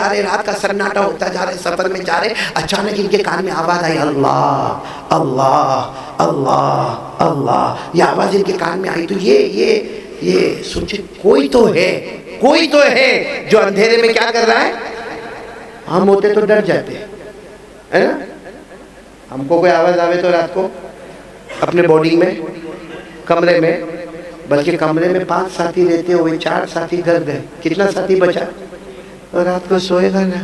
رہے، رات کا سناٹا ہوتا جا رہے، سفر میں جا رہے. اچانک ان کے کان میں آواز آئی اللہ اللہ اللہ اللہ. یہ آواز ان کے کان میں آئی تو یہ سوچے کوئی تو ہے جو اندھیرے میں کیا کر رہا ہے. ہم ہوتے تو ڈر جاتے ہیں. ہم کو کوئی آواز آوے تو رات کو اپنے باڈی میں کمرے میں، بلکہ کمرے میں 5 ساتھی رہتے ہوئے 4 ساتھی گھر گئے، کتنا ساتھی بچا؟ اور رات کو سوئے گا نا،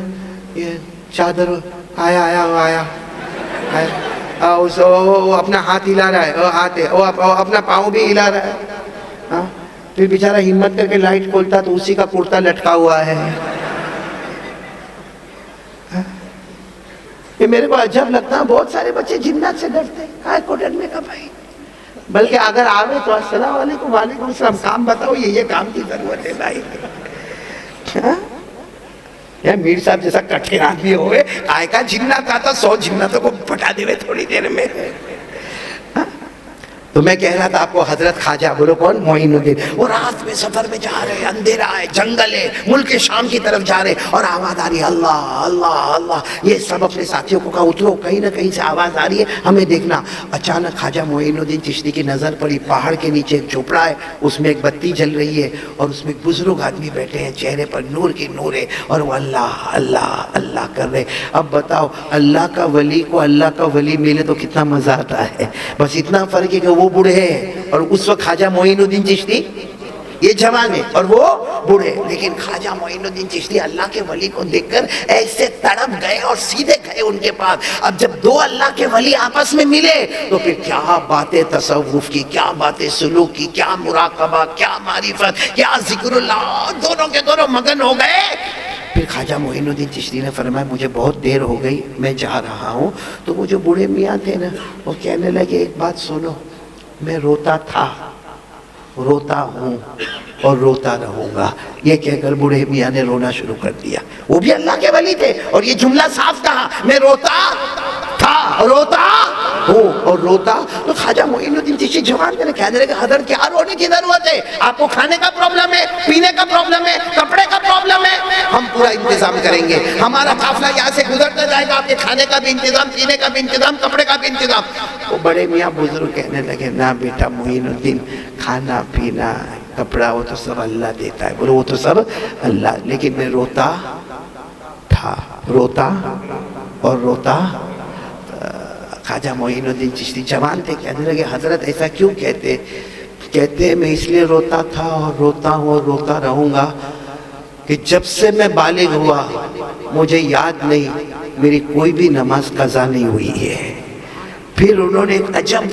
یہ چادر آیا وہ اپنا ہاتھ ہلا رہا ہے، وہ اپنا پاؤں بھی ہلا رہا ہے. پھر بیچارہ ہمت کر کے لائٹ کھولتا تو اسی کا کرتا لٹکا ہوا ہے. یہ میرے کو عجب لگتا ہے، بہت سارے بچے جنات سے ڈرتے ہیں. کائے کو ڈرنے کا بھائی؟ بلکہ اگر آوے تو السلام علیکم وعلیکم السلام، کام بتاؤ، یہ کام کی ضرورت ہے بھائی. یا میر صاحب جیسا کٹھن آدمی ہوئے، آئے کا جنات آتا 100 جناتوں کو پٹا دے تھوڑی دیر میں. تو میں کہہ رہا تھا آپ کو حضرت خواجہ، بولو کون؟ معین الدین. وہ رات میں سفر میں جا رہے، اندھیرا ہے، جنگل ہے، ملک شام کی طرف جا رہے، اور آواز آ رہی ہے اللہ اللہ اللہ. یہ سب اپنے ساتھیوں کو کہا اترو، کہیں نہ کہیں سے آواز آ رہی ہے، ہمیں دیکھنا. اچانک خواجہ معین الدین چشتی کی نظر پڑی، پہاڑ کے نیچے ایک جھوپڑا ہے، اس میں ایک بتی جل رہی ہے، اور اس میں ایک بزرگ آدمی بیٹھے ہیں، چہرے پر نور کی نور ہے، اور وہ اللہ اللہ اللہ کر رہے. اب بتاؤ، اللہ کا ولی کو اللہ کا ولی ملے تو کتنا مزہ آتا ہے. بس اتنا فرق ہے کہ وہ بوڑھے ہیں، اور اس وقت خواجہ معین الدین چشتی یہ جوان ہے اور وہ بوڑھے. لیکن خواجہ معین الدین چشتی اللہ کے ولی کو دیکھ کر ایسے تڑپ گئے اور سیدھے گئے ان کے پاس. اب جب دو اللہ کے ولی آپس میں ملے تو پھر کیا باتیں تصوف کی، کیا باتیں سلوک کی، کیا مراقبہ، کیا معرفت، کیا ذکر اللہ، دونوں کے دونوں مگن ہو گئے. پھر خواجہ معین الدین چشتی نے فرمایا مجھے بہت دیر ہو گئی، میں جا رہا ہوں. تو وہ جو بوڑھے میاں تھے نا، وہ کہنے لگے ایک بات سنو، میں روتا تھا، روتا ہوں اور روتا رہوں گا. یہ کہہ کر بوڑھے میاں نے رونا شروع کر دیا. وہ بھی اللہ کے ولی تھے اور یہ جملہ صاف کہا، میں روتا تھا، روتا ہوں اور روتا. تو خواجہ معین الدین چشتی جوان نے کہنے لگے حضرت کیا رونے کی ضرورت ہے؟ آپ کو کھانے کا پرابلم ہے، پینے کا پرابلم ہے، کپڑے کا پرابلم ہے، ہم پورا انتظام کریں گے. ہمارا قافلہ یہاں سے گزرتا جائے گا، آپ کے کھانے کا بھی انتظام، پینے کا بھی انتظام، کپڑے کا بھی انتظام. وہ بڑے میاں بزرگ کہنے لگے نہ بیٹا معین الدین، کھانا پینا کپڑا وہ تو سب اللہ دیتا ہے. بولو وہ تو سب اللہ، لیکن میں روتا تھا، روتا اور روتا. خواجہ معین الدین چشتی جوان تھے، کہنے لگے حضرت ایسا کیوں کہتے؟ کہتے میں اس لیے روتا تھا اور روتا ہوں اور روتا رہوں گا کہ جب سے میں بالغ ہوا مجھے یاد نہیں میری کوئی بھی نماز قضا نہیں ہوئی ہے. پھر انہوں نے ایک عجب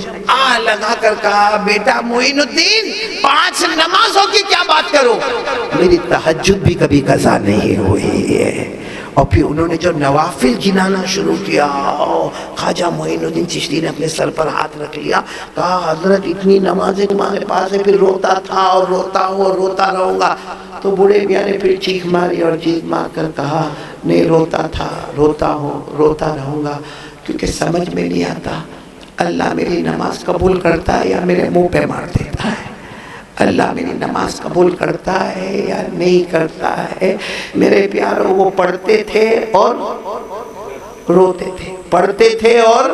لگا کر کہا بیٹا معین الدین 5 نمازوں کی کیا بات کرو، میری تہجد بھی کبھی قضا نہیں ہوئی ہے. اور پھر انہوں نے جو نوافل گنانا شروع کیا، خواجہ معین الدین چشتی نے اپنے سر پر ہاتھ رکھ لیا، کہا حضرت اتنی نمازیں تمہارے پاس ہے، پھر روتا تھا اور روتا ہوں اور روتا رہوں گا. تو بوڑھے میاں نے پھر چیخ ماری اور چیخ مار کر کہا نہیں، روتا تھا، روتا ہوں، روتا رہوں گا، کیونکہ سمجھ میں نہیں آتا اللہ میری نماز قبول کرتا ہے یا میرے منہ پہ مار دیتا ہے، اللہ میری نماز قبول کرتا ہے یا نہیں کرتا ہے. میرے پیاروں وہ پڑھتے تھے اور روتے تھے، پڑھتے تھے اور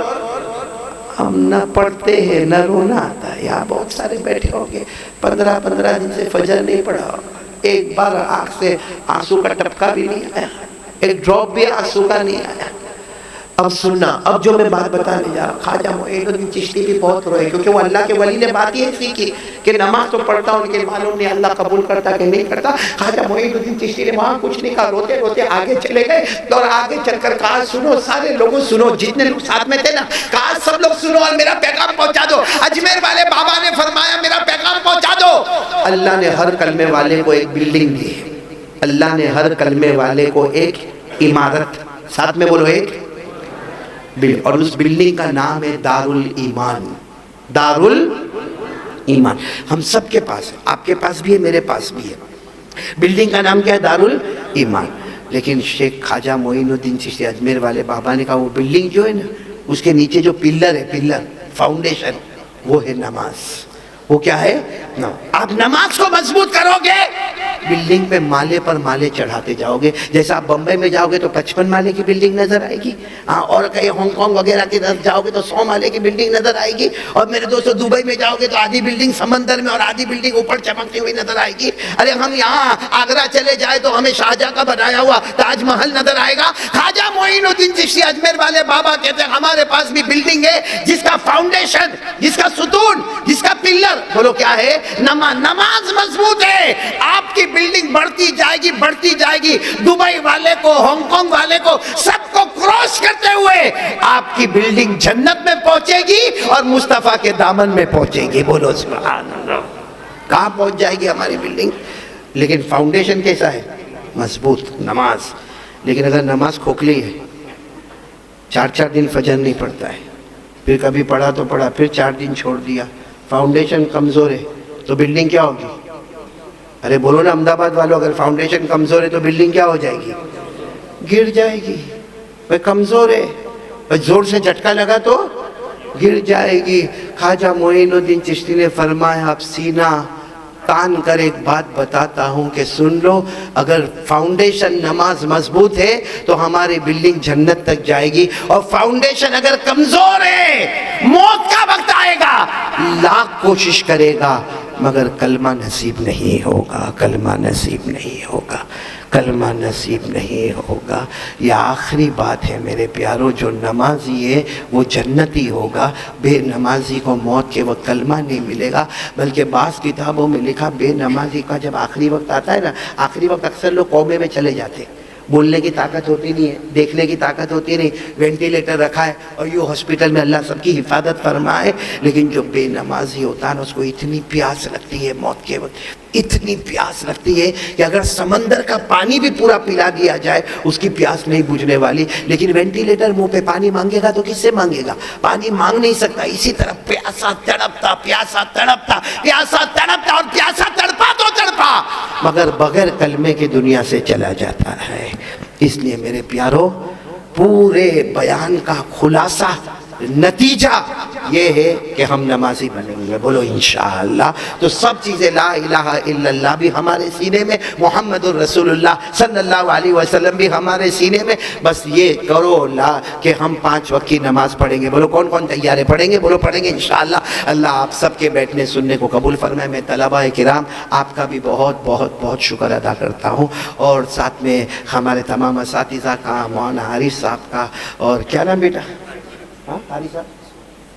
ہم نہ پڑھتے ہیں نہ رونا آتا ہے. یہاں بہت سارے بیٹھے ہوں گے 15 دن سے فجر نہیں پڑھا، ایک بار آنکھ سے آنسو کا ٹپکا بھی نہیں آیا، ایک ڈراپ بھی آنسو کا نہیں آیا. اب سننا، اب جو میں بات بتانے جا رہا، خواجہ معین الدین چشتی بھی بہت روئے، کیونکہ وہ اللہ کے ولی نے بات یہ سیکھی کہ نماز تو پڑھتا ہوں لیکن معلوم نہیں اللہ قبول کرتا کہ نہیں کرتا. خواجہ معین الدین چشتی نے وہاں کچھ نہیں کہا، روتے روتے آگے چلے گئے اور آگے چل کر کہا سنو سارے لوگوں سنو، جتنے لوگ ساتھ میں تھے نا، کہا سب لوگ سنو اور میرا پیغام پہنچا دو. اجمیر والے بابا نے فرمایا میرا پیغام پہنچا دو. اللہ نے ہر کلمے والے کو ایک بلڈنگ دی ہے، اللہ نے ہر کلمے والے کو ایک عمارت، ساتھ میں بولو ایک، اور اس بلڈنگ کا نام ہے دارالایمان. دارالایمان ہم سب کے پاس ہے، آپ کے پاس بھی ہے، میرے پاس بھی ہے. بلڈنگ کا نام کیا ہے؟ دارالایمان. لیکن شیخ خواجہ معین الدین چشتی اجمیر والے بابا نے کہا وہ بلڈنگ جو ہے نا، اس کے نیچے جو پلر ہے، پلر فاؤنڈیشن، وہ ہے نماز. وہ کیا ہے؟ آپ نماز کو مضبوط کرو گے، بلڈنگ پہ مالے پر مالے چڑھاتے جاؤ گے. جیسا آپ بمبئی میں جاؤ گے تو 55 مالے کی بلڈنگ نظر آئے گی، اور کہیں ہانگ کانگ وغیرہ کی طرف جاؤ گے تو 100 مالے کی بلڈنگ نظر آئے گی. اور میرے دوستو دبئی میں جاؤ گے تو آدھی بلڈنگ سمندر میں اور آدھی بلڈنگ اوپر چمکتی ہوئی نظر آئے گی. ارے ہم یہاں آگرہ چلے جائے تو ہمیں شاہجہاں کا بنایا ہوا تاج محل نظر آئے گا. خواجہ معین الدین چشتی اجمیر والے بابا کہتے ہیں ہمارے پاس بھی بلڈنگ ہے جس کا فاؤنڈیشن، جس کا ستون، جس کا پلر، بولو کیا ہے؟ نماز مضبوط ہے. آپ کی بلڈنگ بڑھتی جائے گی، بڑھتی جائے گی. دبئی والے کو، ہانگ کانگ والے کو، سب کو کراس کرتے ہوئے آپ کی بلڈنگ جنت میں پہنچے گی اور مصطفیٰ کے دامن میں پہنچے گی. بولو سبحان اللہ. کہاں پہنچ جائے گی ہماری بلڈنگ؟ لیکن فاؤنڈیشن کیسا ہے؟ مضبوط، نماز. لیکن اگر نماز کھوکھلی ہے، 4 دن فجر نہیں پڑھتا ہے، پھر کبھی پڑھا تو پڑھا، پھر 4 دن چھوڑ دیا، فاؤنڈیشن کمزور ہے تو بلڈنگ کیا ہوگی؟ ارے بولو نا احمد آباد والوں، اگر فاؤنڈیشن کمزور ہے تو بلڈنگ کیا ہو جائے گی؟ گر جائے گی. بھائی کمزور ہے، بھائی زور سے جھٹکا لگا تو گر جائے گی. خواجہ معین الدین چشتی نے فرمایا اب سینہ تان کر ایک بات بتاتا ہوں کہ سن لو، اگر فاؤنڈیشن نماز مضبوط ہے تو ہماری بلڈنگ جنت تک جائے گی، اور فاؤنڈیشن اگر کمزور ہے موت کا وقت آئے گا، لاکھ کوشش کرے گا مگر کلمہ نصیب نہیں ہوگا، کلمہ نصیب نہیں ہوگا، کلمہ نصیب نہیں ہوگا. یہ آخری بات ہے میرے پیاروں، جو نمازی ہے وہ جنتی ہوگا. بے نمازی کو موت کے وقت کلمہ نہیں ملے گا، بلکہ بعض کتابوں میں لکھا بے نمازی کا جب آخری وقت آتا ہے نا، آخری وقت اکثر لوگ کومے میں چلے جاتے ہیں، بولنے کی طاقت ہوتی نہیں ہے، دیکھنے کی طاقت ہوتی نہیں، وینٹیلیٹر رکھا ہے اور یہ ہاسپٹل میں اللہ سب کی حفاظت فرمائے. لیکن جو بے نمازی ہوتا ہے نا، اس کو اتنی پیاس لگتی ہے موت کے وقت، اتنی پیاس لگتی ہے کہ اگر سمندر کا پانی بھی پورا پلا دیا جائے اس کی پیاس نہیں بجھنے والی. لیکن وینٹیلیٹر منہ پہ پانی مانگے گا تو کس سے مانگے گا؟ پانی مانگ نہیں سکتا. اسی طرح پیاسا تڑپتا، پیاسا تڑپتا، پیاسا تڑپتا، اور پیاسا تڑپا تو تڑپا مگر بغیر کلمے کی دنیا سے چلا جاتا ہے. اس لیے میرے پیارو، پورے بیان کا خلاصہ نتیجہ یہ ہے کہ ہم نمازی بنیں گے. بولو انشاءاللہ. تو سب چیزیں لا الہ الا اللہ بھی ہمارے سینے میں، محمد الرسول اللہ صلی اللہ علیہ وسلم بھی ہمارے سینے میں. بس یہ کرو لا کہ ہم 5 وقت کی نماز پڑھیں گے. بولو کون کون تیار ہے؟ پڑھیں گے؟ بولو پڑھیں گے انشاءاللہ. اللہ آپ سب کے بیٹھنے سننے کو قبول فرمائے. میں طلباء کرام آپ کا بھی بہت بہت بہت شکر ادا کرتا ہوں، اور ساتھ میں ہمارے تمام اساتذہ کا، مولانا عارف صاحب کا، اور کیا نام بیٹا؟ قاری صاحب،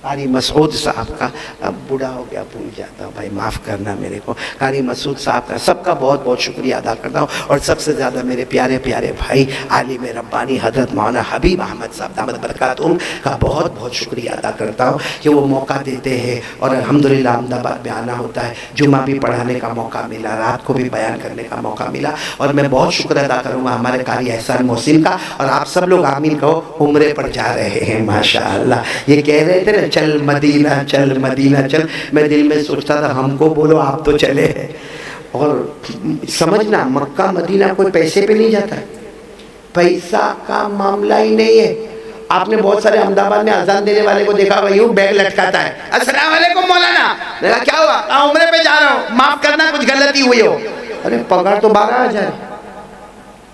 قاری مسعود صاحب کا. اب بوڑھا ہو گیا بھول جاتا ہوں، بھائی معاف کرنا میرے کو. قاری مسعود صاحب کا، سب کا بہت بہت شکریہ ادا کرتا ہوں. اور سب سے زیادہ میرے پیارے پیارے بھائی عالم ربانی حضرت مولانا حبیب احمد صاحب دامت برکاتہم کا بہت بہت شکریہ ادا کرتا ہوں کہ وہ موقع دیتے ہیں. اور الحمدللہ احمد آباد میں آنا ہوتا ہے، جمعہ بھی پڑھانے کا موقع ملا، رات کو بھی بیان کرنے کا موقع ملا. اور میں بہت شکر ادا کروں گا ہمارے قاری احسان محسن کا. اور آپ سب لوگ آمین کہو، عمرے پر جا رہے ہیں ماشاءاللہ. یہ کہہ رہے تھے نا چل مدینہ چل مدینہ چل، میں دل میں سوچتا تھا ہم کو بولو آپ تو چلے. اور سمجھنا مکہ مدینہ کوئی پیسے پہ نہیں جاتا ہے، پیسہ کا معاملہ ہی نہیں ہے. آپ نے بہت سارے احمد آباد میں اذان دینے والے کو دیکھا ہوگا، یوں بیگ لٹکاتا ہے، السلام علیکم مولانا. میں کہا کیا ہوا؟ عمرے پہ جا رہا ہوں، معاف کرنا کچھ غلطی ہوئی ہو. ارے پگڑ تو 12,000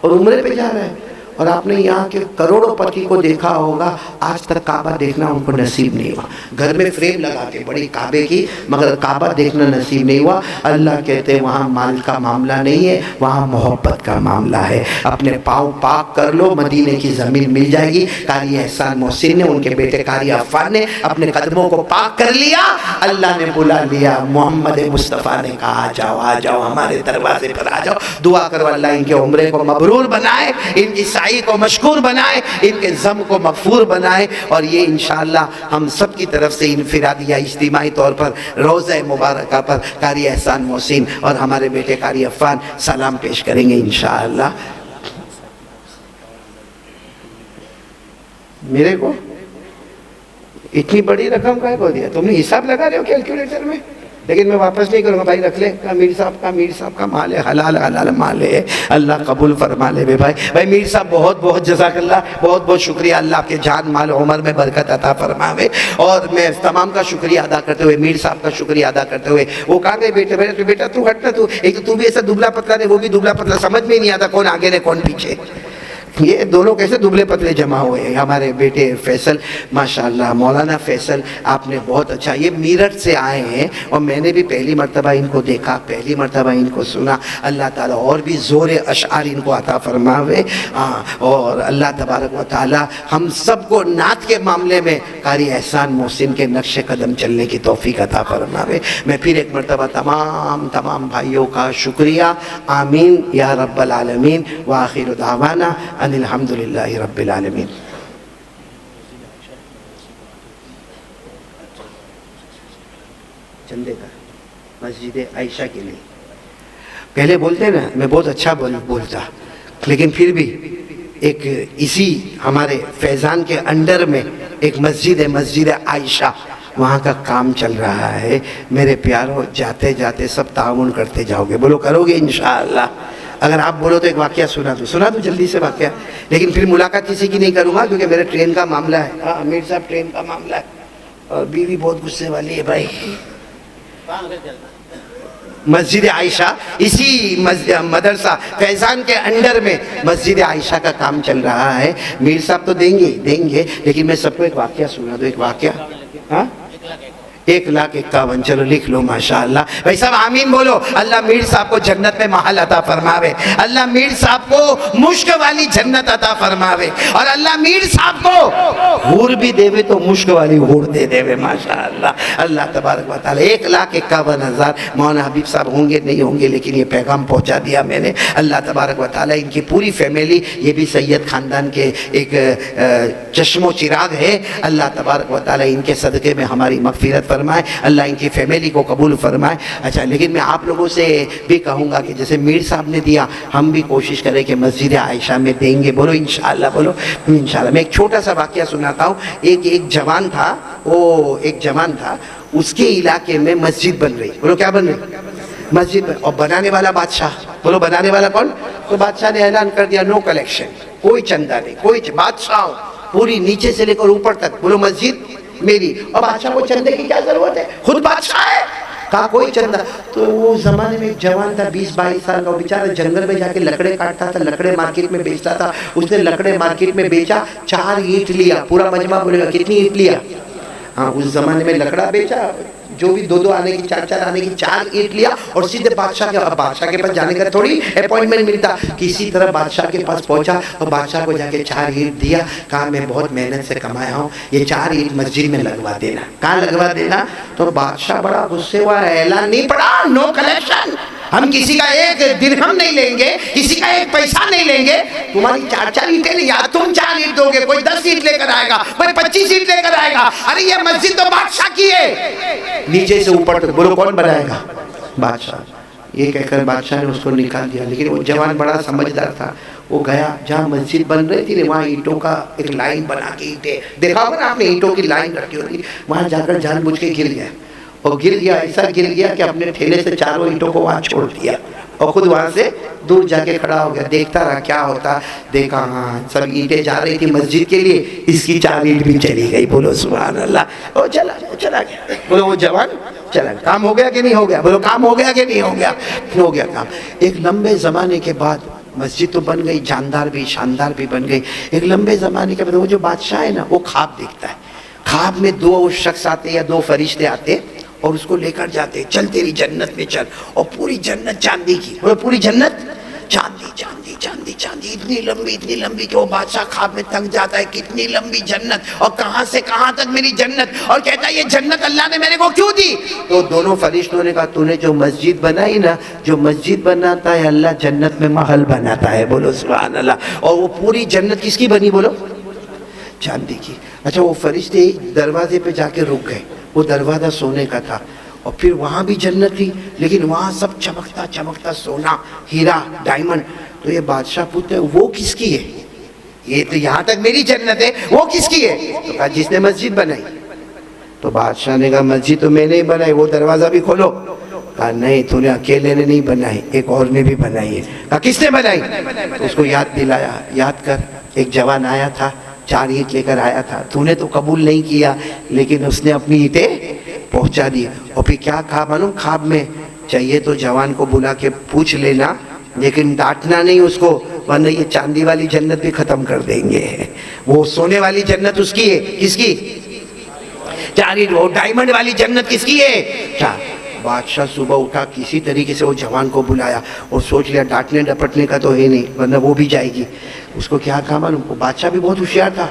اور عمرے پہ جا رہا ہے. اور آپ نے یہاں کے کروڑوں پتی کو دیکھا ہوگا، آج تک کعبہ دیکھنا ان کو نصیب نہیں ہوا. گھر میں فریم لگا کے بڑی کعبے کی، مگر کعبہ دیکھنا نصیب نہیں ہوا. اللہ کہتے ہیں وہاں مال کا معاملہ نہیں ہے، وہاں محبت کا معاملہ ہے. اپنے پاؤں پاک کر لو، مدینے کی زمین مل جائے گی. قاری احسان محسن نے، ان کے بیٹے قاری عفان نے اپنے قدموں کو پاک کر لیا. اللہ نے بلا لیا، محمد مصطفیٰ نے کہا آ جاؤ آ جاؤ ہمارے دروازے پر آ جاؤ. دعا کرو اللہ ان کے عمرے کو مبرور بنائے، ان کی کو مشکور بنائے، ان کے ذنب کو مغفور بنائے. اور یہ انشاءاللہ ہم سب کی طرف سے انفرادی یا اجتماعی طور پر روضہ مبارکہ پر قاری احسان محسن اور ہمارے بیٹے قاری عفان سلام پیش کریں گے انشاءاللہ. میرے کو اتنی بڑی رقم کا کو دیا؟ تم نے حساب لگا رہے ہو کیلکولیٹر میں؟ لیکن میں واپس نہیں کروں گا بھائی، رکھ لے. میر صاحب کا مال ہے، حلال حلال مال ہے، اللہ قبول فرما لے. بھائی میر صاحب بہت بہت جزاک اللہ، بہت بہت شکریہ. اللہ آپ کے جان مال عمر میں برکت عطا فرماوے. اور میں تمام کا شکریہ ادا کرتے ہوئے، میر صاحب کا شکریہ ادا کرتے ہوئے، وہ کہاں گئے بیٹا تو ہٹ نا. تو ایک تو بھی ایسا دبلا پتلا ہے، وہ بھی دبلا پتلا، سمجھ میں نہیں آتا کون آگے نے کون پیچھے. یہ دونوں کیسے دبلے پتلے جمع ہوئے ہیں. ہمارے بیٹے فیصل ماشاءاللہ، مولانا فیصل آپ نے بہت اچھا، یہ میرٹھ سے آئے ہیں اور میں نے بھی پہلی مرتبہ ان کو دیکھا، پہلی مرتبہ ان کو سنا. اللہ تعالیٰ اور بھی زور اشعار ان کو عطا فرماوے. اور اللہ تبارک و تعالیٰ ہم سب کو نعت کے معاملے میں قاری احسان محسن کے نقش قدم چلنے کی توفیق عطا فرماوے. میں پھر ایک مرتبہ تمام بھائیوں کا شکریہ. آمین یا رب العالمین. وآخر دعوانا ان الحمدللہ رب العالمین. چندے کا مسجد عائشہ کے لیے پہلے بولتے نا، میں بہت اچھا بولتا، لیکن پھر بھی ایک اسی ہمارے فیضان کے انڈر میں ایک مسجد ہے، مسجد عائشہ. وہاں کا کام چل رہا ہے. میرے پیاروں جاتے جاتے سب تعاون کرتے جاؤ گے. بولو کرو گے انشاءاللہ؟ اگر آپ بولو تو ایک واقعہ سنا دو جلدی سے واقعہ. لیکن پھر ملاقات کسی کی نہیں کروں گا کیونکہ میرے ٹرین کا معاملہ ہے. ہاں امیر صاحب ٹرین کا معاملہ ہے اور بیوی بہت غصے والی ہے بھائی. مسجد عائشہ اسی مدرسہ فیضان کے انڈر میں مسجد عائشہ کا کام چل رہا ہے. میر صاحب تو دیں گے لیکن میں سب کو ایک واقعہ سنا دو. ایک واقعہ. ہاں 1,51,000. چلو لکھ لو ماشاءاللہ. بھائی صاحب آمین بولو. اللہ میر صاحب کو جنت میں محل عطا فرماوے. اللہ میر صاحب کو مشک والی جنت عطا فرماوے. اور اللہ میر صاحب کو حور بھی دے تو مشک والی حور دے دے ماشاءاللہ. اللہ تبارک و تعالی. 1,51,000 مولانا حبیب صاحب ہوں گے نہیں ہوں گے لیکن یہ پیغام پہنچا دیا میں نے. اللہ تبارک و تعالی ان کی پوری فیملی, یہ بھی سید خاندان کے ایک چشم و چراغ ہے. اللہ تبارک و تعالی ان کے صدقے میں ہماری مغفرت فرمائے. اللہ ان کی فیملی کو قبول فرمائے. اچھا لیکن میں آپ لوگوں سے بھی کہوں گا کہ جیسے میر صاحب نے دیا ہم بھی کوشش کریں کہ مسجد عائشہ میں دیں گے. بولو انشاءاللہ. بولو انشاءاللہ. میں ایک چھوٹا سا واقعہ سناتا ہوں. ایک جوان تھا, وہ ایک جوان تھا, اس کے علاقے میں مسجد بن رہی. بولو کیا بن رہی؟ مسجد. اور بنانے والا بادشاہ. بولو بنانے والا کون؟ تو بادشاہ نے اعلان کر دیا نو کلیکشن, کوئی چندہ نہیں, کوئی بادشاہ پوری نیچے سے لے کر اوپر تک بولو مسجد میری. اور بادشاہ کو چندے کی کیا ضرورت ہے, خود بادشاہ ہے. کہا کوئی چندہ. تو وہ زمانے میں ایک جوان تھا 20-22 سال کا, وہ بیچارہ جنگل میں جا کے لکڑے کاٹتا تھا, لکڑے مارکیٹ میں بیچتا تھا. اس نے لکڑے مارکیٹ میں بیچا, 4 اینٹ لیا. پورا مجمع بولے گا کتنی اینٹ لیا؟ ہاں اس زمانے میں لکڑا بیچا, جو بھی 2 آنے کی 4 آنے کی 4 اینٹ لیا اور سیدھے بادشاہ کے پاس جانے کا تھوڑی اپوائنٹمنٹ ملتا. کسی طرح بادشاہ کے پاس پہنچا اور بادشاہ کو جا کے 4 اینٹ دیا. کہا میں بہت محنت سے کمایا ہوں, یہ 4 اینٹ مسجد میں لگوا دینا. کہاں لگوا دینا؟ تو بادشاہ بڑا غصے ہوا, اعلان نہیں پڑا نو کلیکشن, ہم کسی کا 1 درہم نہیں لیں گے, کسی کا 1 پیسہ نہیں لیں گے. تمہاری 4 اینٹیں نہیں, یا تم 4 اینٹ دو گے, کوئی 10 اینٹ لے کر آئے گا, کوئی 25 اینٹ لے کر آئے گا. ارے یہ مسجد تو بادشاہ کی ہے. نیچے سے اوپر تک بولو کون بنائے گا؟ بادشاہ. یہ کہہ کر بادشاہ نے اس کو نکال دیا. لیکن وہ جوان بڑا سمجھدار تھا, وہ گیا جہاں مسجد بن رہی تھی وہاں اینٹوں کا ایک لائن بنا کے, اینٹیں دیکھا ہوگا نا آپ نے, اینٹوں کی لائن رکھی ہوتی, وہاں جا کر جان بوجھ کے گر گیا. اور گر گیا, ایسا گر گیا کہ اپنے ٹھیلے سے 4 اینٹوں کو وہاں چھوڑ دیا اور خود وہاں سے دور جا کے کھڑا ہو گیا. دیکھتا رہا کیا ہوتا. دیکھا ہاں سب اینٹیں جا رہی تھی مسجد کے لیے, اس کی 4 اینٹ بھی چلی گئی. بولو سبحان اللہ. اور چلا گیا. بولو وہ جوان چلا. کام ہو گیا کہ نہیں ہو گیا؟ بولو کام ہو گیا کہ نہیں ہو گیا؟ ہو گیا کام. ایک لمبے زمانے کے بعد مسجد تو بن گئی, جاندار بھی شاندار بھی بن گئی. ایک لمبے زمانے کے بعد وہ جو بادشاہ ہے نا, وہ خواب دیکھتا ہے. خواب میں 2 شخص آتے یا 2 فرشتے آتے اور اس کو لے کر جاتے, چل تیری جنت میں چل. اور پوری جنت چاندی کی, پوری جنت چاندی چاندی چاندی چاندی, اتنی لمبی کہ وہ بادشاہ خواب میں تنگ جاتا ہے. کتنی لمبی جنت, اور کہاں سے کہاں تک میری جنت, اور کہتا ہے یہ جنت اللہ نے میرے کو کیوں دی؟ تو دونوں فرشتوں نے کہا تو نے جو مسجد بنائی نا, جو مسجد بناتا ہے اللہ جنت میں محل بناتا ہے. بولو سبحان اللہ. اور وہ پوری جنت کس کی بنی؟ بولو چاندی کی. اچھا وہ فرشتے دروازے پہ جا کے رک گئے. وہ دروازہ سونے کا تھا, اور پھر وہاں بھی جنت تھی لیکن وہاں سب چمکتا چمکتا سونا, ہیرا, ڈائمنڈ. تو یہ بادشاہ پوچھتے وہ کس کی ہے؟ یہ تو یہاں تک میری جنت ہے, وہ کس کی ہے؟ تو کہا جس نے مسجد بنائی. تو بادشاہ نے کہا مسجد تو میں نے بنائی, وہ دروازہ بھی کھولو. کہا نہیں, تو نے اکیلے نے نہیں بنائی, ایک اور نے بھی بنائی ہے. کہا کس نے بنائی؟ تو اس کو یاد دلایا, یاد کر ایک جوان آیا تھا, 4 اینٹ لے کر آیا تھا, تو نے تو قبول نہیں کیا لیکن اس نے اپنی اینٹیں پہنچا دی. اور پھر کیا کہا معلوم خواب میں؟ چاہیے تو جوان کو بلا کے پوچھ لینا لیکن ڈانٹنا نہیں اس کو, ورنہ یہ چاندی والی جنت بھی ختم کر دیں گے. وہ سونے والی جنت اس کی ہے, کس کی؟ 4 اینٹ. وہ ڈائمنڈ والی جنت کس کی ہے؟ کیا؟ بادشاہ صبح اٹھا, کسی طریقے سے وہ جوان کو بلایا اور سوچ لیا ڈانٹنے ڈپٹنے کا تو ہے نہیں ورنہ وہ بھی جائے گی. اس کو کیا کہا معلوم؟ وہ بادشاہ بھی بہت ہوشیار تھا,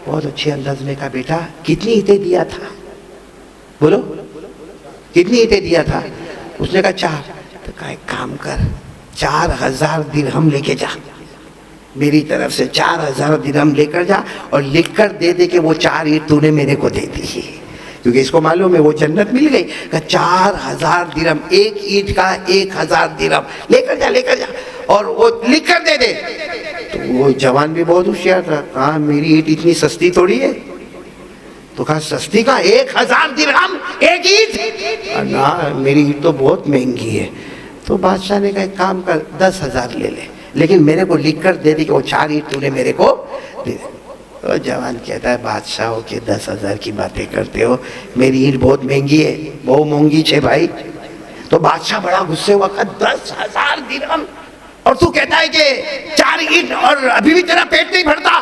بہت اچھے انداز میں کہا بیٹا کتنی اینٹیں دیا تھا؟ بولو کتنی اینٹیں دیا تھا؟ اس نے کہا 4. تو کہا ایک کام کر, 4000 درہم لے کے جا, میری طرف سے 4000 درہم لے کر جا اور لکھ کر دے دے کہ وہ 4 اینٹ تو نے میرے کو دے دی, کیونکہ اس کو معلوم ہے وہ جنت مل گئی. کہ 4000 درہم, 1 اینٹ کا 1000 درہم, لے کر جا اور وہ لکھ کر دے دے. تو وہ جوان بھی بہت ہوشیار تھا, کہا میری اینٹ اتنی سستی تھوڑی ہے, تو کہا سستی کا 1000 درہم ایک اینٹ؟ نا میری اینٹ تو بہت مہنگی ہے. تو بادشاہ نے کہا ایک کام کر 10,000 لے لے لیکن میرے کو لکھ کر دے دی کہ وہ 4 اینٹ تو نے میرے کو دے دی. وہ جوان کہتا ہے بادشاہ ہو کے 10,000 کی باتیں کرتے ہو, میری اینٹ بہت مہنگی ہے, بہت مہنگی چھے بھائی. تو بادشاہ بڑا غصے ہوا کہ 10,000 درہم اور تو کہتا ہے کہ 4 اینٹ اور ابھی بھی تیرا پیٹ نہیں بھرتا.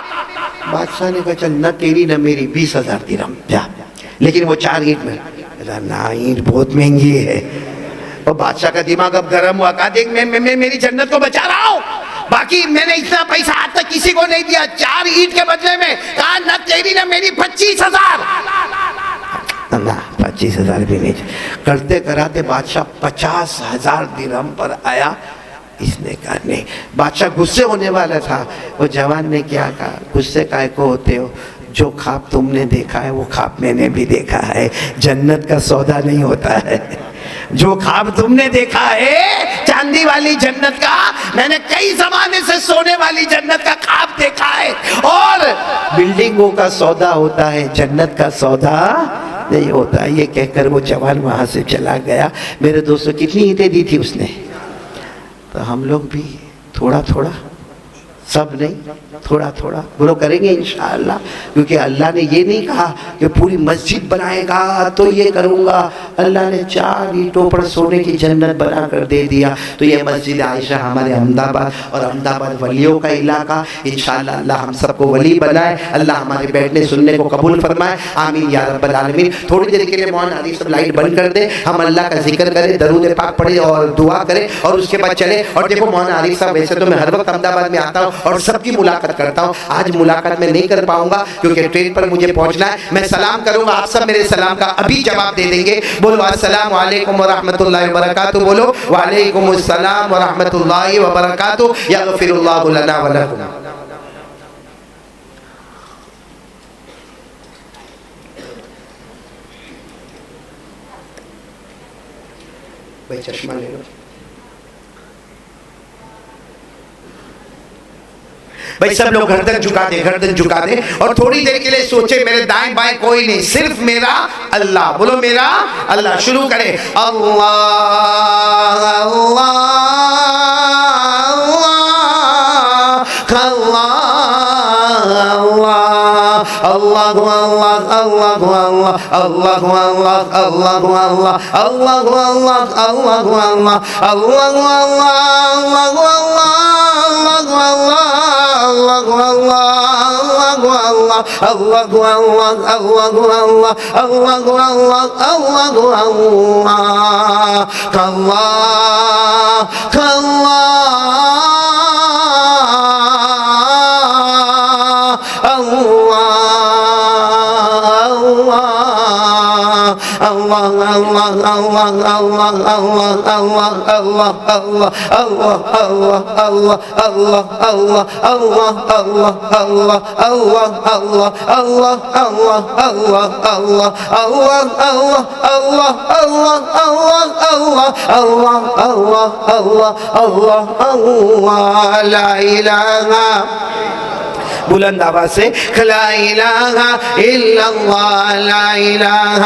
بادشاہ نے کہا چل نہ تیری نہ میری 20,000 درہم جا, لیکن وہ 4 اینٹ میں. کہتا نا اینٹ بہت مہنگی ہے. اور بادشاہ کا دماغ اب گرم ہوا, کہا دیکھ میں میری جنت کو بچا رہا ہوں, باقی میں نے اتنا پیسہ آج تک کسی کو نہیں دیا, 4 اینٹ کے بدلے میں. کہا نہ تیری نہ میری 25,000. نہ 25,000 بھی نہیں. کرتے کراتے بادشاہ 50,000 درہم پر آیا. اس نے کہا نہیں. بادشاہ غصے ہونے والا تھا. وہ جوان نے کیا کہا, غصے کائے کو ہوتے ہو, جو خواب تم نے دیکھا ہے وہ خواب میں نے بھی دیکھا ہے, جنت کا سودا نہیں ہوتا ہے. جو خواب تم نے دیکھا ہے چاندی والی جنت کا, میں نے کئی زمانے سے سونے والی جنت کا خواب دیکھا ہے. اور بلڈنگوں کا سودا ہوتا ہے, جنت کا سودا نہیں ہوتا. یہ کہہ کر وہ جوان وہاں سے چلا گیا. میرے دوستوں کتنی اینٹیں دی تھی اس نے؟ تو ہم لوگ بھی تھوڑا تھوڑا, سب نہیں تھوڑا تھوڑا گرو کریں گے انشاءاللہ, کیونکہ اللہ نے یہ نہیں کہا کہ پوری مسجد بنائے گا تو یہ کروں گا. اللہ نے 4 اینٹوں پر سونے کی جنت بنا کر دے دیا. تو یہ مسجد عائشہ ہمارے احمد آباد, اور احمد آباد ولیوں کا علاقہ. انشاءاللہ اللہ ہم سب کو ولی بنائے, اللہ ہمارے بیٹھنے سننے کو قبول فرمائے, آمین یا رب العالمین. تھوڑی دیر کے لیے مولانا علی صاحب لائٹ بند کر دے, ہم اللہ کا ذکر کریں, درود پاک پڑھیں اور دعا کریں, اور اس کے بعد چلے. اور دیکھو مولانا علی صاحب ویسے تو میں ہر وقت احمد آباد میں آتا ہوں اور سب کی ملاقات کرتا ہوں, آج ملاقات میں نہیں کر پاؤں گا کیونکہ ٹرین پر مجھے پہنچنا ہے. میں سلام کروں گا, آپ سب میرے سلام کا ابھی جواب دے دیں گے. بولو السلام علیکم ورحمۃ اللہ وبرکاتہ. بولو وعلیکم السلام ورحمۃ اللہ وبرکاتہ. یغفر اللہ لنا ولکم. بھائی چشمہ لے لو. بھائی سب لوگ گردن جھکا دے, گردن جھکا دے, اور تھوڑی دیر کے لیے سوچے میرے دائیں بائیں کوئی نہیں, صرف میرا اللہ. بولو میرا اللہ. شروع کرے اللہ اللہ اللہ اللہ اللہ اللہ اللہ اللہ اللہ اللہ اللہ اللہ اللہ بلند آواز سے لا الہ الا اللہ لا الہ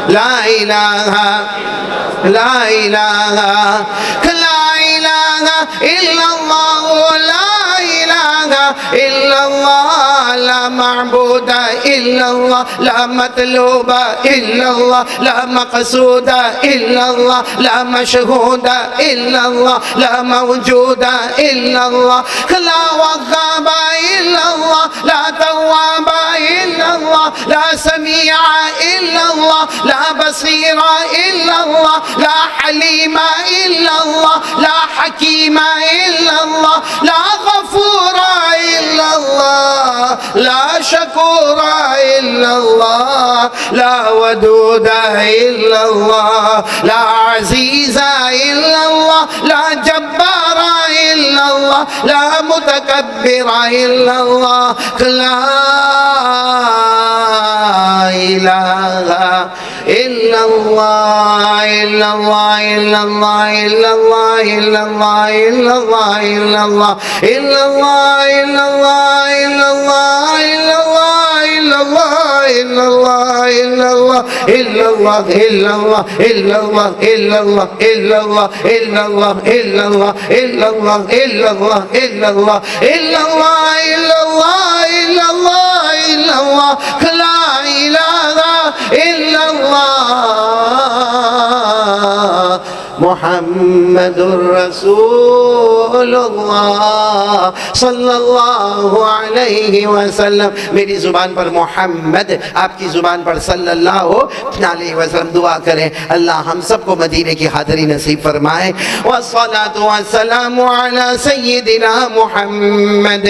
لا الہ لا الہ لا الہ الا اللہ لا الہ الا اللہ لا معبود الا اللہ لا مطلوب الا اللہ لا مقصود الا اللہ لا مشہود الا اللہ لا موجود الا اللہ لا وهاب الا اللہ لا تواب الا اللہ لا سمیع الا اللہ لا بصیر الا اللہ لا حلیم الا اللہ لا حکیم الا اللہ لا غفور الا اللہ لا شکور الا اللہ لا ودود الا اللہ لا عزیز الا اللہ لا جبار الا اللہ لا متکبر الا اللہ لا الہ الا اللہ الا اللہ الا اللہ الا اللہ الا اللہ الا اللہ الا اللہ الا اللہ الا اللہ الا اللہ الا اللہ الا إلا الله إلا الله إلا الله إلا الله إلا الله إلا الله إلا الله إلا الله إلا الله إلا الله إلا الله إلا الله إلا الله إلا الله إلا الله إلا الله لا إله إلا الله محمد رسول اللہ صلی اللہ علیہ وسلم. میری زبان پر محمد، آپ کی زبان پر صلی اللہ علیہ وسلم. دعا کریں اللہ ہم سب کو مدینے کی حاضری نصیب فرمائے. والصلاة والسلام على سیدنا محمد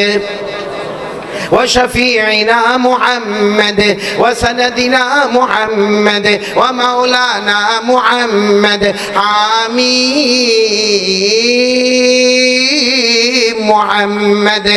وشفيعنا محمد وسندنا محمد ومولانا محمد. آمين. محمد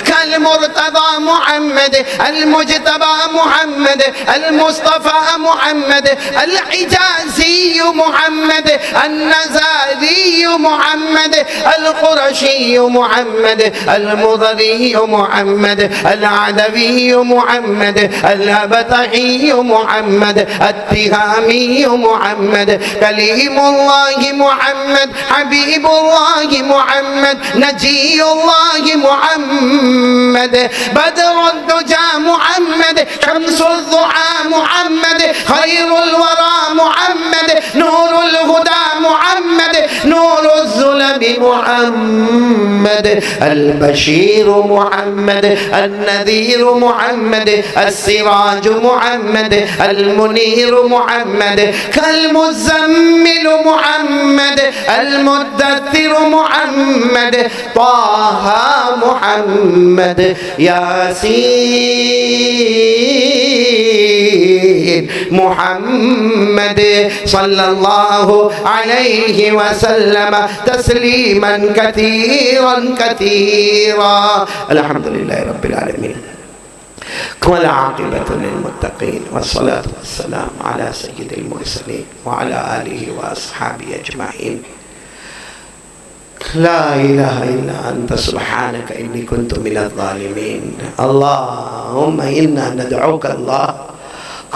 كالمرتضى محمد المجتبى محمد المصطفى محمد الحجازي محمد النزاري محمد القرشي محمد المضري محمد العدوي محمد الأبطحي محمد التهامي محمد كليم الله محمد حبيب الله محمد نجي الله محمد بدر الدجى محمد شمس الضحى محمد خير الورى محمد نور الهدى محمد نور الظلم محمد البشير محمد النذير محمد السراج محمد المنير محمد كالمزمل محمد المدثر محمد طه محمد ياسين محمد صلى الله عليه وسلم تسليما كثيرا كثيرا. الحمد لله رب العالمين والعاقبة للمتقين والصلاة والسلام على سيد المرسلين وعلى آله وأصحابه أجمعين. لا إله إلا أنت سبحانك إني كنت من الظالمين. اللهم إنا ندعوك الله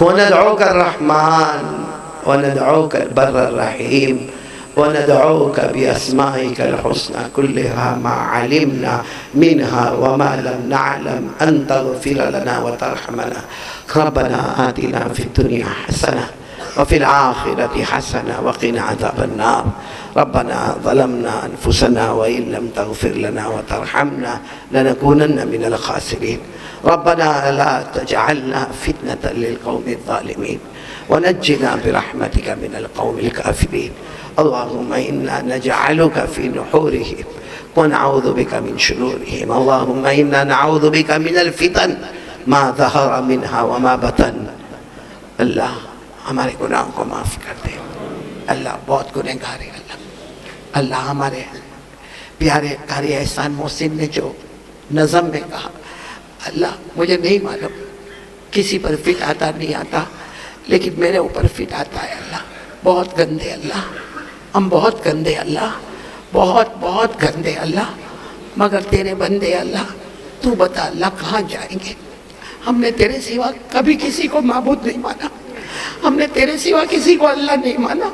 وندعوك الرحمن وندعوك البر الرحيم وندعوك بأسمائك الحسنى كلها ما علمنا منها وما لم نعلم أن تغفر لنا وترحمنا. ربنا آتنا في الدنيا حسنة وفي الآخرة حسنة وقنا عذاب النار. ربنا ظلمنا أنفسنا وإن لم تغفر لنا وترحمنا لنكونن من الخاسرين. ربنا لا تجعلنا فتنة للقوم الظالمين ونجنا برحمتك من القوم الكافرين. اللهم إنا نجعلك في نحورهم ونعوذ بك من شرورهم. اللهم إنا نعوذ بك من الفتن ما ظهر منها وما بطن. اللہ ہمارے گناہوں کو معاف کر دے. اللہ بہت گنہگار ہے. اللہ ہمارے پیارے قاری احسان محسن نے جو نظم میں کہا، اللہ مجھے نہیں معلوم کسی پر فٹ آتا نہیں آتا، لیکن میرے اوپر فٹ آتا ہے. اللہ بہت گندے، اللہ ہم بہت گندے، اللہ بہت بہت گندے اللہ، مگر تیرے بندے اللہ تو بتا اللہ کہاں جائیں گے. ہم نے تیرے سوا کبھی کسی کو معبود نہیں مانا، ہم نے تیرے سوا کسی کو اللہ نہیں مانا.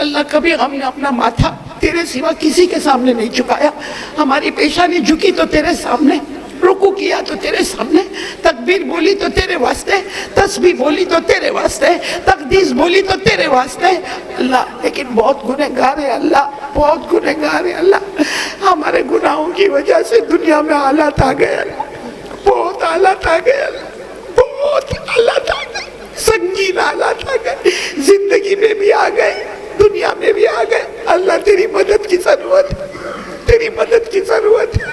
اللہ کبھی ہم نے اپنا ماتھا تیرے سوا کسی کے سامنے نہیں جھکایا. ہماری پیشانی جھکی تو تیرے سامنے، رکوع کیا تو تیرے سامنے، تکبیر بولی تو تیرے واسطے، تسبیح بولی تو تیرے واسطے، تقدیس بولی تو تیرے واسطے. اللہ لیکن بہت گنہگار ہے اللہ، بہت گنہگار ہے اللہ. ہمارے گناہوں کی وجہ سے دنیا میں حالات آ گئے، بہت حالات آ گئے، بہت حالات آ گئے، سنگین حالات آ گئے، زندگی میں بھی آ گئے، دنیا میں بھی آ گئے. اللہ تیری مدد کی ضرورت ہے، تیری مدد کی ضرورت ہے،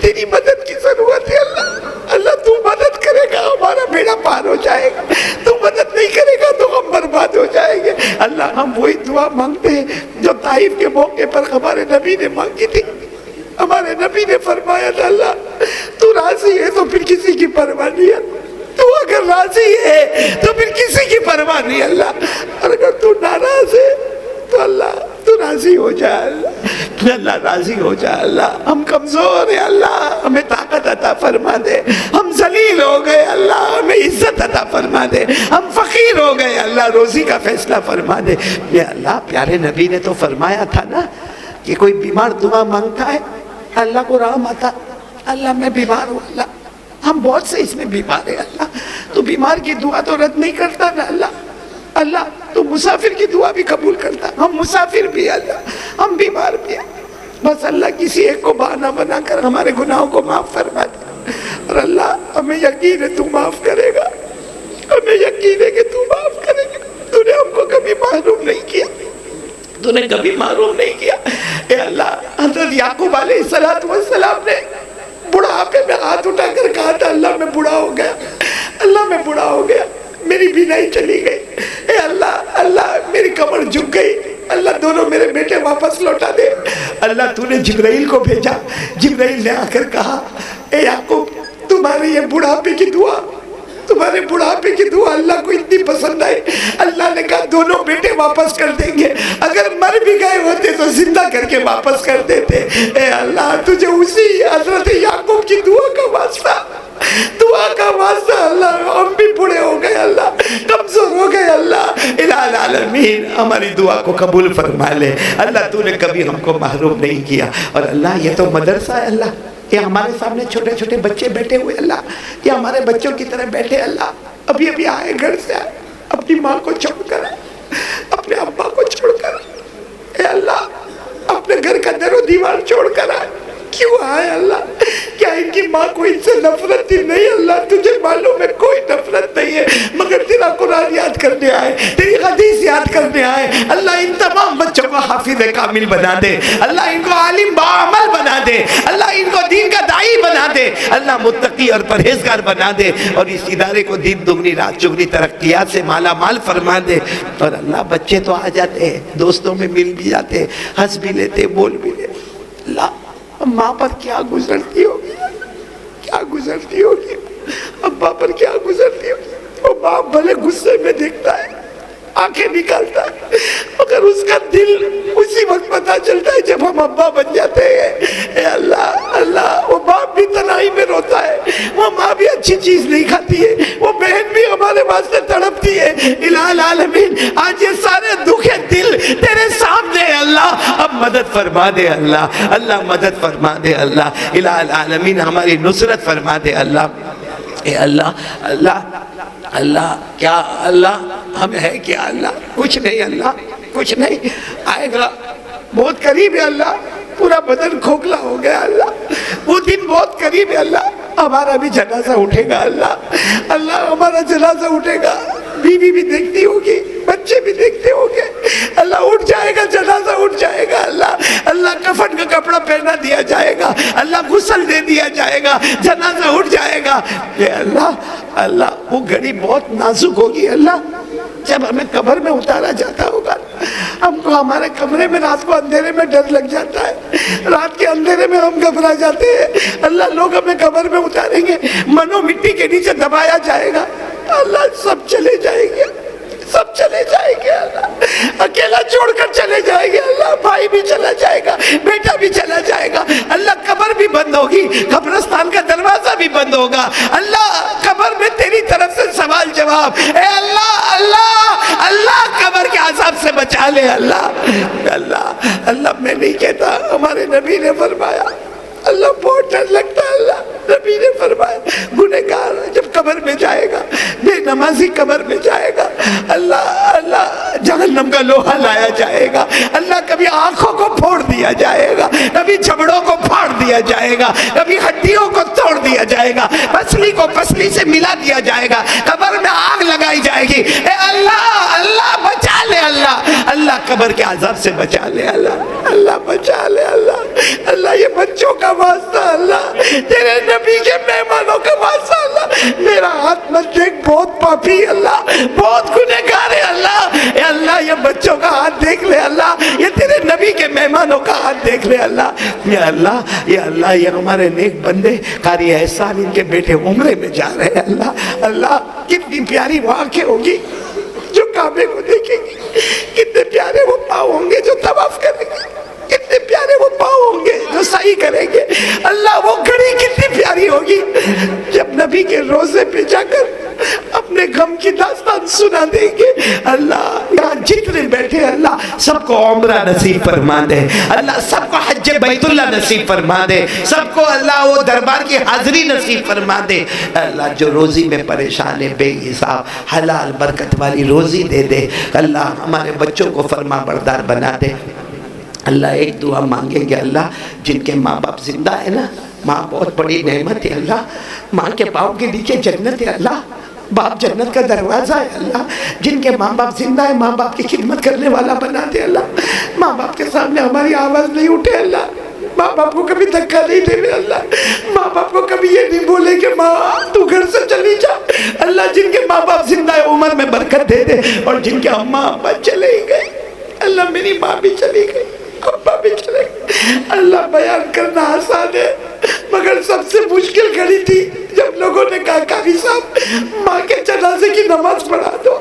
تیری مدد کی ضرورت ہے. اللہ اللہ تو مدد کرے گا ہمارا بیڑا پار ہو جائے گا، تو مدد نہیں کرے گا تو ہم برباد ہو جائیں گے. اللہ ہم وہی دعا مانگتے ہیں جو طائف کے موقع پر ہمارے نبی نے مانگی تھی. ہمارے نبی نے فرمایا تھا اللہ تو راضی ہے تو پھر کسی کی پرواہ نہیں ہے، تو اگر راضی ہے تو پھر کسی کی پرواہ نہیں اللہ، اور اگر تو ناراض ہے تو اللہ تو راضی ہو جا. اللہ راضی ہو جا. اللہ ہم کمزور ہیں، اللہ ہمیں طاقت عطا فرما دے. ہم ذلیل ذلیل ہو گئے اللہ ہمیں عزت عطا فرما دے، ہم فقیر ہو گئے اللہ روزی کا فیصلہ فرما دے۔ یا اللہ پیارے نبی نے تو فرمایا تھا نا کہ کوئی بیمار دعا مانگتا ہے اللہ کو رحم آتا، اللہ میں بیمار ہوں اللہ، ہم بہت سے اس میں بیمار ہیں اللہ، تو بیمار کی دعا تو رد نہیں کرتا نا اللہ، اللہ تو مسافر کی دعا بھی قبول کرتا، ہم مسافر بھی اللہ، ہم بیمار بھی ہیں، بس اللہ کسی ایک کو بہانہ بنا کر ہمارے گناہوں کو معاف فرما دے، اور اللہ ہمیں یقین ہے تو معاف کرے گا، ہمیں یقین ہے کہ تو معاف کرے گا، تو نے ہم کو کبھی محروم نہیں کیا، تو نے کبھی محروم نہیں کیا۔ اے اللہ حضرت یعقوب علیہ السلام نے بڑھاپے میں ہاتھ اٹھا کر کہا تھا اللہ میں بوڑھا ہو گیا، اللہ میں بوڑھا ہو گیا، میری بینائی چلی گئی، اے اللہ اللہ میری کمر جھک گئی، اللہ دونوں میرے بیٹے واپس لوٹا دے۔ اللہ تو نے جبرائیل کو بھیجا، جبرائیل نے آ کر کہا اے یعقوب تمہارے یہ بڑھاپے کی دعا، تمہارے بڑھاپے کی دعا اللہ کو اتنی پسند آئی، اللہ نے کہا دونوں بیٹے واپس کر دیں گے، اگر مر بھی گئے ہوتے تو زندہ کر کے واپس کر دیتے۔ اے اللہ تجھے اسی حضرت یعقوب کی دعا کا واسطہ، دعا کا واسطہ اللہ، ہم بھی بڑے ہو گئے اللہ، کمزور ہو گئے اللہ، الہ العالمین ہماری دعا کو قبول فرما لے اللہ، تو نے کبھی ہم کو محروم نہیں کیا۔ اور اللہ یہ تو مدرسہ ہے اللہ، یہ ہمارے سامنے چھوٹے چھوٹے بچے بیٹھے ہوئے اللہ، یہ ہمارے بچوں کی طرح بیٹھے اللہ، ابھی ابھی آئے گھر سے آئے، اپنی ماں کو چھوڑ کر، اپنے ابا کو چھوڑ کر، اے اللہ اپنے گھر کا در و دیوار چھوڑ کر آئے، کیوں آئے اللہ؟ کیا ان کی ماں کو ان سے نفرت تھی؟ نہیں اللہ تجھے معلوم ہے کوئی نفرت نہیں ہے، مگر تیرا قرآن یاد کرنے آئے، تیری حدیث یاد کرنے آئے، اللہ ان تمام بچوں کو حافظ کامل بنا دے، اللہ ان کو عالم باعمل بنا دے، اللہ ان کو دین کا داعی بنا دے، اللہ متقی اور پرہیزگار بنا دے، اور اس ادارے کو دین دگنی رات چگنی ترقیات سے مالا مال فرما دے۔ اور اللہ بچے تو آ جاتے ہیں، دوستوں میں مل بھی جاتے ہیں، ہنس بھی لیتے، بول بھی لیتے، اللہ ماں پر کیا گزرتی ہوگی، کیا گزرتی ہوگی، ابا پر کیا گزرتی ہوگی، وہ باپ بھلے غصے میں دیکھتا ہے، آنکھیں نکالتا ہے، مگر اس کا دل اسی وقت پتا چلتا ہے جب ہم ابا بن جاتے ہیں۔ اے اللہ اللہ وہ باپ بھی تنہائی میں روتا ہے، وہ ماں بھی اچھی چیز نہیں کھاتی ہے، وہ بہن بھی ہمارے واسطے تڑپتی ہے، الہ العالمین آج یہ سارے دکھے دل تیرے سامنے ہے اللہ، اب مدد فرما دے اللہ، اللہ مدد فرما دے اللہ، الہ العالمین ہماری نصرت فرما دے اللہ۔ اے اللہ اللہ اللہ کیا اللہ ہم ہے کیا اللہ، کچھ نہیں اللہ، کچھ نہیں، آئے گا بہت قریب ہے اللہ، پورا بدن کھوکھلا ہو گیا اللہ، وہ دن بہت قریب ہے اللہ، ہمارا بھی جنازہ اٹھے گا اللہ، اللہ ہمارا جنازہ اٹھے گا، بیوی بھی دیکھتی ہوگی، بچے بھی دیکھتے ہوں گے، اللہ اٹھ جائے گا، جنازہ اٹھ جائے گا اللہ، اللہ کفن کا کپڑا پہنا دیا جائے گا، اللہ غسل دے دیا جائے گا، جنازہ اٹھ جائے گا۔ اے اللہ اللہ وہ گھڑی بہت نازک ہوگی اللہ، جب ہمیں قبر میں اتارا جاتا ہوگا، ہم کو ہمارے کمرے میں رات کو اندھیرے میں ڈر لگ جاتا ہے، رات کے اندھیرے میں ہم گھبرا جاتے ہیں، اللہ لوگ ہمیں قبر میں اتاریں گے، منو مٹی کے نیچے دبایا جائے گا، اللہ سب چلے جائیں گے، سب چلے جائیں گے اللہ، اکیلا چھوڑ کر چلے جائیں گے اللہ، بھائی بھی چلا جائے گا، بیٹا بھی چلا جائے گا اللہ، قبر بھی بند ہوگی، قبرستان کا دروازہ بھی بند ہوگا اللہ، قبر میں تیری طرف سے سوال جواب، اے اللہ اللہ اللہ قبر کے عذاب سے بچا لے اللہ، اللہ اللہ میں نہیں کہتا، ہمارے نبی نے فرمایا اللہ بہت ڈر لگتا ہے اللہ، نبی نے فرمایا گنہگار جب قبر میں جائے گا، بے نمازی قبر میں جائے گا اللہ اللہ جہنم کا لوہا لایا جائے گا اللہ، کبھی آنکھوں کو پھوڑ دیا جائے گا، کبھی جبڑوں کو پھاڑ دیا جائے گا، کبھی ہڈیوں کو توڑ دیا جائے گا، پسلی کو پسلی سے ملا دیا جائے گا، قبر میں آگ لگائی جائے گی، اے اللہ اللہ بچا لے اللہ، اللہ قبر کے عذاب سے بچا لے اللہ، اللہ بچا لے اللہ، اللہ یہ بچوں کا واسطہ اللہ، تیرے نبی کے مہمانوں کا واسطہ اللہ، میرا ہاتھ مت دیکھ بہت پاپی اللہ، بہت گنہگار ہے اللہ، اے اللہ یہ بچوں کا ہاتھ دیکھ لے اللہ، یہ تیرے نبی کے مہمانوں کا ہاتھ دیکھ لے اللہ، یا اللہ یہ ہمارے نیک بندے قاری احسان ان کے بیٹے عمرے میں جا رہے ہیں اللہ، اللہ کتنی پیاری وہ آنکھیں ہوگی جو کعبے کو دیکھیں گی، کتنے پیارے وہ پاؤں ہوں گے جو طواف کریں گے، کتنے پیارے وہ پاؤں ہوں گے جو سعی کریں گے. اللہ وہ گھڑی کتنی پیاری ہوگی جب نبی کے روزے پہ جا کر اپنے غم کی داستان سنا دیں گے. اللہ یہاں جتنے بیٹھے اللہ سب کو عمرہ نصیب فرما دے. اللہ سب کو حج بیت اللہ نصیب فرما دے. سب کو اللہ وہ دربار کی حاضری نصیب فرما دے. اللہ جو روزی میں پریشان ہے بے حساب حلال برکت والی روزی دے دے. اللہ ہمارے بچوں کو فرما بردار بنا دے. اللہ ایک دعا مانگیں گے اللہ جن کے ماں باپ زندہ ہے نا, ماں بہت بڑی نعمت ہے اللہ. ماں کے پاؤں کے نیچے جنت ہے اللہ, باپ جنت کا دروازہ ہے اللہ. جن کے ماں باپ زندہ ہے ماں باپ کی خدمت کرنے والا بنا دے اللہ. ماں باپ کے سامنے ہماری آواز نہیں اٹھے اللہ. ماں باپ کو کبھی دھکا نہیں دے اللہ. ماں باپ کو کبھی یہ نہیں بولے کہ ماں تو گھر سے چلی جا. اللہ جن کے ماں باپ زندہ ہے عمر میں برکت دے دے, اور جن کے اماں ابا چلے گئے اللہ میری ماں بھی چلی گئی ابا بھی چلے گئے. اللہ بیان کرنا آسان ہے مگر سب سے مشکل گھڑی تھی جب لوگوں نے کہا قاضی صاحب ماں کے جنازے کی نماز پڑھا دو.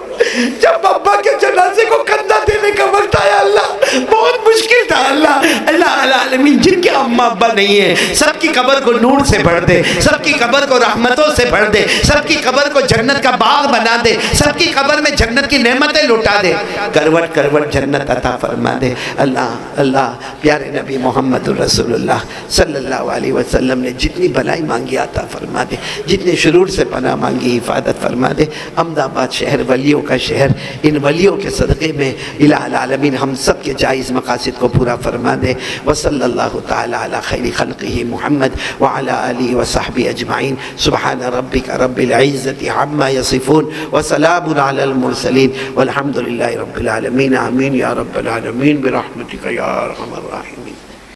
جب ابا کے جنازے کو کندھا دینے کا وقت آیا اللہ بہت مشکل تھا. اللہ اللہ العالمین جن کے اماں ابا نہیں ہیں سب کی قبر کو نور سے بھر دے, سب کی قبر کو رحمتوں سے بھر دے, سب کی قبر کو جنت کا باغ بنا دے, سب کی قبر میں جنت کی نعمتیں لٹا دے, کروٹ کروٹ جنت عطا فرما دے. اللہ اللہ پیارے نبی محمد رسول اللہ صلی اللہ علیہ وسلم نے جتنی بلائی مانگی عطا فرما دے, جتنے شرور سے پناہ مانگی حفاظت فرما دے. احمد آباد شہر ولیوں کا شہر, ان ولیوں کے صدقے میں الہ العالمین ہم سب کے جائز مقاصد کو پورا فرما دے. وصلی اللہ تعالی علی خیر خلقہ محمد وعلی آلہ وصحبہ اجمعین. سبحان ربک رب العزت عما یصفون وسلام علی المرسلین والحمد للہ رب العالمین. آمین یا رب العالمین برحمتک یا ارحم الراحمین.